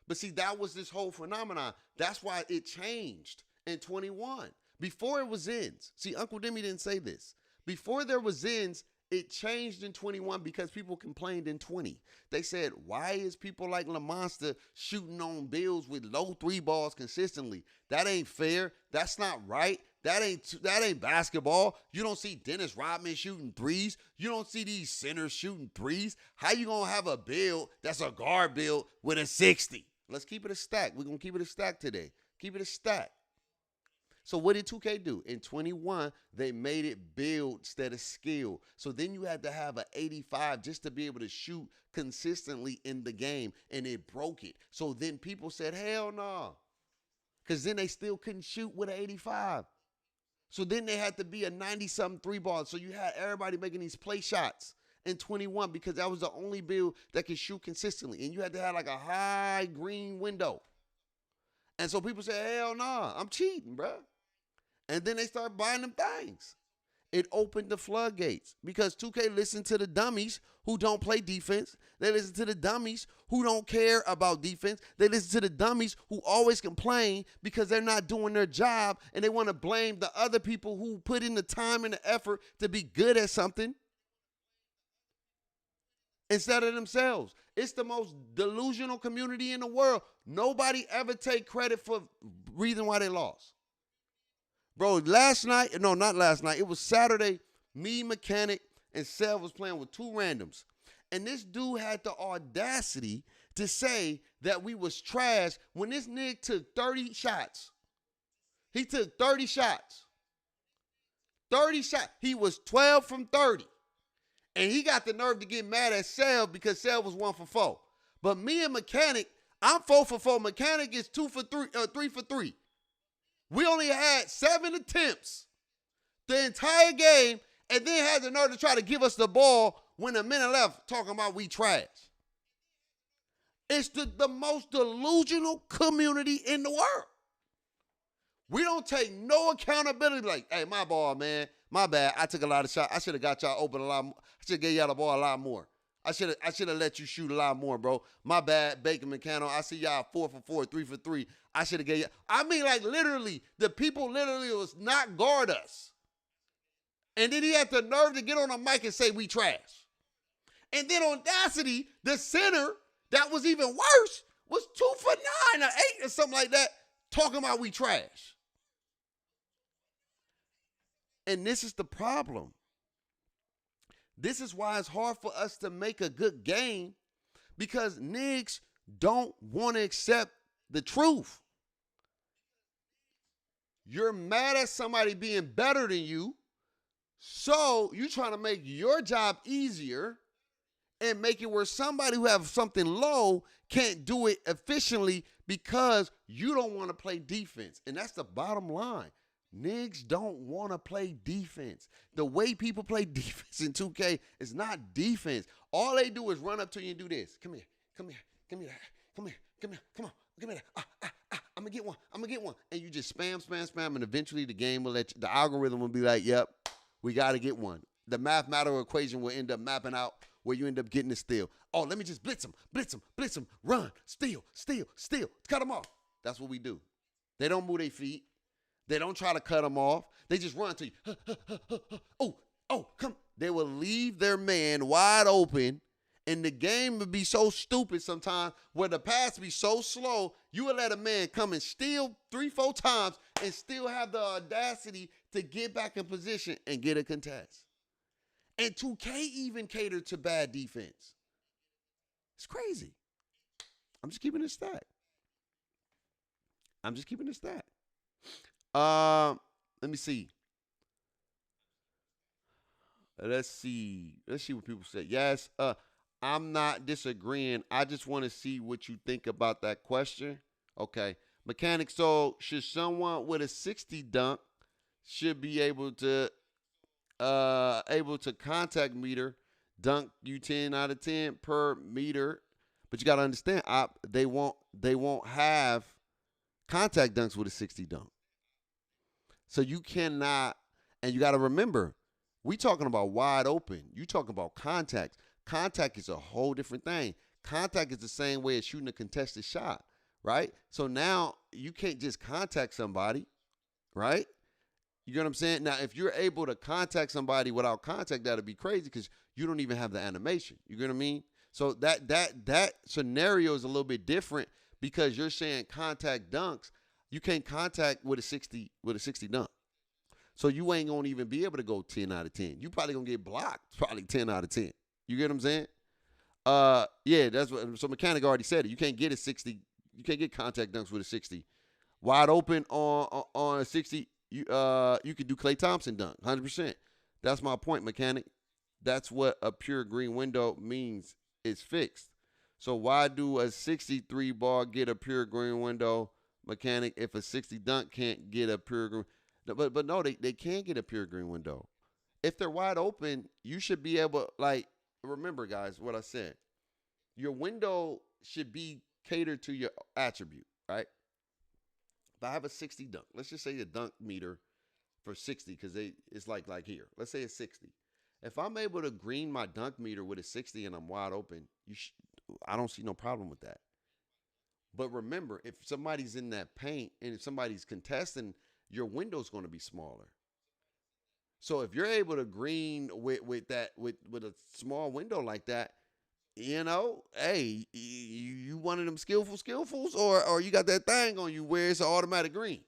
But see, that was this whole phenomenon. That's why it changed in 21. Before it was ends. See, Uncle Demi didn't say this. Before there was ends, it changed in 21 because people complained in 20. They said, why is people like LaMonster shooting on Bills with low 3 balls consistently? That ain't fair. That's not right. That ain't basketball. You don't see Dennis Rodman shooting 3s. You don't see these centers shooting 3s. How you going to have a build that's a guard build with a 60? Let's keep it a stack. We're going to keep it a stack today. Keep it a stack. So what did 2K do? In 21, they made it build instead of skill. So then you had to have an 85 just to be able to shoot consistently in the game, and it broke it. So then people said, hell no. Because then they still couldn't shoot with an 85. So then they had to be a 90-something 3-ball. So you had everybody making these play shots in 21 because that was the only build that could shoot consistently. And you had to have like a high green window. And so people say, hell nah, I'm cheating, bro. And then they start buying them things. It opened the floodgates because 2K listened to the dummies who don't play defense. They listen to the dummies who don't care about defense. They listen to the dummies who always complain because they're not doing their job and they want to blame the other people who put in the time and the effort to be good at something instead of themselves. It's the most delusional community in the world. Nobody ever take credit for reason why they lost. Bro, not last night. It was Saturday. Me, Mechanic, and Sev was playing with 2 randoms. And this dude had the audacity to say that we was trash when this nigga took 30 shots. He took 30 shots. 30 shots. He was 12 from 30. And he got the nerve to get mad at Sev because Sev was 1 for 4. But me and Mechanic, I'm 4 for 4. Mechanic is 2 for 3, 3 for 3. We only had 7 attempts the entire game and then had the nerve to try to give us the ball when a minute left talking about we trash. It's the most delusional community in the world. We don't take no accountability like, hey, my ball, man. My bad. I took a lot of shots. I should have got y'all open a lot more. I should have gave y'all the ball a lot more. I should have let you shoot a lot more, bro. My bad, Bacon Meccano. I see y'all 4 for 4, 3 for 3. I should have gave you. I mean, like, literally, the people literally was not guard us. And then he had the nerve to get on a mic and say we trash. And then Audacity, the center, that was even worse, was 2 for 9 or 8 or something like that, talking about we trash. And this is the problem. This is why it's hard for us to make a good game because niggas don't want to accept the truth. You're mad at somebody being better than you, so you're trying to make your job easier and make it where somebody who have something low can't do it efficiently because you don't want to play defense. And that's the bottom line. Niggas don't want to play defense. The way people play defense in 2K is not defense. All they do is run up to you and do this. Come here, come here, give me that. Come here, come on, give me that. I'm going to get one. And you just spam, and eventually the game will let you, the algorithm will be like, yep, we got to get one. The mathematical equation will end up mapping out where you end up getting a steal. Oh, let me just blitz them, run, steal, cut them off. That's what we do. They don't move their feet. They don't try to cut them off. They just run to you. Oh, come. They will leave their man wide open And the game would be so stupid sometimes where the pass be so slow, you would let a man come and steal 3-4 times and still have the audacity to get back in position and get a contest. And 2K even catered to bad defense. It's crazy. I'm just keeping it stat. Let me see. Let's see what people say. Yes, I'm not disagreeing. I just want to see what you think about that question. Okay. Mechanic, so should someone with a 60 dunk should be able to contact meter dunk you 10 out of 10 per meter? But you got to understand, they won't have contact dunks with a 60 dunk. So you cannot, and you got to remember, we talking about wide open. You talking about contact. Contact is a whole different thing. Contact is the same way as shooting a contested shot, right? So now you can't just contact somebody, right? You get what I'm saying? Now, if you're able to contact somebody without contact, that'd be crazy because you don't even have the animation. You get what I mean? So that scenario is a little bit different because you're saying contact dunks. You can't contact with a 60 dunk. So you ain't gonna even be able to go 10 out of 10. You probably gonna get blocked probably 10 out of 10. You get what I'm saying? Yeah, that's what. So Mechanic already said it. You can't get a 60. You can't get contact dunks with a 60. Wide open on a 60. You could do Klay Thompson dunk 100%. That's my point, Mechanic. That's what a pure green window means. It's fixed. So why do a 63 ball get a pure green window, Mechanic, if a 60 dunk can't get a pure green? But no, they can't get a pure green window. If they're wide open, you should be able, like, remember, guys, what I said. Your window should be catered to your attribute, right? If I have a 60 dunk, let's just say the dunk meter for 60, because it's like here. Let's say it's 60. If I'm able to green my dunk meter with a 60 and I'm wide open, I don't see no problem with that. But remember, if somebody's in that paint and if somebody's contesting, your window's going to be smaller. So if you're able to green with a small window like that, you know, hey, you one of them skillfuls, or you got that thing on you where it's an automatic green.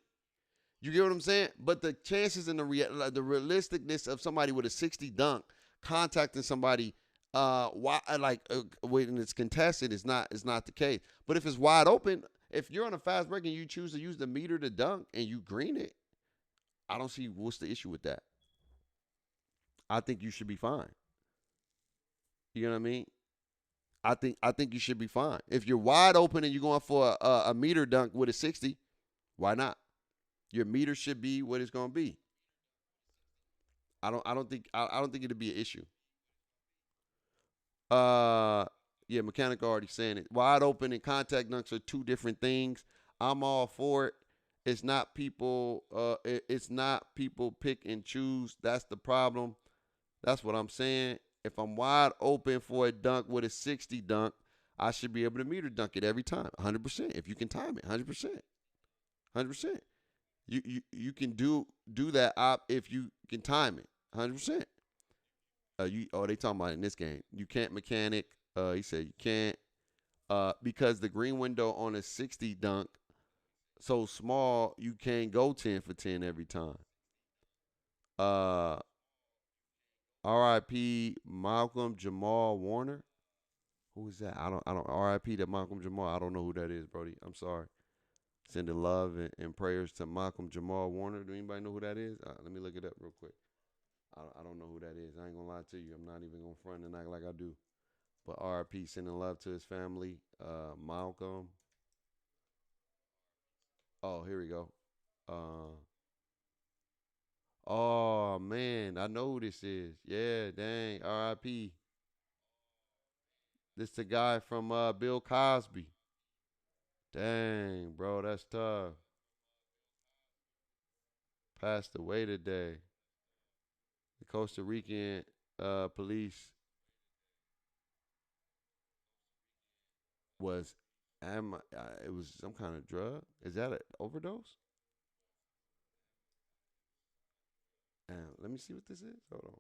You get what I'm saying? But the chances and the realisticness of somebody with a 60 dunk contacting somebody when it's contested is not the case. But if it's wide open, if you're on a fast break and you choose to use the meter to dunk and you green it, I don't see what's the issue with that. I think you should be fine. You know what I mean? I think you should be fine. If you're wide open and you're going for a meter dunk with a 60, why not? Your meter should be what it's going to be. I don't think it'd be an issue. Yeah, Mechanic already saying it. Wide open and contact dunks are two different things. I'm all for it. It's not people pick and choose. That's the problem. That's what I'm saying. If I'm wide open for a dunk with a 60 dunk, I should be able to meter dunk it every time, 100%. If you can time it, 100%. 100%. You can do that if you can time it, 100%. They talking about it in this game. You can't, Mechanic. He said you can't because the green window on a 60 dunk so small you can't go 10 for 10 every time. R.I.P. Malcolm Jamal Warner. Who is that? I don't. R.I.P. to Malcolm Jamal. I don't know who that is, Brody. I'm sorry. Sending love and prayers to Malcolm Jamal Warner. Do anybody know who that is? Let me look it up real quick. I don't know who that is. I ain't gonna lie to you. I'm not even gonna front and act like I do. But R.I.P. sending love to his family. Malcolm. Oh, here we go. Oh, man, I know who this is. Yeah, dang, R.I.P. This the guy from Bill Cosby. Dang, bro, that's tough. Passed away today. The Costa Rican police it was some kind of drug. Is that an overdose? Let me see what this is. Hold on.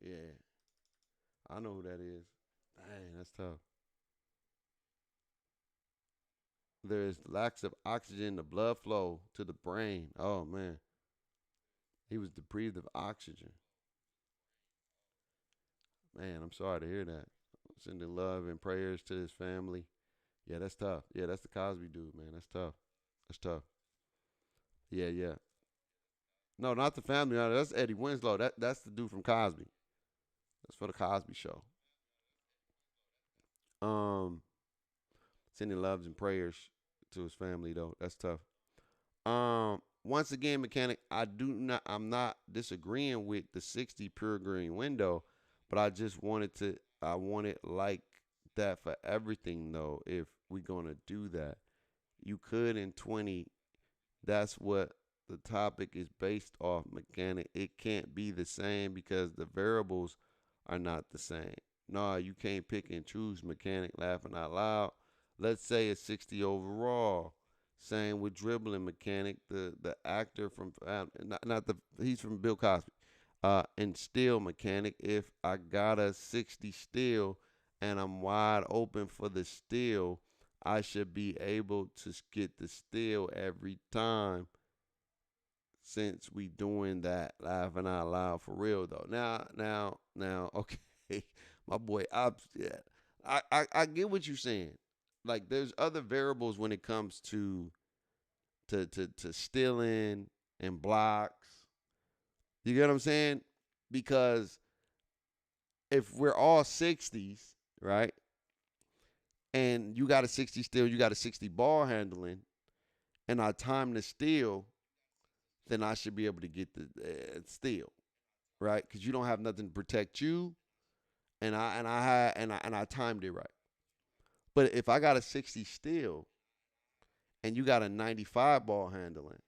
Yeah. I know who that is. Dang, that's tough. There is lacks of oxygen, the blood flow to the brain. Oh man, he was deprived of oxygen. Man, I'm sorry to hear that. Sending love and prayers to his family. Yeah, that's tough. Yeah, that's the Cosby dude, man. That's tough. That's tough. Yeah, yeah. No, not the family. No, that's Eddie Winslow. That's the dude from Cosby. That's for the Cosby Show. Um, Sending loves and prayers to his family though. That's tough. Once again, mechanic, I'm not disagreeing with the 60 pure green window, but I want it like that for everything though. If we're gonna do that, you could in 20. That's what the topic is based off, mechanic. It can't be the same because the variables are not the same. No, you can't pick and choose, mechanic, laughing out loud. Let's say it's 60 overall. Same with dribbling, mechanic. The actor from he's from Bill Cosby. And steal, mechanic. If I got a 60 steal and I'm wide open for the steal, I should be able to get the steal every time. Since we doing that, laughing out loud for real though. Now, okay, my boy, I get what you're saying. Like, there's other variables when it comes to stealing and blocks. You get what I'm saying? Because if we're all 60s, right, and you got a 60 steal, you got a 60 ball handling, and I time the steal, then I should be able to get the steal, right? Because you don't have nothing to protect you, and I timed it right. But if I got a 60 steal and you got a 95 ball handling,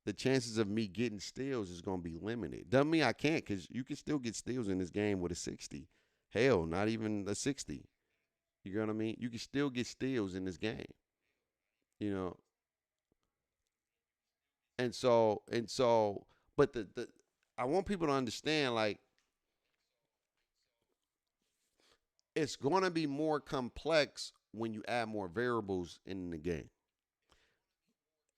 the chances of me getting steals is going to be limited. Doesn't mean I can't, because you can still get steals in this game with a 60. Hell, not even a 60. You know what I mean? You can still get steals in this game. You know? And so, but I want people to understand, like, it's going to be more complex when you add more variables in the game.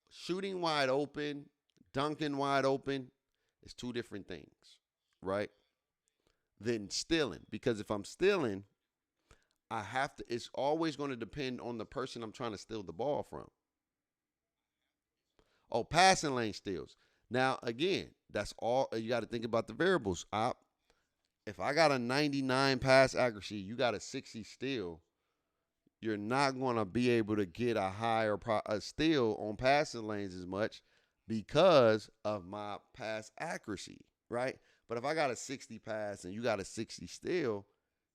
Shooting wide open, dunking wide open is two different things, right? Than stealing. Because if I'm stealing, it's always going to depend on the person I'm trying to steal the ball from. Oh, passing lane steals. Now, again, that's all. You got to think about the variables. If I got a 99 pass accuracy, you got a 60 steal, you're not going to be able to get a higher steal on passing lanes as much because of my pass accuracy, right? But if I got a 60 pass and you got a 60 steal,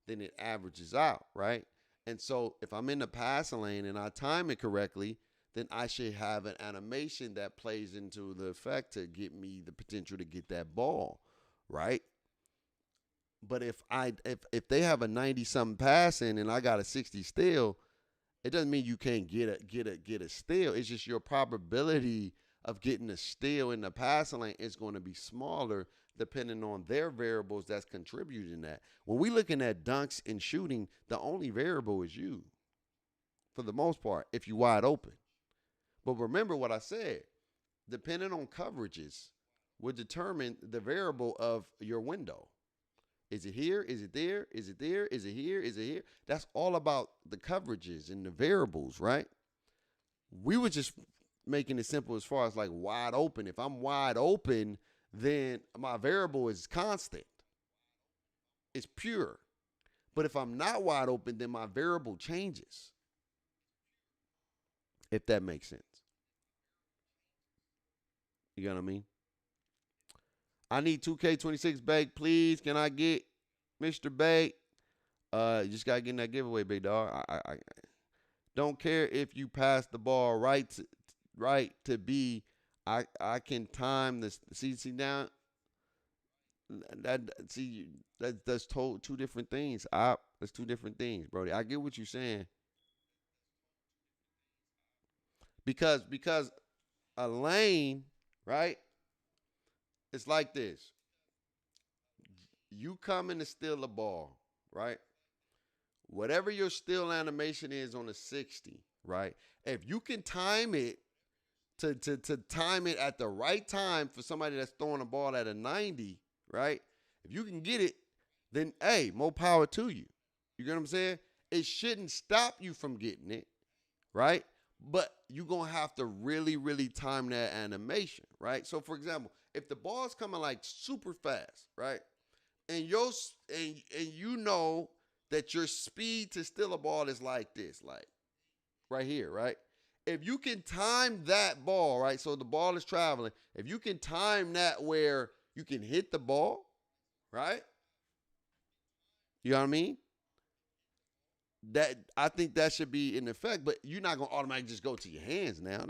then it averages out, right? And so if I'm in the passing lane and I time it correctly, then I should have an animation that plays into the effect to get me the potential to get that ball, right? But if they have a 90-something passing and I got a 60 steal, it doesn't mean you can't get a steal. It's just your probability of getting a steal in the passing lane is going to be smaller depending on their variables that's contributing that. When we looking at dunks and shooting, the only variable is you, for the most part, if you're wide open. But remember what I said, depending on coverages will determine the variable of your window. Is it here? Is it there? Is it there? Is it here? Is it here? That's all about the coverages and the variables, right? We were just making it simple as far as like wide open. If I'm wide open, then my variable is constant. It's pure. But if I'm not wide open, then my variable changes. If that makes sense. You know what I mean? I need 2K26 bag, please. Can I get Mr. Bag? You just gotta get in that giveaway, big dog. I don't care if you pass the ball right to B. I can time this. See now. That's two different things. That's two different things, Brody. I get what you're saying. Because a lane, right? It's like this. You come in to steal the ball, right? whatever your still animation is on a 60, right? If you can time it to time it at the right time for somebody that's throwing a ball at a 90, right? If you can get it, then, hey, more power to you. You get what I'm saying? It shouldn't stop you from getting it, right? But you're going to have to really, really time that animation, right? So, for example, if the ball's coming like super fast, right? And you know that your speed to steal a ball is like this, like right here, right? If you can time that ball, right? So the ball is traveling. If you can time that where you can hit the ball, right? You know what I mean? That I think that should be in effect, but you're not gonna automatically just go to your hands now.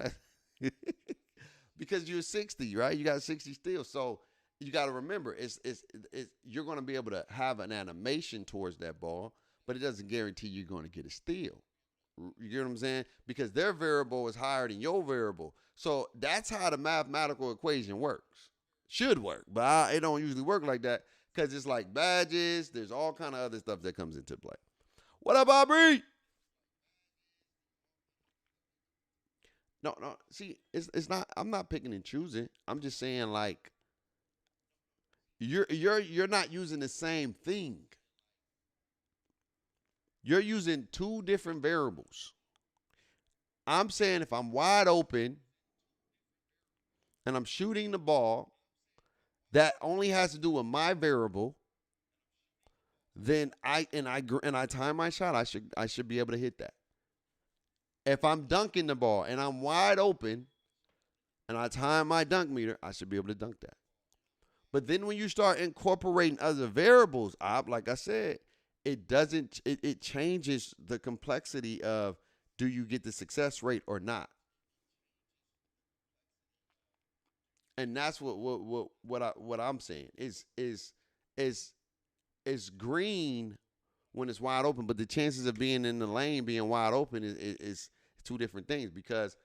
Because you're 60, right? You got 60 still. So you got to remember, it's you're gonna be able to have an animation towards that ball, but it doesn't guarantee you're gonna get a steal. You get what I'm saying? Because their variable is higher than your variable. So that's how the mathematical equation works. Should work, but it don't usually work like that because it's like badges. There's all kind of other stuff that comes into play. What up, Aubrey? No. See, it's not. I'm not picking and choosing. I'm just saying like you're not using the same thing. You're using two different variables. I'm saying if I'm wide open and I'm shooting the ball, that only has to do with my variable. Then I time my shot, I should be able to hit that. If I'm dunking the ball and I'm wide open and I time my dunk meter, I should be able to dunk that. But then when you start incorporating other variables, like I said, it changes the complexity of do you get the success rate or not. And that's what I'm saying is green when it's wide open, but the chances of being in the lane being wide open is two different things, because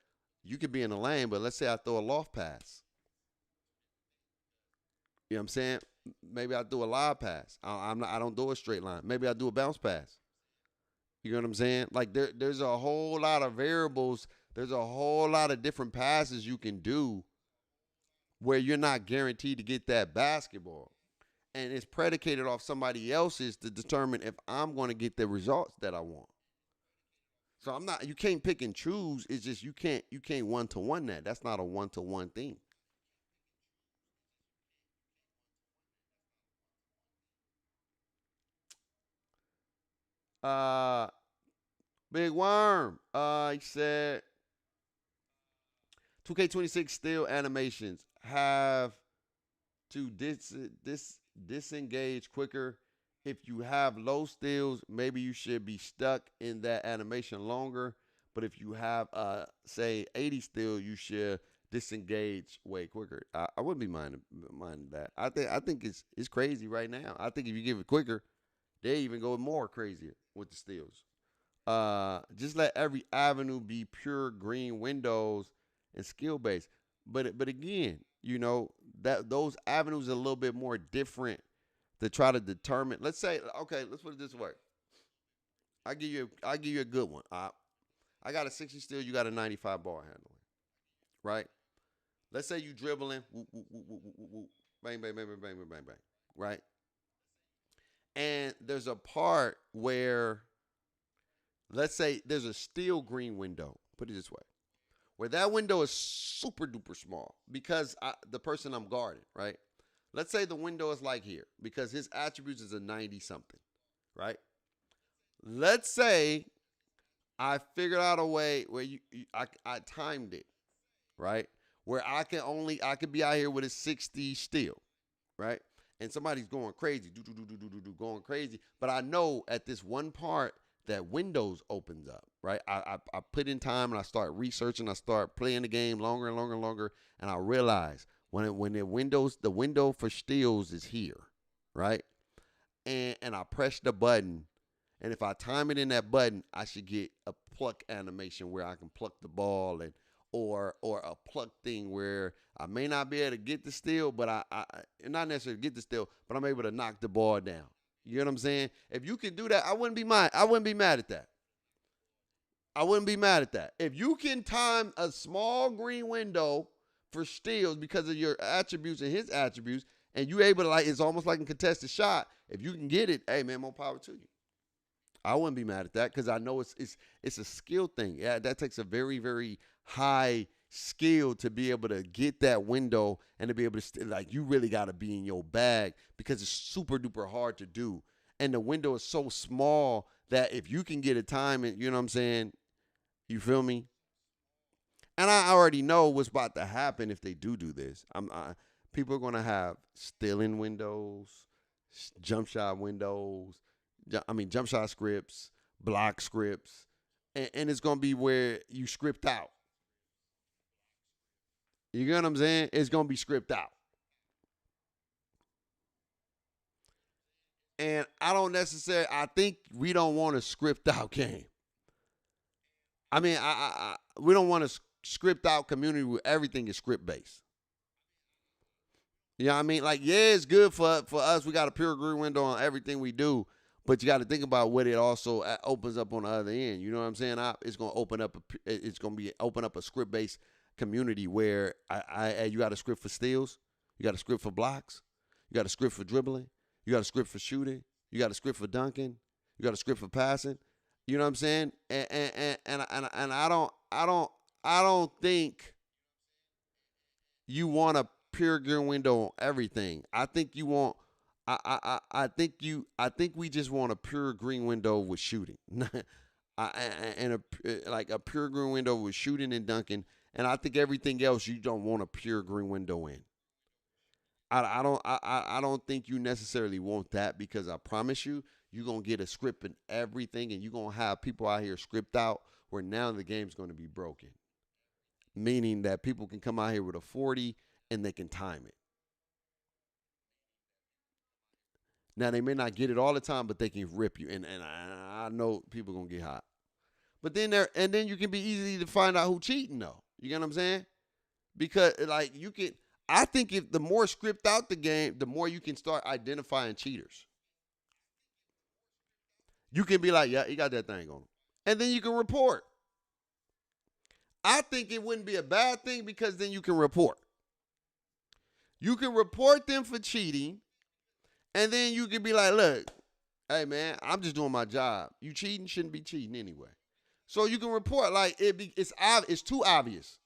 you could be in the lane, but let's say I throw a loft pass. You know what I'm saying? Maybe I do a live pass. I don't do a straight line. Maybe I do a bounce pass. You know what I'm saying? Like there's a whole lot of variables. There's a whole lot of different passes you can do where you're not guaranteed to get that basketball. And it's predicated off somebody else's to determine if I'm going to get the results that I want. So you can't pick and choose. It's just you can't one-to-one that. That's not a one-to-one thing. Big Worm, he said 2K26 still animations have to disengage quicker. If you have low steals, maybe you should be stuck in that animation longer. But if you have, say, 80 steal, you should disengage way quicker. I wouldn't be minding that. I think it's crazy right now. I think if you give it quicker, they even go more crazier with the steals. Just let every avenue be pure green windows and skill based. But again, you know, that those avenues are a little bit more different to try to determine. Let's say, okay, let's put it this way. I give you a good one. I got a 60 steal, you got a 95 ball handling, right? Let's say you dribbling, whoop, whoop, whoop, whoop, whoop, whoop, bang, bang, bang, bang, bang, bang, bang, bang, right? And there's a part where, let's say there's a steel green window, put it this way, where that window is super duper small because the person I'm guarding, right? Let's say the window is like here because his attributes is a 90 something, right? Let's say I figured out a way where I timed it, right? Where I could be out here with a 60 steel, right? And somebody's going crazy, going crazy. But I know at this one part that Windows opens up, right? I put in time and I start researching. I start playing the game longer and longer and longer. And I realize when the window for steals is here, right? And I press the button. And if I time it in that button, I should get a pluck animation where I can pluck the ball or a pluck thing where I may not be able to get the steal, but I not necessarily get the steal, but I'm able to knock the ball down. You know what I'm saying? So I think it's crazy right now. I think if you give it quicker, they even go more crazier with the steals. You know what I'm saying? If you can do that, I wouldn't be mad at that. I wouldn't be mad at that. If you can time a small green window for steals because of your attributes and his attributes, and you able to, like, it's almost like a contested shot. If you can get it, hey man, more power to you. I wouldn't be mad at that because I know it's a skill thing. Yeah, that takes a very, very high skill to be able to get that window and to be able to, like, you really got to be in your bag because it's super duper hard to do. And the window is so small that if you can get a time, and you know what I'm saying, you feel me? And I already know what's about to happen if they do this. People are going to have stealing windows, jump shot windows, jump shot scripts, block scripts, and it's going to be where you script out. You get what I'm saying? It's going to be script out. And I think we don't want a script out game. I mean, we don't want a script out community where everything is script based. You know what I mean? Like, yeah, it's good for us. We got a pure green window on everything we do, but you got to think about what it also opens up on the other end. You know what I'm saying? It's going to open up a script based community where you got a script for steals, you got a script for blocks, you got a script for dribbling, you got a script for shooting, you got a script for dunking, you got a script for passing. You know what I'm saying? And I don't think you want a pure green window on everything. I think you want I think we just want a pure green window with shooting. And a pure green window with shooting and dunking. And I think everything else you don't want a pure green window in. I don't think you necessarily want that because I promise you, you're going to get a script in everything and you're going to have people out here script out where now the game's going to be broken. Meaning that people can come out here with a 40 and they can time it. Now, they may not get it all the time, but they can rip you. And I know people going to get hot. But then you can be easy to find out who cheating, though. You get what I'm saying? Because, like, I think if the more script out the game, the more you can start identifying cheaters. You can be like, yeah, he got that thing on him. And then you can report. I think it wouldn't be a bad thing because then you can report. You can report them for cheating. And then you can be like, look, hey, man, I'm just doing my job. You cheating, shouldn't be cheating anyway. So you can report like it's too obvious.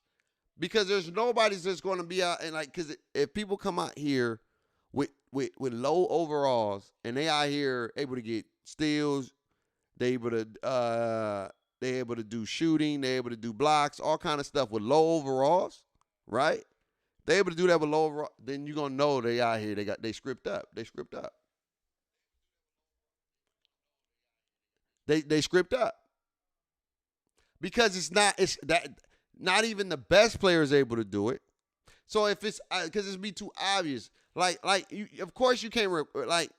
Because there's nobody that's going to be out and like, because if people come out here with low overalls and they out here able to get steals, they able to do shooting, they able to do blocks, all kind of stuff with low overalls, right? They able to do that with low overalls, then you're gonna know they out here. They script up. They script up. They script up because not even the best player is able to do it. So if it's because it's be too obvious, like you, of course you can't like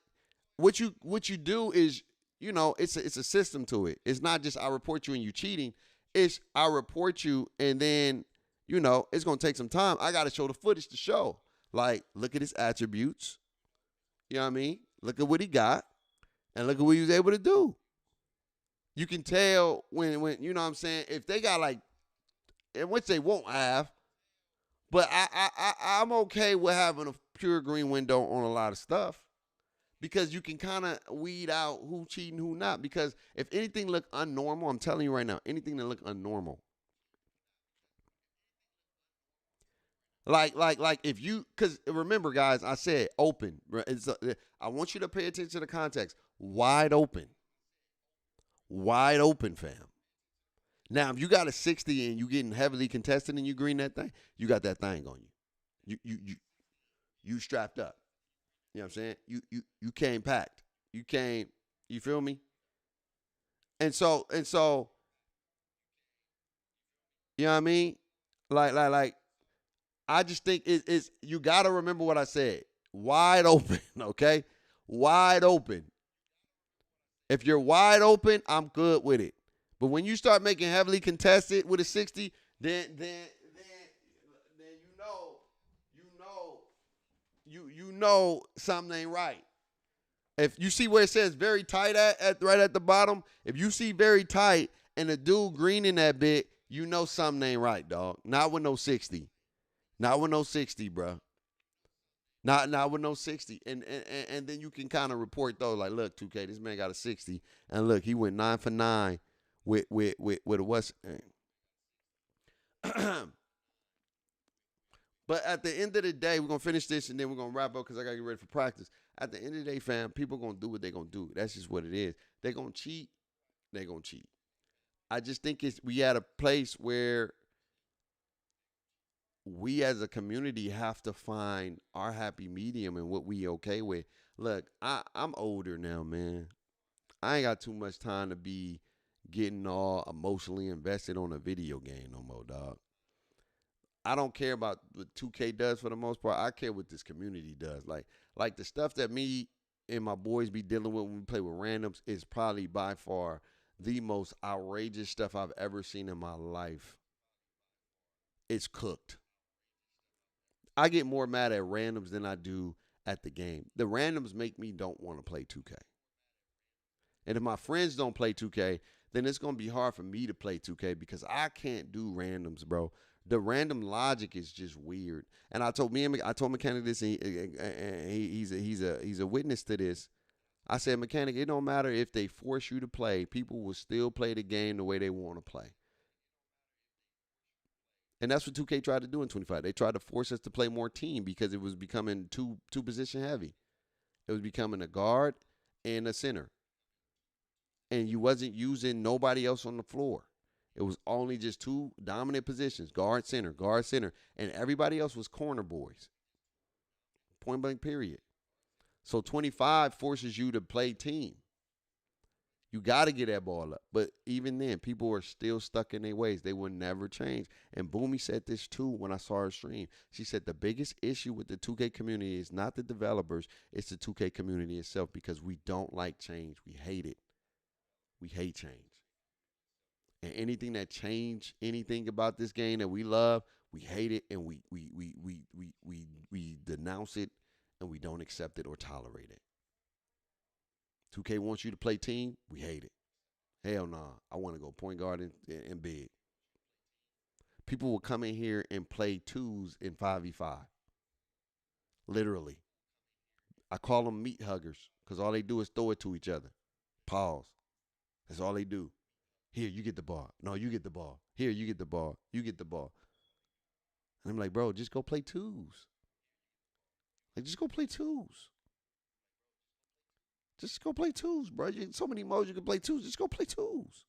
what you do is, you know, it's a system to it. It's not just I report you and you cheating. It's I report you and then, you know, it's gonna take some time. I gotta show the footage to show. Like, look at his attributes. You know what I mean? Look at what he got, and look at what he was able to do. You can tell when you know what I'm saying, if they got like, and which they won't have, but I'm okay with having a pure green window on a lot of stuff because you can kind of weed out who cheating, who not. Because if anything look unnormal, I'm telling you right now, anything that look unnormal, like if you, because remember guys, I said open. I want you to pay attention to the context. Wide open, fam. Now, if you got a 60 and you getting heavily contested and you green that thing, you got that thing on you. You strapped up. You know what I'm saying? You came packed. You feel me? And so, you know what I mean? Like, I just think it's you got to remember what I said. Wide open, okay? Wide open. If you're wide open, I'm good with it. But when you start making heavily contested with a 60, then you know something ain't right. If you see where it says very tight at right at the bottom, if you see very tight and the dude green in that bit, you know something ain't right, dog. Not with no 60. Not with no 60, bro. Not with no 60. And then you can kind of report though, like, look, 2K, this man got a 60. And look, he went 9 for 9 with a what's But at the end of the day, we're going to finish this and then we're going to wrap up because I got to get ready for practice. At the end of the day, fam, people going to do what they're going to do. That's just what it is. They're going to cheat. They're going to cheat. I just think we at a place where we as a community have to find our happy medium and what we okay with. Look, I'm older now, man. I ain't got too much time to be getting all emotionally invested on a video game no more, dog. I don't care about what 2K does for the most part. I care what this community does. Like the stuff that me and my boys be dealing with when we play with randoms is probably by far the most outrageous stuff I've ever seen in my life. It's cooked. I get more mad at randoms than I do at the game. The randoms make me don't want to play 2K. And if my friends don't play 2K, then it's going to be hard for me to play 2K because I can't do randoms, bro. The random logic is just weird. And I told Mechanic this, and he's a witness to this. I said, Mechanic, it don't matter if they force you to play. People will still play the game the way they want to play. And that's what 2K tried to do in 25. They tried to force us to play more team because it was becoming two position heavy. It was becoming a guard and a center. And you wasn't using nobody else on the floor. It was only just two dominant positions, guard, center, and everybody else was corner boys. Point blank, period. So 25 forces you to play team. You got to get that ball up. But even then, people are still stuck in their ways. They will never change. And Boomy said this too when I saw her stream. She said the biggest issue with the 2K community is not the developers, it's the 2K community itself because we don't like change. We hate it. We hate change. And anything that change anything about this game that we love, we hate it and we denounce it and we don't accept it or tolerate it. 2K wants you to play team, we hate it. Hell nah. I want to go point guard and big. People will come in here and play twos in 5v5. Literally. I call them meat huggers because all they do is throw it to each other. Pause. That's all they do. Here, you get the ball. No, you get the ball. Here, you get the ball. You get the ball. And I'm like, bro, just go play twos. Like, just go play twos. Just go play twos, bro. So many modes you can play twos. Just go play twos.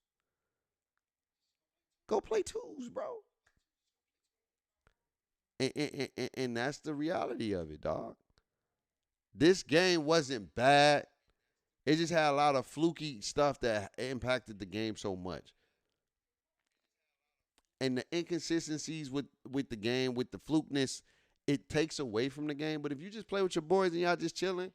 Go play twos, bro. And that's the reality of it, dog. This game wasn't bad. It just had a lot of fluky stuff that impacted the game so much. And the inconsistencies with the game, with the flukeness, it takes away from the game. But if you just play with your boys and y'all just chilling,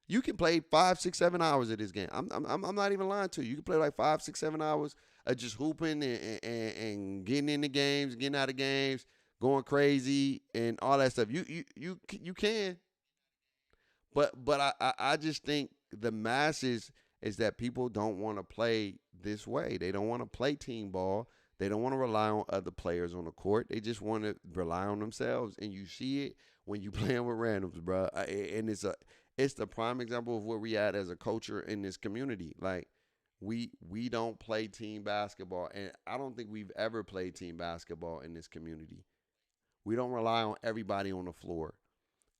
you can play 5, 6, 7 hours of this game. I'm not even lying to you. You can play like 5, 6, 7 hours of just hooping and getting into games, getting out of games, going crazy and all that stuff. You can. But I just think the masses is that people don't want to play this way. They don't want to play team ball. They don't want to rely on other players on the court. They just want to rely on themselves. And you see it when you playing with randoms, bro. And it's the prime example of where we at as a culture in this community. Like, we don't play team basketball. And I don't think we've ever played team basketball in this community. We don't rely on everybody on the floor.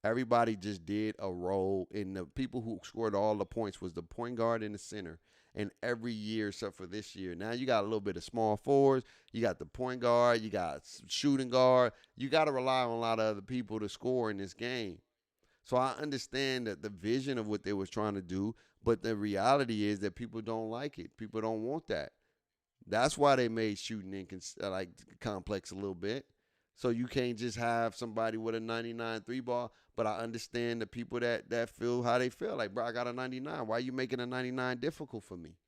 Everybody just did a role, and the people who scored all the points was the point guard and the center. And every year except for this year, now you got a little bit of small forwards. You got the point guard. You got shooting guard. You got to rely on a lot of other people to score in this game. So I understand that the vision of what they was trying to do, but the reality is that people don't like it. People don't want that. That's why they made shooting complex a little bit. So you can't just have somebody with a 99 3-ball. But I understand the people that feel how they feel. Like, bro, I got a 99. Why are you making a 99 difficult for me?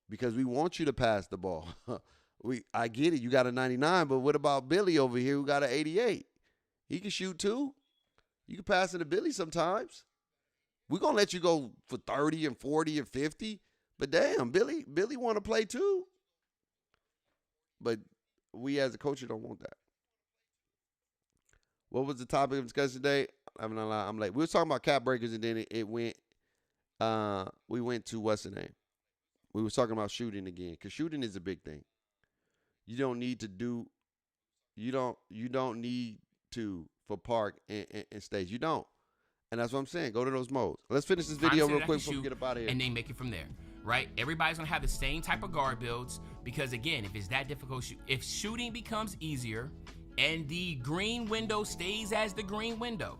Because we want you to pass the ball. I get it. You got a 99, but what about Billy over here who got an 88? He can shoot too. You can pass it to Billy sometimes. We're going to let you go for 30 and 40 and 50. But damn, Billy want to play too. But we as a coach don't want that. What was the topic of discussion today? I'm not lying. I'm late. We were talking about cap breakers, and then it went. We went to what's the name? We were talking about shooting again, because shooting is a big thing. You don't need to for park and stage. You don't. And that's what I'm saying. Go to those modes. Let's finish this video real quick before we get up out of here. And then make it from there, right? Everybody's going to have the same type of guard builds because, again, if it's that difficult, if shooting becomes easier and the green window stays as the green window,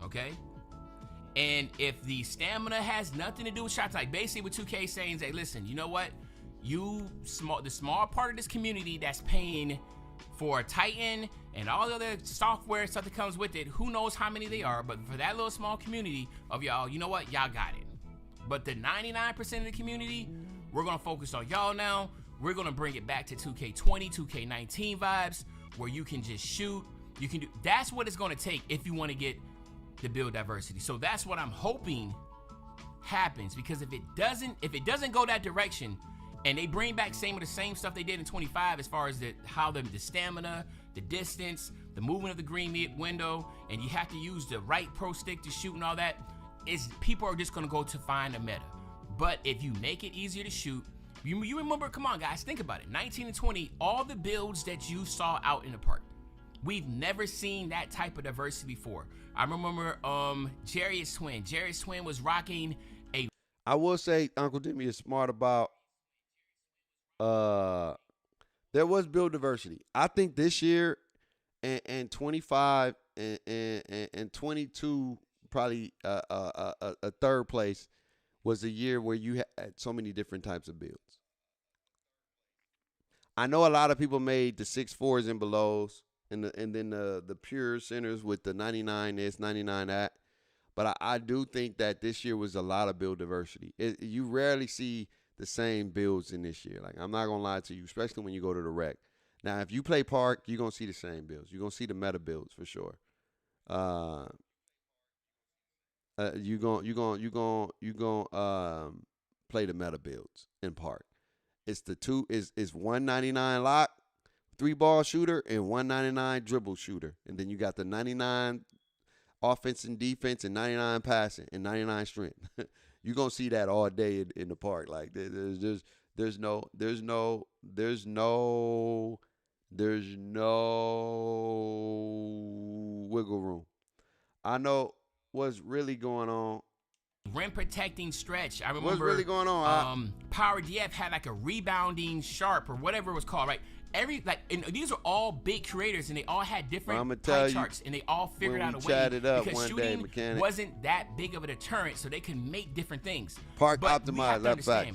okay? And if the stamina has nothing to do with shots, like basically with 2K saying, hey, listen, you know what? The small part of this community that's paying for Titan and all the other software stuff that comes with it, who knows how many they are, but for that little small community of y'all, you know what? Y'all got it. But the 99% of the community, we're going to focus on y'all now. We're going to bring it back to 2K20, 2K19 vibes where you can just shoot. You can do. That's what it's going to take if you want to get the build diversity. So that's what I'm hoping happens, because if it doesn't go that direction, and they bring back the same stuff they did in 25 as far as the stamina, the distance, the movement of the green window, and you have to use the right pro stick to shoot and all that, people are just going to go to find a meta. But if you make it easier to shoot, you remember, come on guys, think about it, 19 and 20, all the builds that you saw out in the park. We've never seen that type of diversity before. I remember Jarius Twin. Jarius Twin was rocking a... I will say Uncle Demi is smart about there was build diversity. I think this year and 25 and 22, probably a third place, was a year where you had so many different types of builds. I know a lot of people made the 6'4s and belows, and then the pure centers with the 99 this, 99 that. But I do think that this year was a lot of build diversity. You rarely see the same builds in this year. Like, I'm not going to lie to you, especially when you go to the rec. Now, if you play park, you're going to see the same builds. You're going to see the meta builds for sure. You're going play the meta builds in park. It's 199 lock, 3-ball shooter, and 199 dribble shooter. And then you got the 99 offense and defense and 99 passing and 99 strength. You're going to see that all day in the park. Like, there's no wiggle room. I know what's really going on. Rim protecting stretch. I remember what's really going on. Power DF had like a rebounding sharp or whatever it was called, right? And these are all big creators, and they all had different pie charts, and they all figured out a way, because shooting wasn't that big of a deterrent, so they can make different things. Park optimized, left back.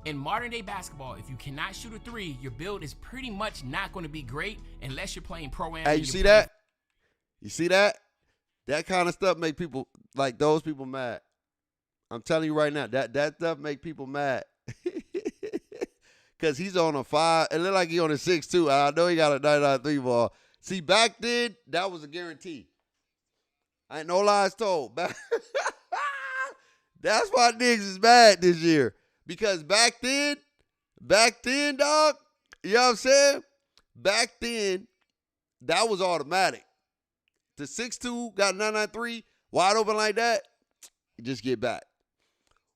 In modern day basketball, if you cannot shoot a 3, your build is pretty much not going to be great unless you're playing pro-am. Hey, you see that? You see that? That kind of stuff make people, like those people, mad. I'm telling you right now, that stuff make people mad. Because he's on a 5. It look like he's on a 6'2". I know he got a 99 3-ball. See, back then, that was a guarantee. I ain't no lies told. That's why niggas is mad this year. Because back then, dog, you know what I'm saying? Back then, that was automatic. The 6'2", got 993, wide open like that, you just get back.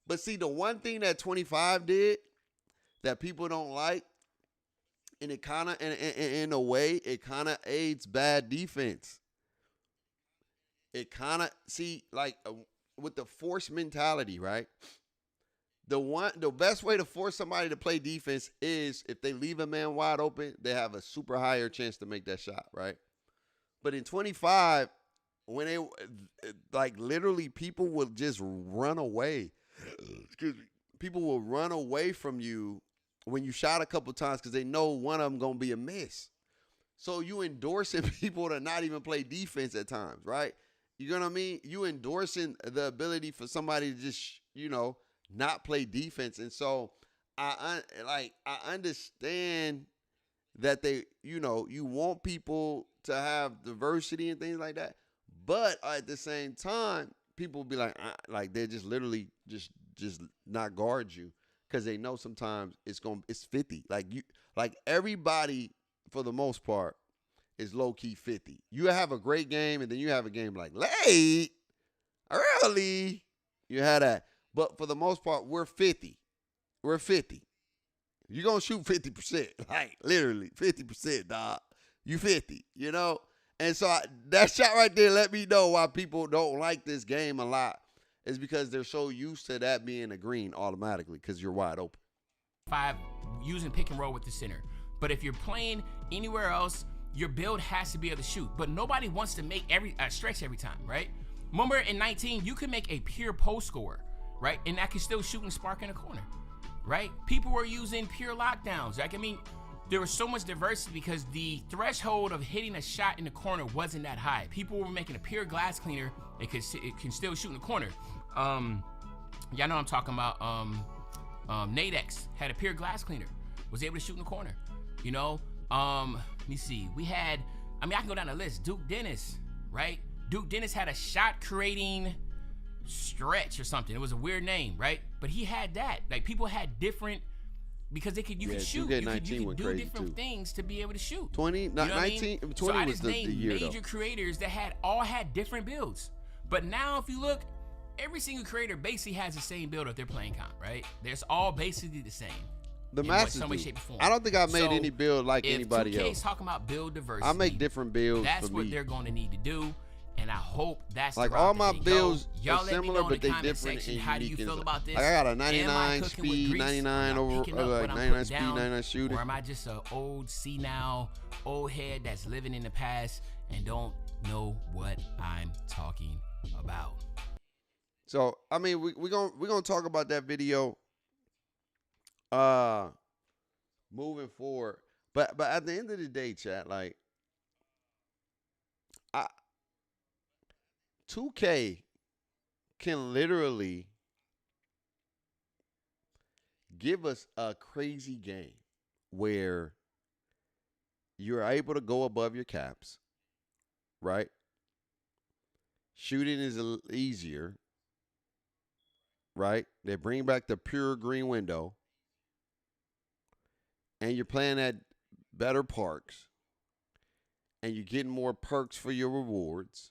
But see, the one thing that 25 did that people don't like, and it kind of, in a way, it kind of aids bad defense. It kind of, see, like with the force mentality, right? The best way to force somebody to play defense is if they leave a man wide open, they have a super higher chance to make that shot, right? But in 25, when they, like, literally people will just run away. Excuse me. People will run away from you when you shot a couple times because they know one of them going to be a miss. So you endorsing people to not even play defense at times, right? You know what I mean? You endorsing the ability for somebody to just, not play defense. And so I understand that they, you want people to have diversity and things like that. But at the same time, people be like they just literally just not guard you because they know sometimes it's 50. Like everybody for the most part is low key 50. You have a great game and then you have a game like late, early. You had that, but for the most part we're 50. We're 50. You're gonna shoot 50%, like literally 50%, dog. You 50, you know. And so that shot right there let me know why people don't like this game a lot. Is because they're so used to that being a green automatically because you're wide open. 5 using pick and roll with the center. But if you're playing anywhere else, your build has to be able to shoot. But nobody wants to make stretch every time, right? Remember in 19, you could make a pure post scorer, right? And that could still shoot and spark in the corner, right? People were using pure lockdowns. Like, I mean, there was so much diversity because the threshold of hitting a shot in the corner wasn't that high. People were making a pure glass cleaner. It can still shoot in the corner. Y'all know I'm talking about. Nadex had a pure glass cleaner, was able to shoot in the corner. You know, let me see. We had, I can go down the list. Duke Dennis, right? Duke Dennis had a shot creating stretch or something. It was a weird name, right? But he had that. Like, people had different, because you could shoot. You could do different things to be able to shoot. 20, not 19, 20 so was the year major though. Creators that all had different builds. But now if you look, every single creator basically has the same build if they're playing comp, right? There's all basically the same. The Masters some way, shape, or form. I don't think I made any build like anybody else. If 2K's talking about build diversity, I make different builds. That's what they're going to need to do. And I hope that's like the route all my that builds y'all are similar, but they different section, and how do you feel about this? Like I got a 99 speed, 99 over like 99 speed, 99 shooting. Or am I just an old old head that's living in the past and don't know what I'm talking about? So I mean, we're gonna talk about that video, moving forward. But at the end of the day, chat, like, 2K can literally give us a crazy game where you're able to go above your caps, right? Shooting is easier, right? They bring back the pure green window, and you're playing at better parks, and you're getting more perks for your rewards.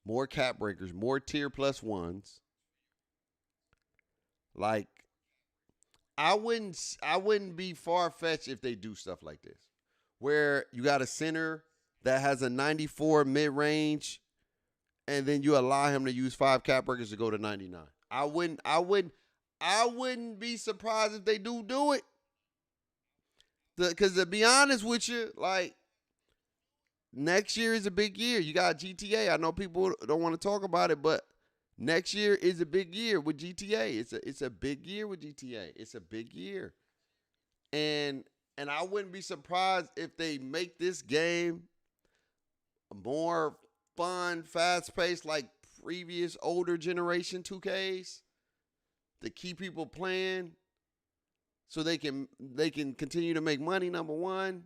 More cap breakers, more tier plus ones. Like, I wouldn't be far-fetched if they do stuff like this. Where you got a center that has a 94 mid-range, and then you allow him to use 5 cap breakers to go to 99. I wouldn't be surprised if they do it. Because to be honest with you, like, next year is a big year. You got GTA. I know people don't want to talk about it, but next year is a big year with GTA. It's a big year with GTA. It's a big year. And I wouldn't be surprised if they make this game more fun, fast-paced like previous older generation 2Ks to keep people playing so they can continue to make money, number one,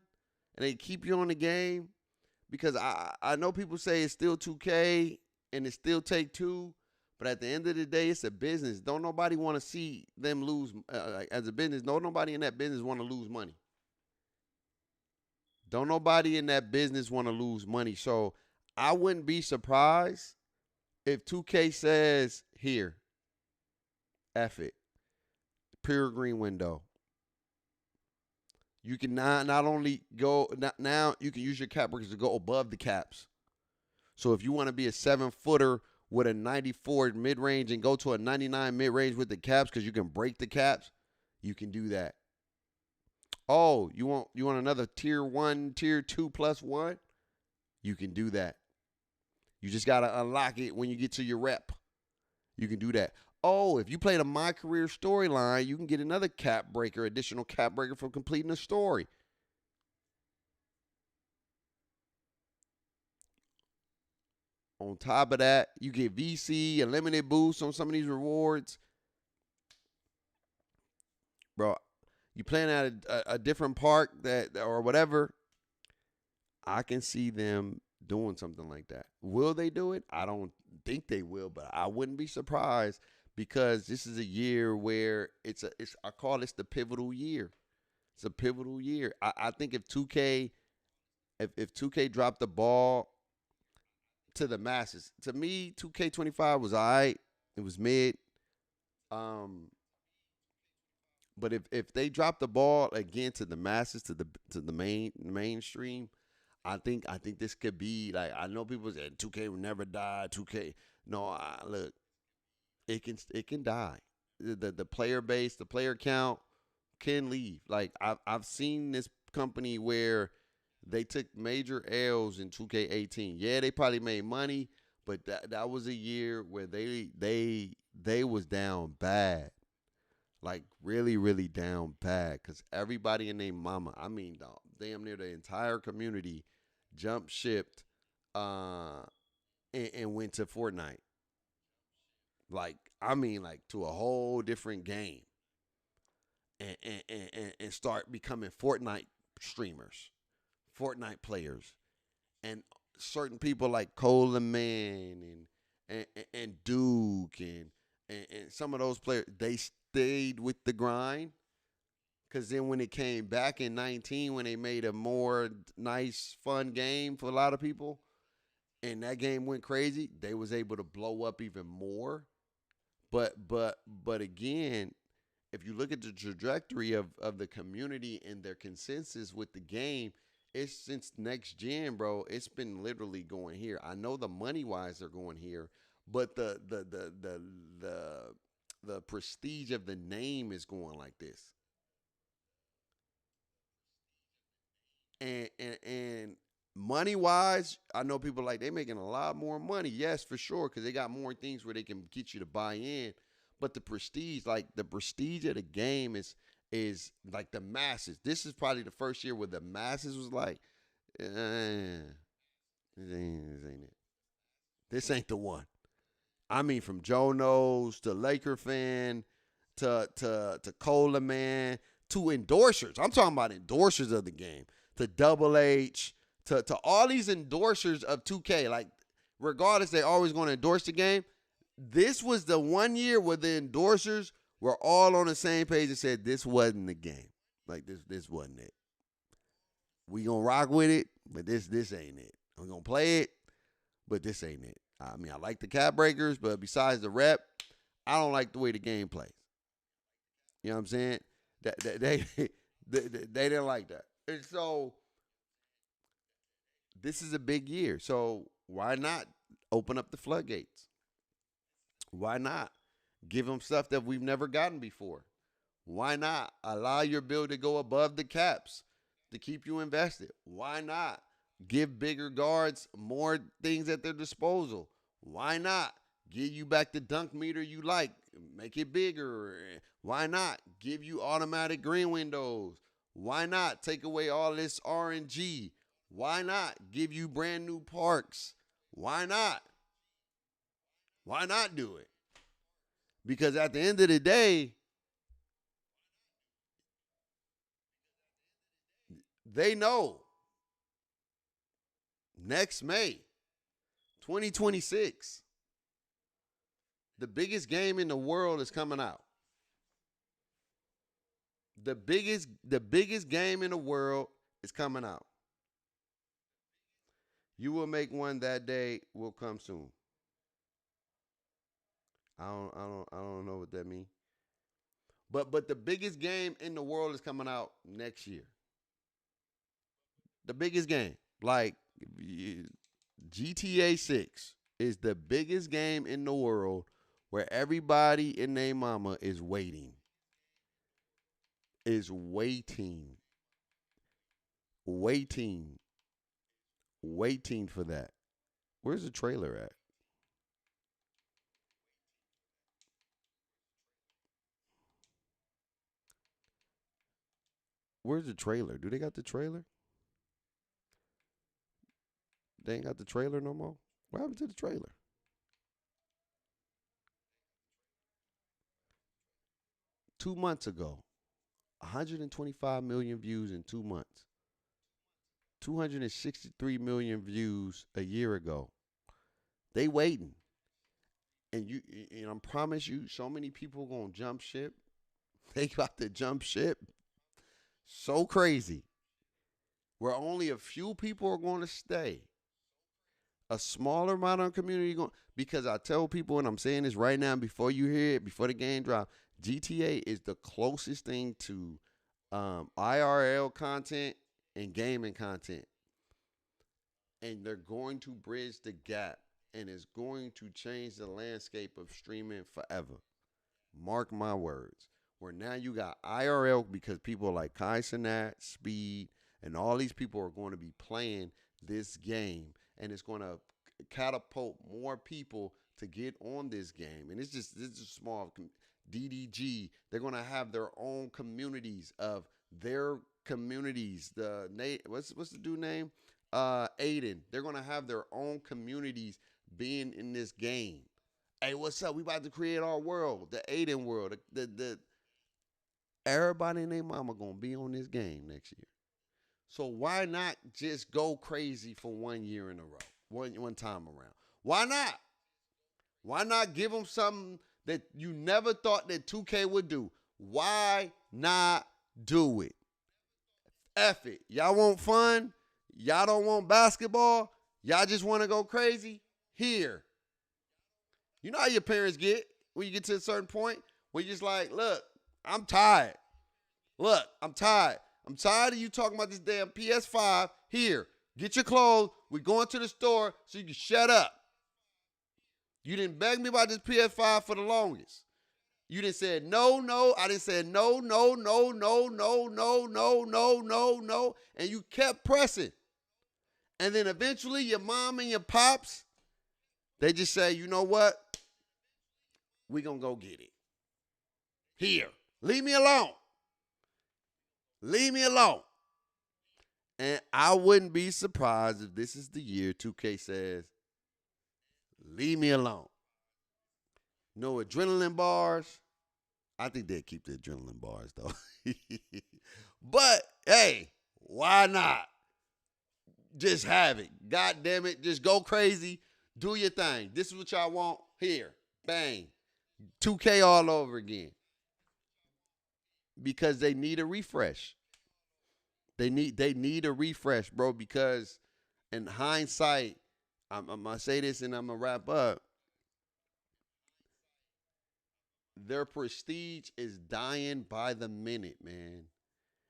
and they keep you on the game. Because I know people say it's still 2K and it's still Take-Two, but at the end of the day, it's a business. Don't nobody want to see them lose as a business. Nobody in that business want to lose money. Don't nobody in that business want to lose money. So I wouldn't be surprised if 2K says, here, F it, pure green window. You can not only go, now you can use your cap breakers to go above the caps. So if you want to be a 7-footer with a 94 mid-range and go to a 99 mid-range with the caps because you can break the caps, you can do that. Oh, you want another tier 1, tier 2 plus 1? You can do that. You just got to unlock it when you get to your rep. You can do that. Oh, if you played a My Career storyline, you can get another cap breaker, additional cap breaker for completing a story. On top of that, you get VC, a limited boost on some of these rewards. Bro, you playing at a different park or whatever, I can see them doing something like that. Will they do it? I don't think they will, but I wouldn't be surprised because this is a year where I call this the pivotal year. It's a pivotal year. I think if 2K dropped the ball to the masses, to me 2K25 was all right. It was mid. But if they drop the ball again to the masses, to the mainstream, I think this could be like, I know people say 2K will never die. 2K, no, look, it can die. The player base, the player count can leave. Like I've seen this company where they took major L's in 2K18. Yeah, they probably made money, but that was a year where they was down bad. Like really, really down bad, because everybody and their mama, I mean, damn near the entire community jumped shipped and went to Fortnite. Like, I mean, like to a whole different game. And start becoming Fortnite streamers, Fortnite players. And certain people like Coleman and Duke and some of those players, they stayed with the grind, because then when it came back in 19, when they made a more nice, fun game for a lot of people, and that game went crazy, they was able to blow up even more. But again, if you look at the trajectory of the community and their consensus with the game, it's since next gen, bro, it's been literally going here. I know the money wise they're going here, but the prestige of the name is going like this. And money wise, I know people like they making a lot more money. Yes, for sure, because they got more things where they can get you to buy in. But the prestige, like the prestige of the game is like the masses. This is probably the first year where the masses was like, this ain't it. This ain't the one. I mean, from Joe Knows to Laker fan to Coleman to endorsers. I'm talking about endorsers of the game. To Double H, to all these endorsers of 2K. Like, regardless, they always going to endorse the game. This was the one year where the endorsers were all on the same page and said this wasn't the game. Like, this wasn't it. We going to rock with it, but this ain't it. I'm going to play it, but this ain't it. I mean, I like the cap breakers, but besides the rep, I don't like the way the game plays. You know what I'm saying? They didn't like that. And so this is a big year. So why not open up the floodgates? Why not give them stuff that we've never gotten before? Why not allow your build to go above the caps to keep you invested? Why not give bigger guards more things at their disposal? Why not give you back the dunk meter you like? Make it bigger. Why not give you automatic green windows? Why not take away all this RNG? Why not give you brand new parks? Why not? Why not do it? Because at the end of the day, they know next May, 2026, the biggest game in the world is coming out. The biggest game in the world is coming out. You will make one that day will come soon. I don't know what that means. But the biggest game in the world is coming out next year. The biggest game. Like GTA 6 is the biggest game in the world where everybody and their mama is waiting. Is waiting for that. Where's the trailer at? Where's the trailer? Do they got the trailer? They ain't got the trailer no more? What happened to the trailer? Two months ago, 125 million views in 2 months. 263 million views a year ago. They waiting. And I promise you, so many people gonna jump ship. They got to jump ship. So crazy. Where only a few people are going to stay. A smaller amount of community going, because I tell people, and I'm saying this right now before you hear it, before the game drop, GTA is the closest thing to IRL content and gaming content. And they're going to bridge the gap, and it's going to change the landscape of streaming forever. Mark my words. Where now you got IRL because people like Kai Cenat, Speed, and all these people are going to be playing this game, and it's going to catapult more people to get on this game. And this is small. DDG, they're going to have their own communities of their communities. What's the dude name? Aiden. They're going to have their own communities being in this game. Hey, what's up? We about to create our world, the Aiden world. Everybody and their mama going to be on this game next year. So why not just go crazy for 1 year in a row, one time around? Why not? Why not give them something that you never thought that 2K would do? Why not do it? F it. Y'all want fun? Y'all don't want basketball? Y'all just want to go crazy? Here. You know how your parents get when you get to a certain point where you're just like, look, I'm tired. Look, I'm tired. I'm tired of you talking about this damn PS5. Here, get your clothes. We're going to the store so you can shut up. You didn't beg me about this PS5 for the longest. You didn't say no. I didn't say no. And you kept pressing. And then eventually your mom and your pops, they just say, you know what? We're going to go get it. Here. Leave me alone. Leave me alone. And I wouldn't be surprised if this is the year 2K says, leave me alone. No adrenaline bars. I think they'd keep the adrenaline bars, though. But, hey, why not? Just have it. God damn it. Just go crazy. Do your thing. This is what y'all want. Here. Bang. 2K all over again. Because they need a refresh. They need a refresh, bro, because in hindsight, I'm going to say this and I'm going to wrap up. Their prestige is dying by the minute, man.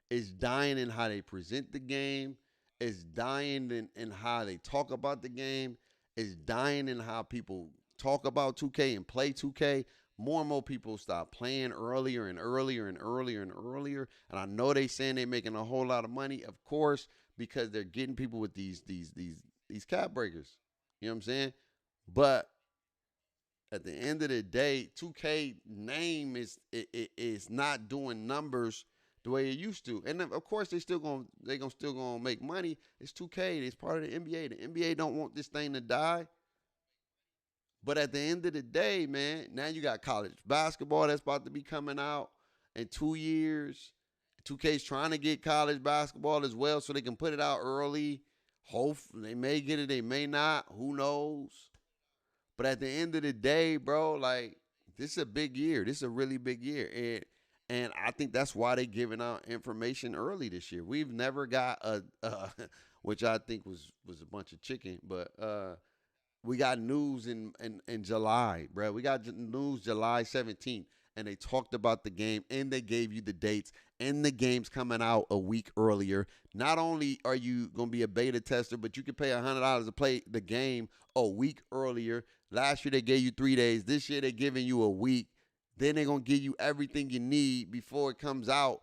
It's dying in how they present the game. It's dying in how they talk about the game. It's dying in how people talk about 2K and play 2K. More and more people stop playing earlier and earlier and earlier and earlier. And I know they saying they're making a whole lot of money, of course, because they're getting people with these cap breakers. You know what I'm saying? But at the end of the day, 2K name is not doing numbers the way it used to. And of course they're still gonna make money. It's 2K. It's part of the NBA. The NBA don't want this thing to die. But at the end of the day, man, now you got college basketball that's about to be coming out in 2 years. 2K's trying to get college basketball as well so they can put it out early. Hopefully, they may get it, they may not. Who knows? But at the end of the day, bro, like, this is a big year. This is a really big year. And I think that's why they're giving out information early this year. We've never got which I think was a bunch of chicken, but we got news in July, bro. We got news July 17th, and they talked about the game, and they gave you the dates, and the game's coming out a week earlier. Not only are you going to be a beta tester, but you can pay $100 to play the game a week earlier. Last year, they gave you 3 days. This year, they're giving you a week. Then they're going to give you everything you need before it comes out.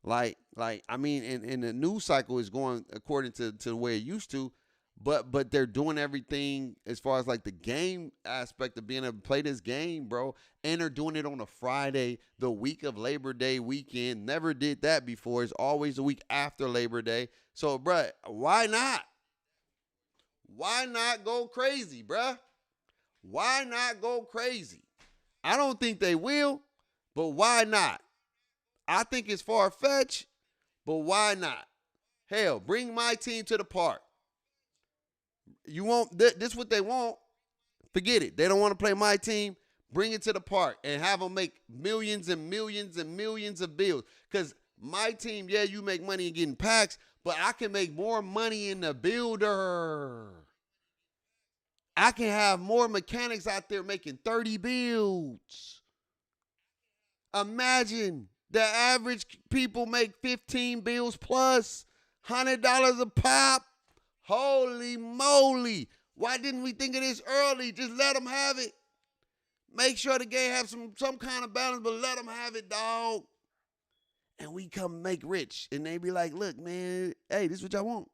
Like I mean, and the news cycle is going according to the way it used to. But they're doing everything as far as like the game aspect of being able to play this game, bro. And they're doing it on a Friday, the week of Labor Day weekend. Never did that before. It's always the week after Labor Day. So, bro, why not? Why not go crazy, bro? Why not go crazy? I don't think they will, but why not? I think it's far-fetched, but why not? Hell, bring my team to the park. You want this? What they want? Forget it. They don't want to play my team. Bring it to the park and have them make millions and millions and millions of bills. Because my team, yeah, you make money in getting packs, but I can make more money in the builder. I can have more mechanics out there making 30 builds. Imagine the average people make 15 builds plus $100 a pop. Holy moly. Why didn't we think of this early? Just let them have it. Make sure the game have some kind of balance, but let them have it, dog. And we come make rich. And they be like, look, man, hey, this is what y'all want.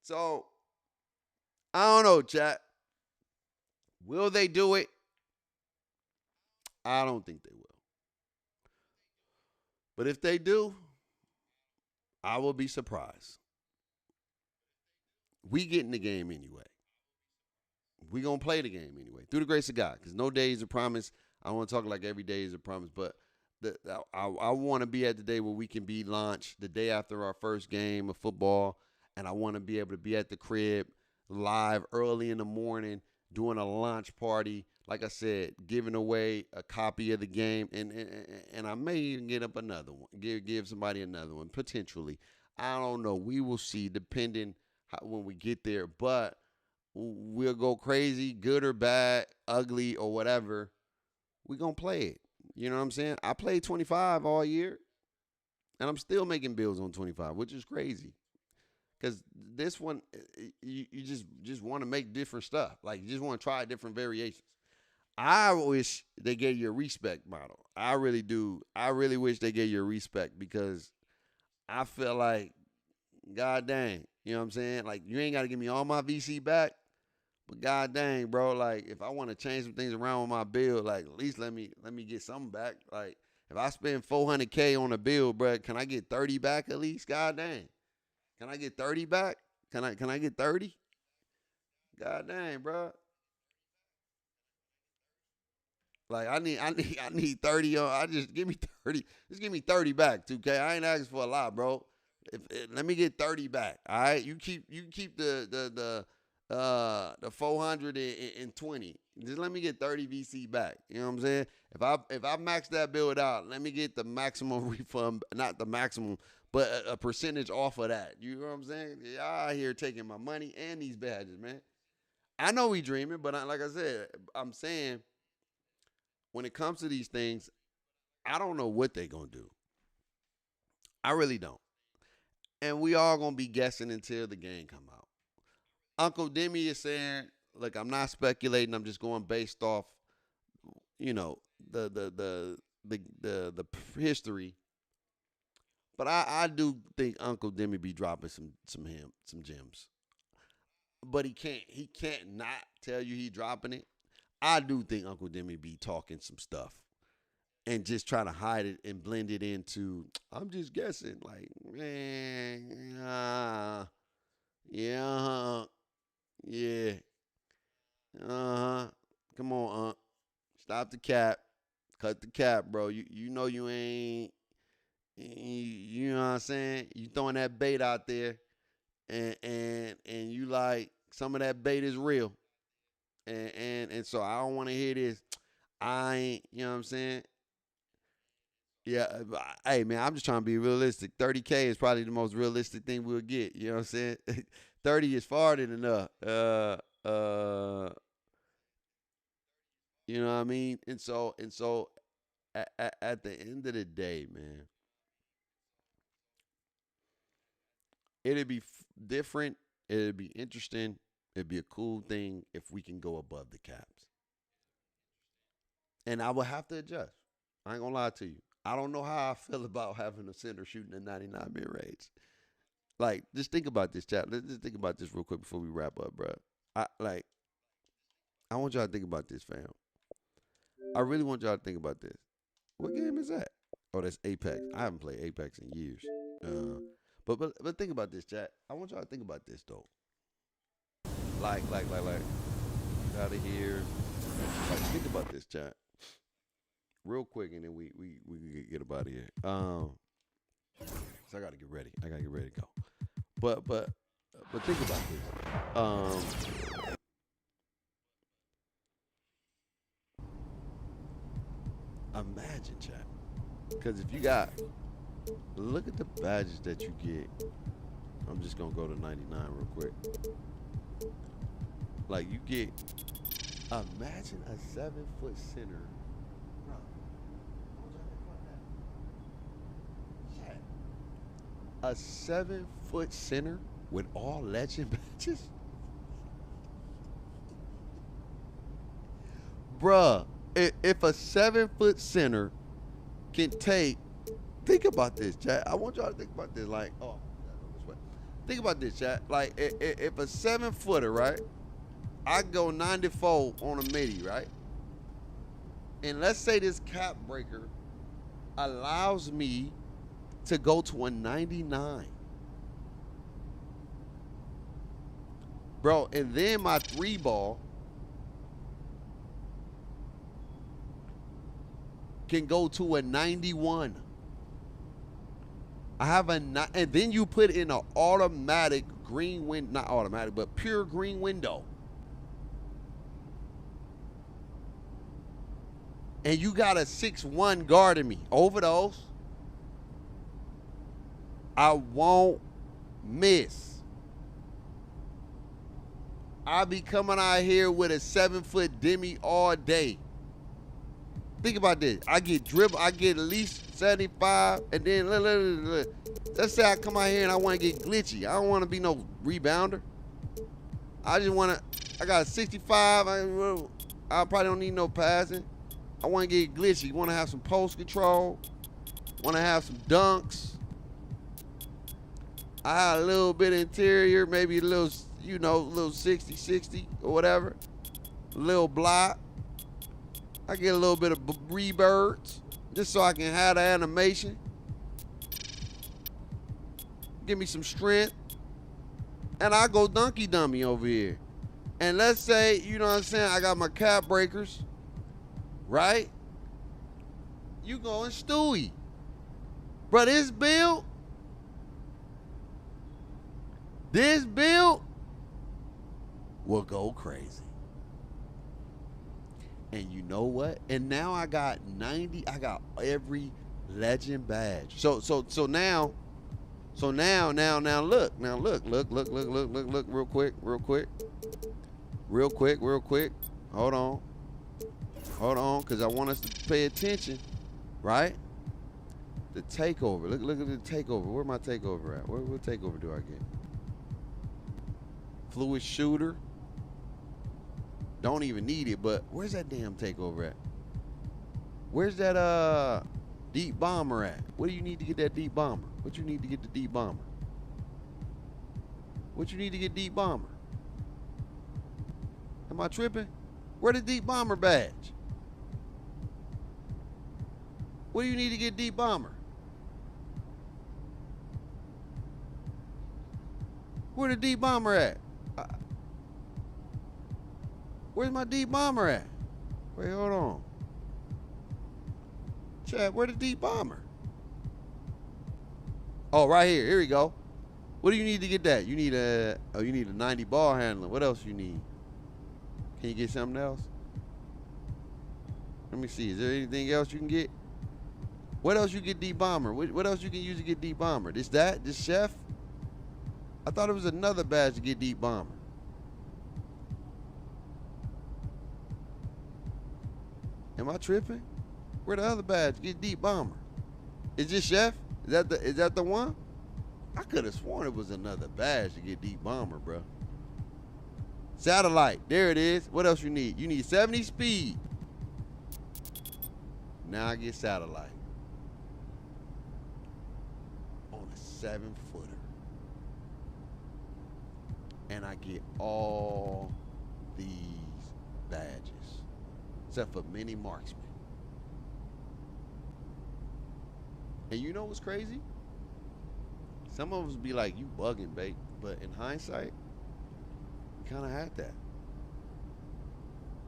So, I don't know, chat. Will they do it? I don't think they will. But if they do, I will be surprised. We get in the game anyway. We going to play the game anyway, through the grace of God, because no day is a promise. I don't want to talk like every day is a promise, but I want to be at the day where we can be launched the day after our first game of football, and I want to be able to be at the crib live early in the morning doing a launch party, like I said, giving away a copy of the game, and I may even get up another one, give somebody another one, potentially. I don't know. We will see, depending when we get there, but we'll go crazy, good or bad, ugly or whatever. We're going to play it. You know what I'm saying? I played 25 all year, and I'm still making bills on 25, which is crazy. Because this one, you just want to make different stuff. Like, you just want to try different variations. I wish they gave you a respect model. I really do. I really wish they gave you a respect, because I feel like, God dang, you know what I'm saying? Like, you ain't got to give me all my VC back, but God dang, bro, like, if I want to change some things around with my bill, like, at least let me get something back. Like, if I spend $400K on a bill, bro, can I get 30 back at least? God dang. Can I get 30 back? Can I get 30? God dang, bro. Like, I need 30 on. I just give me 30. Just give me 30 back, 2K. I ain't asking for a lot, bro. Let me get 30 back. All right, you keep the 420. Just let me get 30 VC back. You know what I'm saying? If I max that build out, let me get the maximum refund, not the maximum, but a percentage off of that. You know what I'm saying? Y'all out here taking my money and these badges, man. I know we dreaming, but like I said, I'm saying, when it comes to these things, I don't know what they're going to do. I really don't. And we all going to be guessing until the game come out. Uncle Demi is saying, look, I'm not speculating. I'm just going based off, you know, the history. But I do think Uncle Demi be dropping some gems. But he can't not tell you he dropping it. I do think Uncle Demi be talking some stuff and just trying to hide it and blend it into, I'm just guessing, like, man, yeah. Come on, stop the cap. Cut the cap, bro. You know you ain't, you know what I'm saying? You throwing that bait out there, and you like, some of that bait is real. And so I don't want to hear this. I ain't, you know what I'm saying? Yeah, hey, man, I'm just trying to be realistic. 30K is probably the most realistic thing we'll get. You know what I'm saying? 30 is far than enough. You know what I mean? And so at the end of the day, man, it'd be different. It'd be interesting. It'd be a cool thing if we can go above the caps. And I will have to adjust. I ain't going to lie to you. I don't know how I feel about having a center shooting a 99 mid-range. Like, just think about this, chat. Let's just think about this real quick before we wrap up, bro. I want y'all to think about this, fam. I really want y'all to think about this. What game is that? Oh, that's Apex. I haven't played Apex in years. But think about this, chat. I want y'all to think about this, though. Like, out of here. Like, think about this, chat. real quick, and then we can get up out of here. So I gotta get ready. I gotta get ready to go. But think about this. Imagine, chat. Because if you got, look at the badges that you get. I'm just gonna go to 99 real quick. Like you get, imagine a 7-foot center. Bro, chat. A 7-foot center with all legend badges. Bruh, if a 7-foot center can take, think about this, chat. I want y'all to think about this. Like, oh, this way. Think about this, chat. Like, if a 7-footer, right? I go 94 on a midi, right? And let's say this cap breaker allows me to go to a 99. Bro, and then my 3-ball can go to a 91. I have and then you put in an automatic green wind, not automatic, but pure green window. And you got a 6'1" guarding me. Over those, I won't miss. I'll be coming out here with a 7-foot demi all day. Think about this. I get dribble. I get at least 75, and then let's say I come out here and I want to get glitchy. I don't want to be no rebounder. I just want to. I got a 65. I probably don't need no passing. I want to get glitchy. Want to have some post control. Want to have some dunks. I have a little bit of interior, maybe a little, you know, a little 60-60 or whatever. A little block. I get a little bit of rebirds just so I can have the animation. Give me some strength. And I go donkey dummy over here. And let's say, you know what I'm saying, I got my cap breakers, right? You going Stewie. Bro, this build will go crazy. And you know what? And now I got 90. I got every legend badge. So now look real quick. Hold on, because I want us to pay attention, right? The takeover. Look at the takeover. Where my takeover at? What takeover do I get? Fluid shooter. Don't even need it, but where's that damn takeover at? Where's that deep bomber at? What do you need to get that deep bomber? What you need to get the deep bomber? What you need to get deep bomber? Am I tripping? Where the deep bomber badge? What do you need to get deep bomber? Where the deep bomber at? Where's my deep bomber at? Wait, hold on. Chad, where the deep bomber? Oh, right here. Here we go. What do you need to get that? You need a 90 ball handler. What else you need? Can you get something else? Let me see. Is there anything else you can get? What else you get deep bomber? What else you can use to get deep bomber? This chef? I thought it was another badge to get deep bomber. Am I tripping? Where the other badge? Get deep bomber. Is this chef? Is that the one? I could have sworn it was another badge to get deep bomber, bro. Satellite. There it is. What else you need? You need 70 speed. Now I get satellite. On a 7-footer. And I get all these badges. Except for mini marksman. And you know what's crazy? Some of us be like, you bugging, babe. But in hindsight, we kind of had that.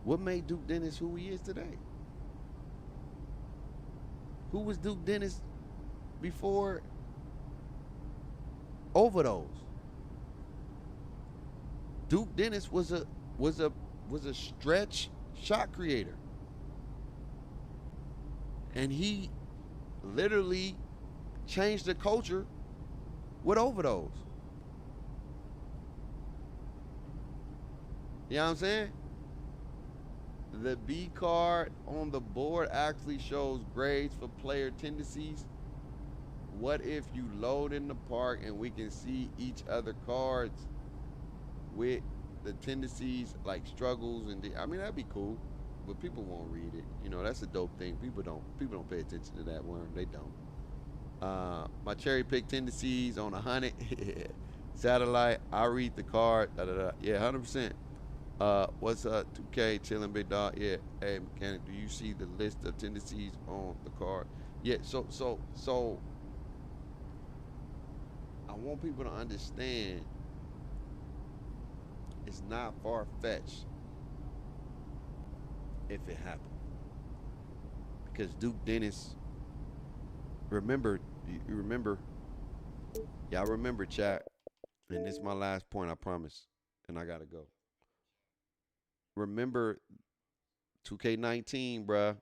What made Duke Dennis who he is today? Who was Duke Dennis before Overdose? Duke Dennis was a stretch shot creator. And he literally changed the culture with Overdose. You know what I'm saying? The B card on the board actually shows grades for player tendencies. What if you load in the park and we can see each other cards with the tendencies like struggles and I mean, that'd be cool, but people won't read it. You know, that's a dope thing. People don't pay attention to that worm. They don't. My cherry pick tendencies on 100 satellite. I read the card. Yeah, 100%. What's up, 2K, chilling, big dog? Yeah. Hey, mechanic, do you see the list of tendencies on the card? Yeah. So I want people to understand it's not far-fetched if it happened, because Duke Dennis. Y'all remember, chat, and this is my last point, I promise, and I gotta go. Remember 2K19, bruh.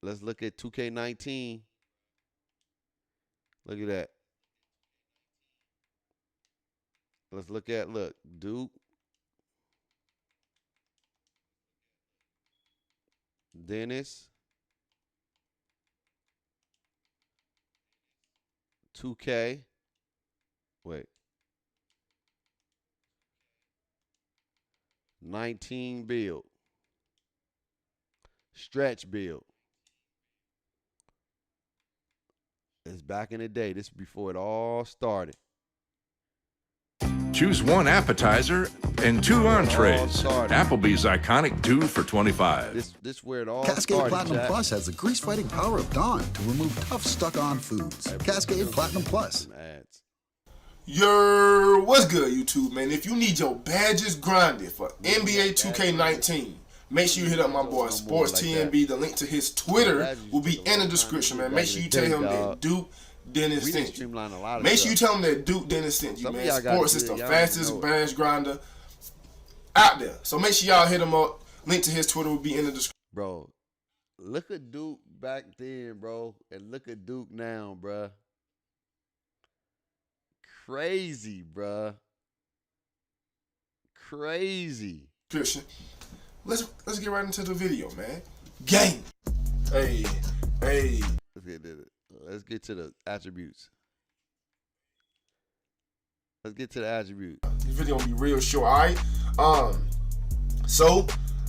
Let's look at 2K19. Look at that. Let's look Duke, Dennis, 2K. Wait. 19 build. Stretch build. It's back in the day. This is before it all started. Choose one appetizer and 2 entrees. Applebee's iconic 2 for $25. This where it all Cascade started, Platinum Jack. Plus has the grease-fighting power of Dawn to remove tough, stuck-on foods. Cascade Platinum Plus. Ads. Yo, what's good, YouTube, man? If you need your badges grinded for NBA 2K19, make sure you hit up my boy Sports TNB. The link to his Twitter will be in the description, man. Make sure you tell him that Duke Dennis sent you. Make sure you tell him that Duke Dennis sent you, man. Sports is the fastest badge grinder out there. So make sure y'all hit him up. Link to his Twitter will be in the description. Bro, look at Duke back then, bro, and look at Duke now, bro. Crazy, bruh. Crazy. Let's get right into the video, man. Game. Hey. Let's get to the attributes. This video gonna be real short, alright? So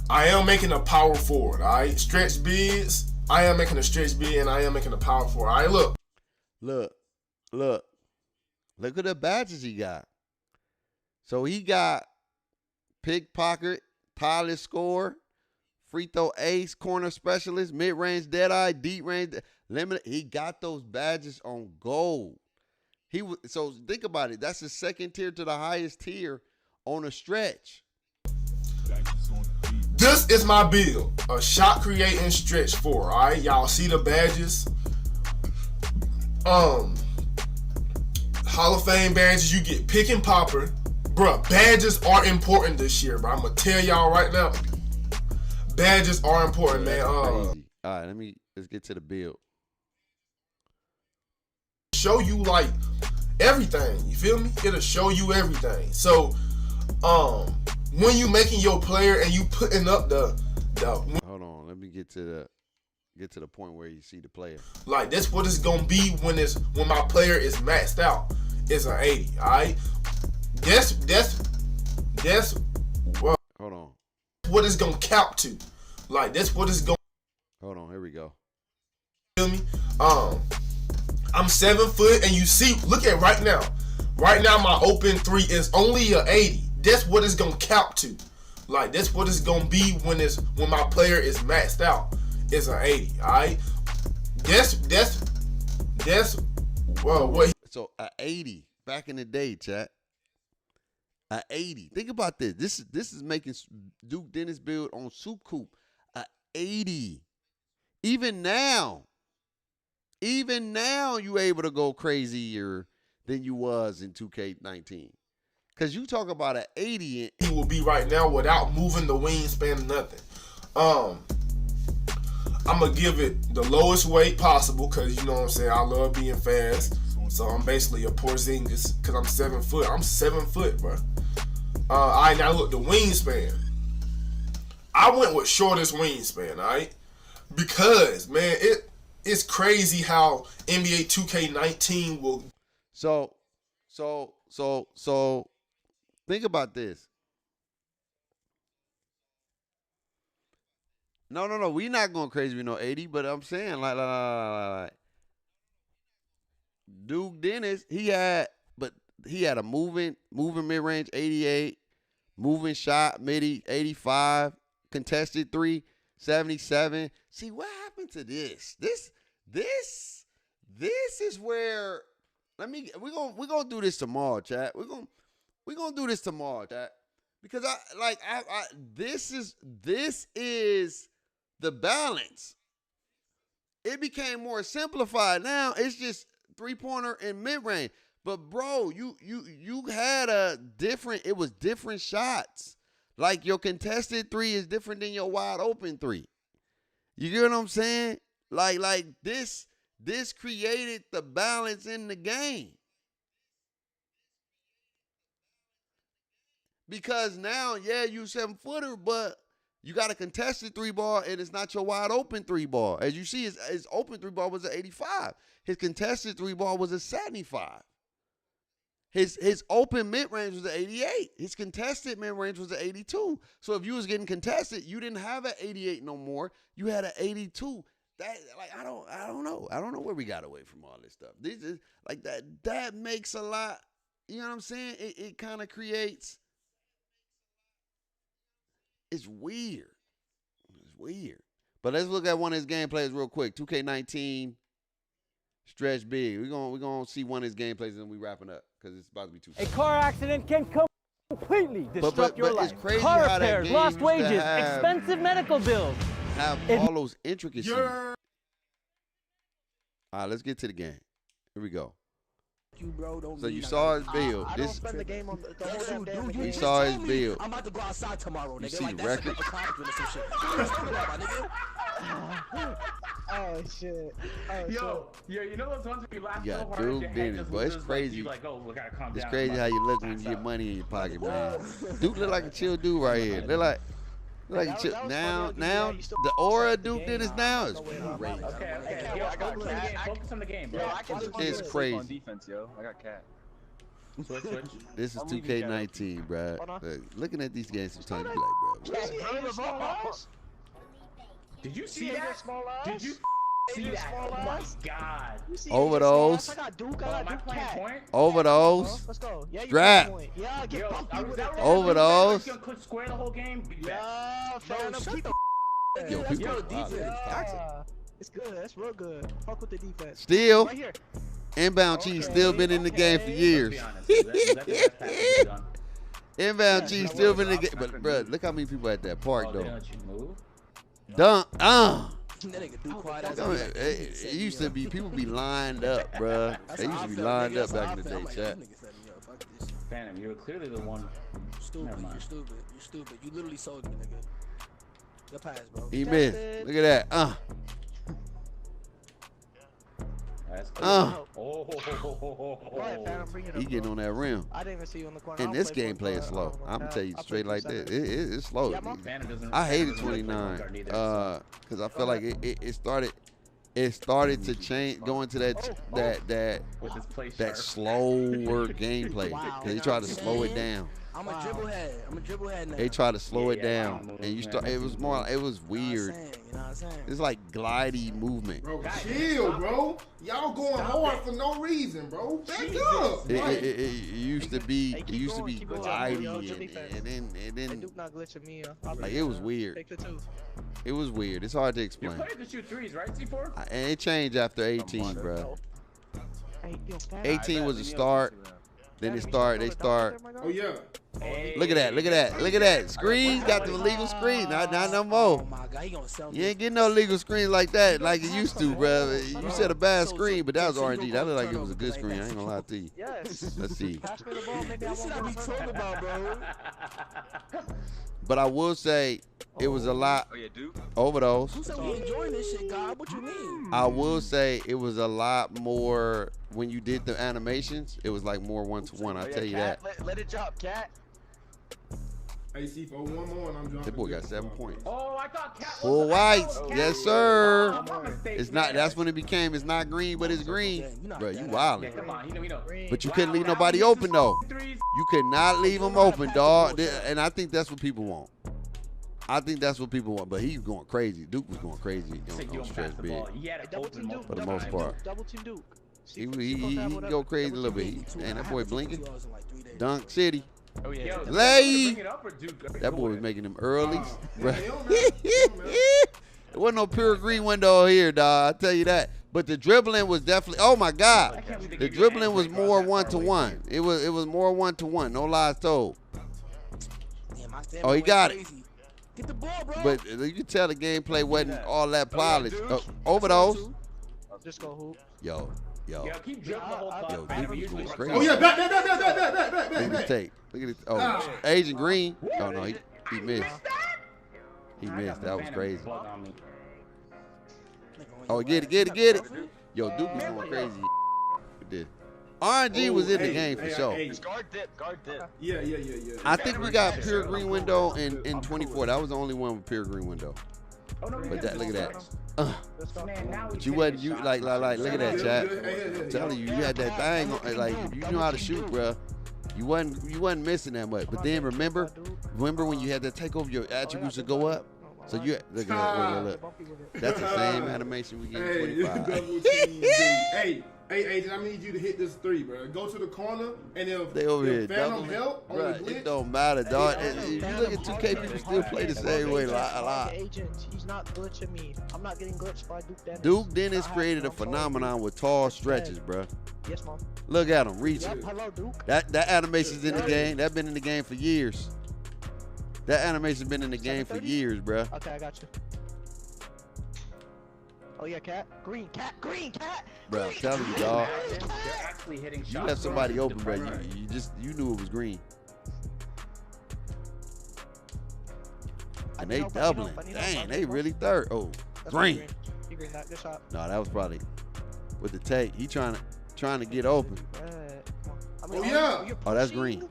I am making a power forward, alright? Stretch bids. I am making a stretch bid and I am making a power forward. Alright, look. Look at the badges he got. So he got pickpocket, tireless score, free throw ace, corner specialist, mid-range deadeye, deep range limit. He got those badges on gold. So think about it. That's the second tier to the highest tier on a stretch. This is my build. A shot creating stretch 4. Alright, y'all see the badges? Hall of Fame badges, you get pick and popper. Bruh, badges are important this year, bro. I'm gonna tell y'all right now. Badges are important, man. All right, let's get to the build. Show you like everything, you feel me? It'll show you everything. So, when you making your player and you putting up the hold on, let me get to the point where you see the player. Like that's what it's gonna be when my player is maxed out. It's an 80, alright? That's well, hold on. What it's gonna count to. Like that's what it's gonna. Hold on, here we go. Feel me? I'm 7 foot, and you see, look at right now. Right now, my open 3 is only a 80. That's what it's gonna count to. Like that's what it's gonna be when my player is maxed out. It's an 80, alright? That's well what. So a 80 back in the day, chat. A 80. Think about this. This is making Duke Dennis build on Soup Coop. A 80 Even now, you able to go crazier than you was in 2K19. Because you talk about an 80. He will be right now without moving the wingspan or nothing. I'm going to give it the lowest weight possible because, you know what I'm saying, I love being fast. So I'm basically a Porzingis because I'm 7 foot. I'm 7 foot, bro. All right, now look, the wingspan. I went with shortest wingspan, all right? Because, man, it's crazy how NBA 2K19 will. So think about this. No. We not going crazy with no 80, but I'm saying like Duke Dennis, he had a moving mid-range 88, moving shot midi 85, contested 3 77. See what happened to this? This is where we're gonna do this tomorrow, chat. We're gonna do this tomorrow, chat. Because this is the balance. It became more simplified now. It's just 3-pointer and mid-range. But bro, you had it was different shots. Like your contested 3 is different than your wide open 3. You get what I'm saying? Like this created the balance in the game. Because now, yeah, you 7-footer, but you got a contested 3-ball, and it's not your wide open 3-ball. As you see, his open 3-ball was an 85. His contested 3-ball was a 75. His open mid-range was an 88. His contested mid-range was an 82. So if you was getting contested, you didn't have an 88 no more. You had an 82. I don't know. I don't know where we got away from all this stuff. This is like that makes a lot, you know what I'm saying? It kind of creates. It's weird. It's weird. But let's look at one of his gameplays real quick. 2K19 stretch big. We're gonna see one of his gameplays and we wrapping up because it's about to be too. A car accident can completely disrupt your life. It's crazy Car how that repairs, game lost used to wages, have- expensive medical bills. Have all those intricacies. All right, let's get to the game. Here we go. So you saw his build. I don't spend the game on the whole damn game. You saw his build. I'm about to go outside tomorrow, nigga. You see like, the that's record? an accomplishment or some shit. Oh shit. Yo, you know those ones where you laugh You so got hard your Duke head Dennis, just boy. It's loses, crazy. Like, you like, oh, we gotta calm It's down. crazy how you look when you get money in your pocket, man. Duke look like a chill dude right here. They're like a chill. Now the aura of Duke Dennis now is crazy. Okay. Yo, focus on the game, bro. It's crazy. On defense, yo. I got cat. Switch. This is 2K19, bro. Looking at these games sometimes, you be like, bro. Did you see that? Did you see that? Oh my god. Overdose. Am I playing point? Overdose. Let's go. Yeah, you Strap. Yeah, get bumpy with it. Overdose. You gonna square the whole game? Yeah, fam. Yo, people. It's good. That's real good. Fuck with the defense. Still. Right here. Inbound Cheese still been in the game for years. Inbound Cheese still been in the game. But, bro, look how many people at that park, though. Dunk. It used to be, people be lined up, bro. They used to be lined up back in the day, chat. Phantom, you were clearly the one. You're stupid. You literally sold me, nigga. Your pass, bro. He missed. Look at that. He getting on that rim. I didn't even see you on the corner. And this gameplay is slow. I'm gonna tell you straight like that. It's slow. I hated 29 because I feel like it started to change, going to that slower gameplay. Cause they tried to slow it down. I'm a dribble head now. They tried to slow it down, and you start. It was weird. You know what I'm saying? It's like glidey movement. Bro, chill, bro. Y'all going hard for no reason, bro. Back up. It used to be glidey, and then Duke not glitching me. Like it was weird. Take the two. It was weird. It's hard to You're explain. playing to shoot threes, right, C4? And it changed after 18, bro. 18 was a start. Then they start. Oh yeah. Look at that. Look at that. Look at that. Screens got the illegal screen. Not no more. Oh my God, he gonna sell You ain't getting no legal screen like that, like you used to, bro. You said a bad screen, but that was RNG. That looked like it was a good screen. I ain't gonna lie to you. Yes. Let's see. Pass me the ball, maybe I This is won't what get we hurt. talking about, bro. But I will say it was a lot over those. Who said we enjoying this shit, God? What you mean? I will say it was a lot more when you did the animations. It was like more 1-to-1. I'll tell you that. Let it drop, Cat. AC for one more, and I'm dropping. That boy got 7 points. Oh, I thought Cat was Full whites, yes Oh, sir. my mistake, It's not. man. That's when it became. It's not green, but it's green, bro. You Yeah, wildin'. come on, you know. But you couldn't leave nobody open though. You could not leave them open, dog. And I think that's what people want. I think that's what people want. But he's going crazy. Duke was going crazy on stretch big for the most part. Double team Duke. He can go crazy a little bit. And that boy blinking. Dunk City. Oh yeah. Lay. That boy was making them early. There wasn't no pure green window here, dog. I tell you that. But the dribbling was definitely. Oh my God, the dribbling was more 1-to-1. It was more 1-to-1. No lies told. Oh, he got it. Get the ball, bro. But you can tell the gameplay wasn't all that polished. Overdose. Just go hoop. Yo. Yo, keep dribbling the whole time. Yo, Duke was going crazy. Oh yeah, back. Look at the take. Look at it. Oh, Agent Green. Oh no, he missed. He missed. That was crazy. Oh, get it. Yo, Duke was going crazy. Did. RNG was in the game for sure. Guard dip. Yeah. I think we got pure green window in 24. That was the only one with pure green window. But that, look at that. But you wasn't like look at that, chat. I'm telling you, you had that thing on, like if you knew how to shoot, bro. You wasn't missing that much. But then remember when you had that takeover, your attributes would go up. So you look. That's the same animation we get in 25. Hey, Agent, I need you to hit this 3, bro. Go to the corner, and if They over here Phantom doubling. help on Bruh, the blitz, it don't matter, dog. If you look at 2K, people still play the same way a lot. Agent, he's not glitching me. I'm not getting glitched by Duke Dennis. Duke Dennis created a phenomenon with tall stretches, bro. Yes, Mom. Look at him reaching. Yep, hello, Duke. That animation's in the game. That been in the game for years. That animation's been in the game for years, bro. Okay, I got you. Oh yeah, cat. Green. Bro, I'm telling you, dog. They're actually hitting shots. You left somebody open, bro. You knew it was green. And they doubling. Dang, they really third. Oh, green. You green that. Good shot. No, that was probably with the take. He trying to get open. Oh yeah. Oh, that's green.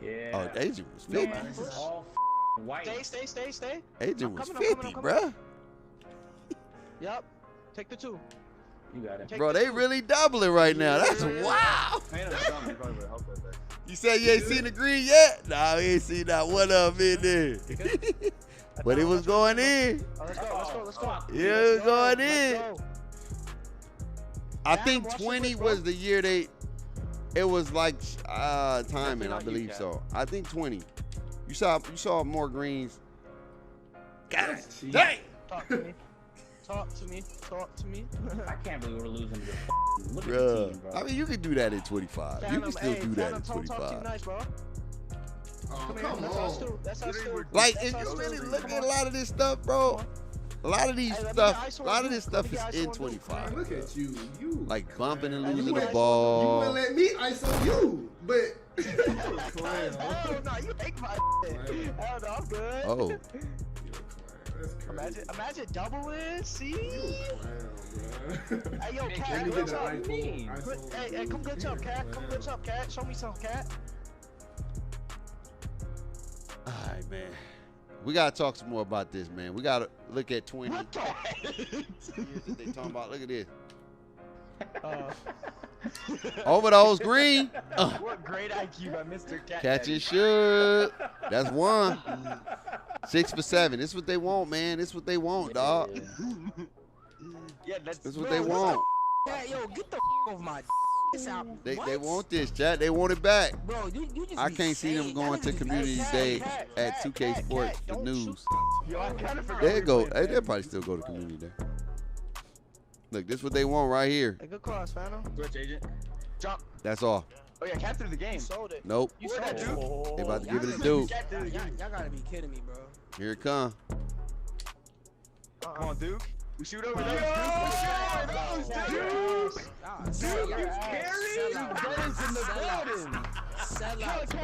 Yeah. Oh, Agent was 50. Man, this is all white. Stay. Agent was I'm 50, coming. bro. Yep. Take the 2. You got it. Bro, they really doubling right now. That's wow. You said you ain't seen the green yet? Nah, we ain't seen not one of them in there. But it was going in. Oh, let's go. Yeah, it was going in. Let's go. I think 20 was the year it was like timing, I believe so. I think 20. You saw more greens. God dang. Talk to me. I can't believe we're losing to look at the Bruh. team, bro. I mean, you can do that in 25. You can still do that in Talk to you 25. nice, bro. Oh, Come come here. on. That's us too. Like, if you really look at a lot of this stuff, bro, a lot of this stuff is in 25. Look at you. Like bumping and You losing the wouldn't ball. let me ISO you, but Hell no, you make my shit. Hell no, I'm good. Oh, Imagine doubling. See? Hey, yo, Let cat. me get Good the job. iPhone. Hey, come good job, cat. Come good job, cat. Show me some, cat. all right, man. We gotta talk some more about this, man. We gotta look at 20. What the heck? They talking about. Look at this. Over those green. What great IQ by Mr. Cat. Catch and shoot. That's 1. 6 for 7. This is what they want, man. This is what they want, dog. Yeah, This is what they want. Cat, yo, get the off my out. They want this, chat. They want it back. Bro, you just I be can't see them saying- going to community day at 2K Sports for news. Yo, I kind of forgot. They'll go. They'll probably still go to community day. Look, this is what they want right here. Hey, good cross, Phantom. Switch, Agent. Jump. That's all. Oh yeah, Cat threw the game. Sold it. Nope. You saw that, Duke? They about to give it to Y'all Duke. gotta be kidding me, bro. Here it come. Come on, Duke. We shoot over those. Duke, you carry? Guns in the building. Sellouts, bro.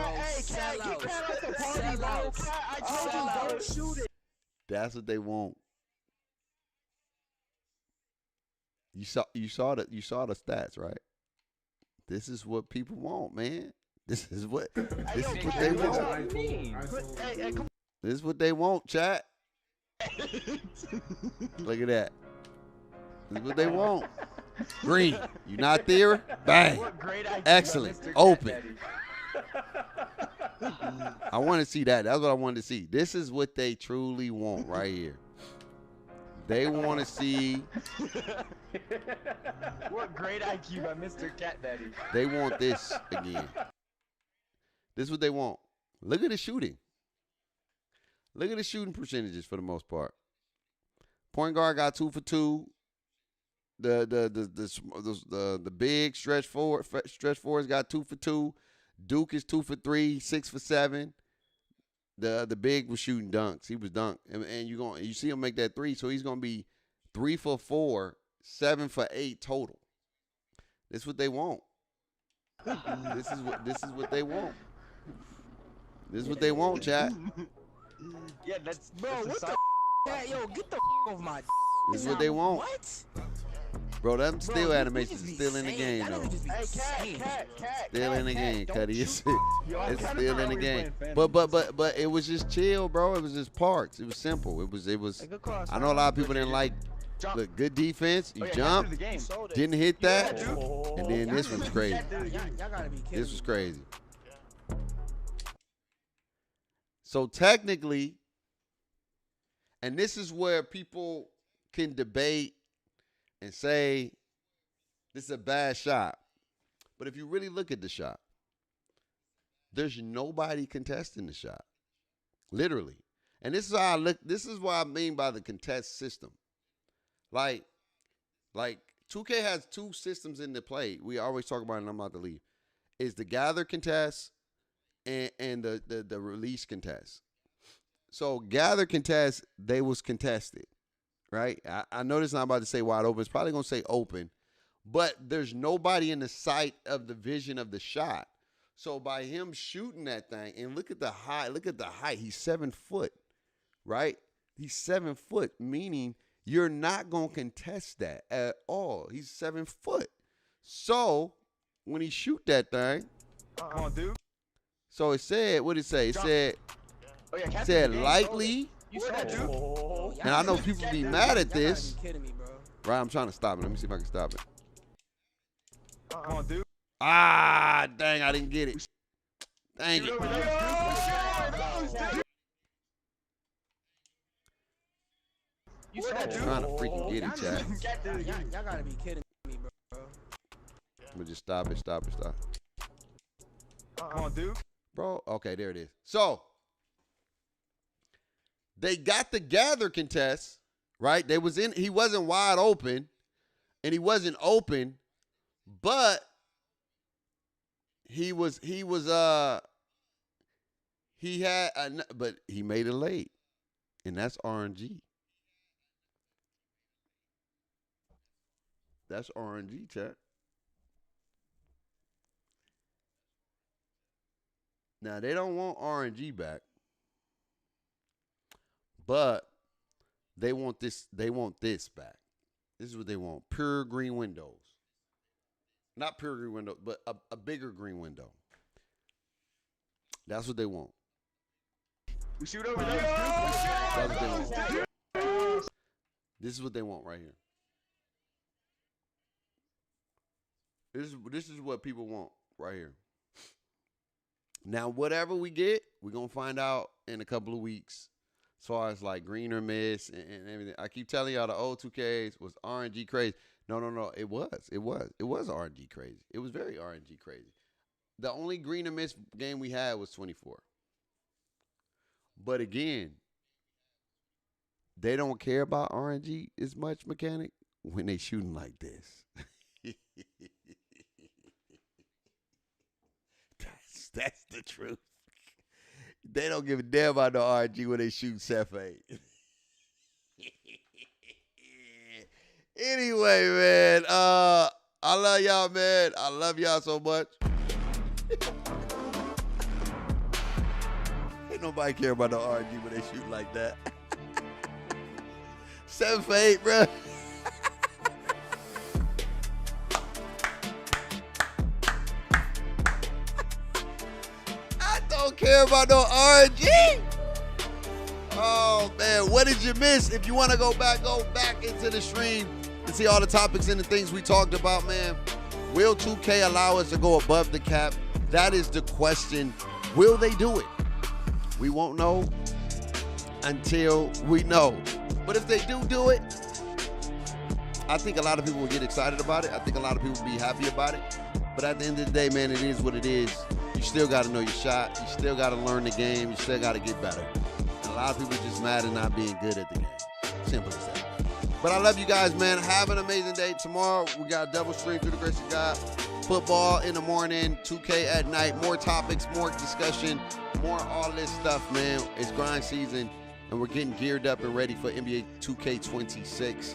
Sellouts. I told you, don't shoot it. That's what they want. You saw the stats, right? This is what people want, man. This is what they want. This is what they want, chat. Look at that. This is what they want. Green, you not there? Bang. Excellent. Open. I want to see that. That's what I wanted to see. This is what they truly want right here. They want to see. What great IQ by Mr. Cat Daddy. They want this again. This is what they want. Look at the shooting. Look at the shooting percentages for the most part. Point guard got 2 for 2. The big stretch forwards got 2 for 2. Duke is 2 for 3, 6 for 7. The big was shooting dunks. He was dunked, and you see him make that 3, so he's gonna be 3 for 4, 7 for 8 total. This is what they want. This is what they want. This is what they want, chat. Yeah, that's Bro, what the yo, get the off my This is what they want. What? Bro, them still animations is still in the game, though. Still in the game, Cuddy. It's still in the game. But it was just chill, bro. It was just parks. It was simple. It was. I know a lot of people didn't like. Look, good defense. You jump, didn't hit that, and then this one's crazy. This was crazy. So technically, and this is where people can debate and say this is a bad shot. But if you really look at the shot, there's nobody contesting the shot. Literally. And this is how I look. This is what I mean by the contest system. Like 2K has 2 systems in the play. We always talk about it, and I'm about to leave. Is the gather contest and the release contest. So gather contest, they was contested. Right? I know this is not about to say wide open. It's probably going to say open. But there's nobody in the sight of the vision of the shot. So by him shooting that thing, and look at the height. He's 7 foot, right? He's 7 foot, meaning you're not going to contest that at all. He's 7 foot. So when he shoot that thing, come on, dude. So it said, what did it say? It said likely. And I know people be mad at this. Right, I'm trying to stop it. Let me see if I can stop it. Come on, dude. Ah, dang, I didn't get it. Dang it. I'm trying to freaking get it, chat. Y'all gotta be kidding me, bro. I'm gonna just stop it. Come on, dude. Bro, okay, there it is. So, they got the gather contest, right? He wasn't wide open, and he wasn't open, but but he made it late, and that's RNG. That's RNG, chat. Now, they don't want RNG back, but they want this back. This is what they want. Pure green windows. Not pure green window, but a bigger green window. That's what they want. We shoot over there. That's what they want. This is what they want right here. This is what people want right here. Now, whatever we get, we're going to find out in a couple of weeks as far as like green or miss and everything. I keep telling y'all the old 2Ks was RNG crazy. No. It was RNG crazy. It was very RNG crazy. The only green or miss game we had was 24. But again, they don't care about RNG as much, mechanic, when they shooting like this. That's the truth. They don't give a damn about the RG when they shoot set fade. Anyway, man, I love y'all, man. I love y'all so much. Ain't nobody care about the RG when they shoot like that. 7 for 8, bro. I don't care about no RG. Oh, man, what did you miss? If you want to go back into the stream and see all the topics and the things we talked about, man. Will 2K allow us to go above the cap? That is the question. Will they do it? We won't know until we know. But if they do it, I think a lot of people will get excited about it. I think a lot of people will be happy about it. But at the end of the day, man, it is what it is. You still got to know your shot. You still got to learn the game. You still got to get better. And a lot of people are just mad at not being good at the game. Simple as that. But I love you guys, man. Have an amazing day. Tomorrow, we got a double stream through the grace of God. Football in the morning, 2K at night. More topics, more discussion, more all this stuff, man. It's grind season, and we're getting geared up and ready for NBA 2K26.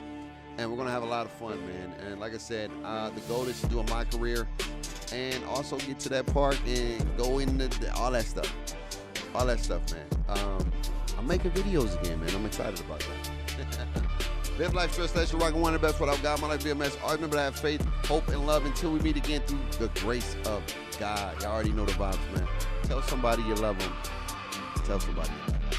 And we're going to have a lot of fun, man. And like I said, the goal is to do a my career and also get to that park and go into all that stuff. All that stuff, man. I'm making videos again, man. I'm excited about that. Live life, stress less. You're rocking one of the best. What I've got, my life be a mess. Always remember to have faith, hope, and love until we meet again through the grace of God. Y'all already know the vibes, man. Tell somebody you love them. Tell somebody you love them.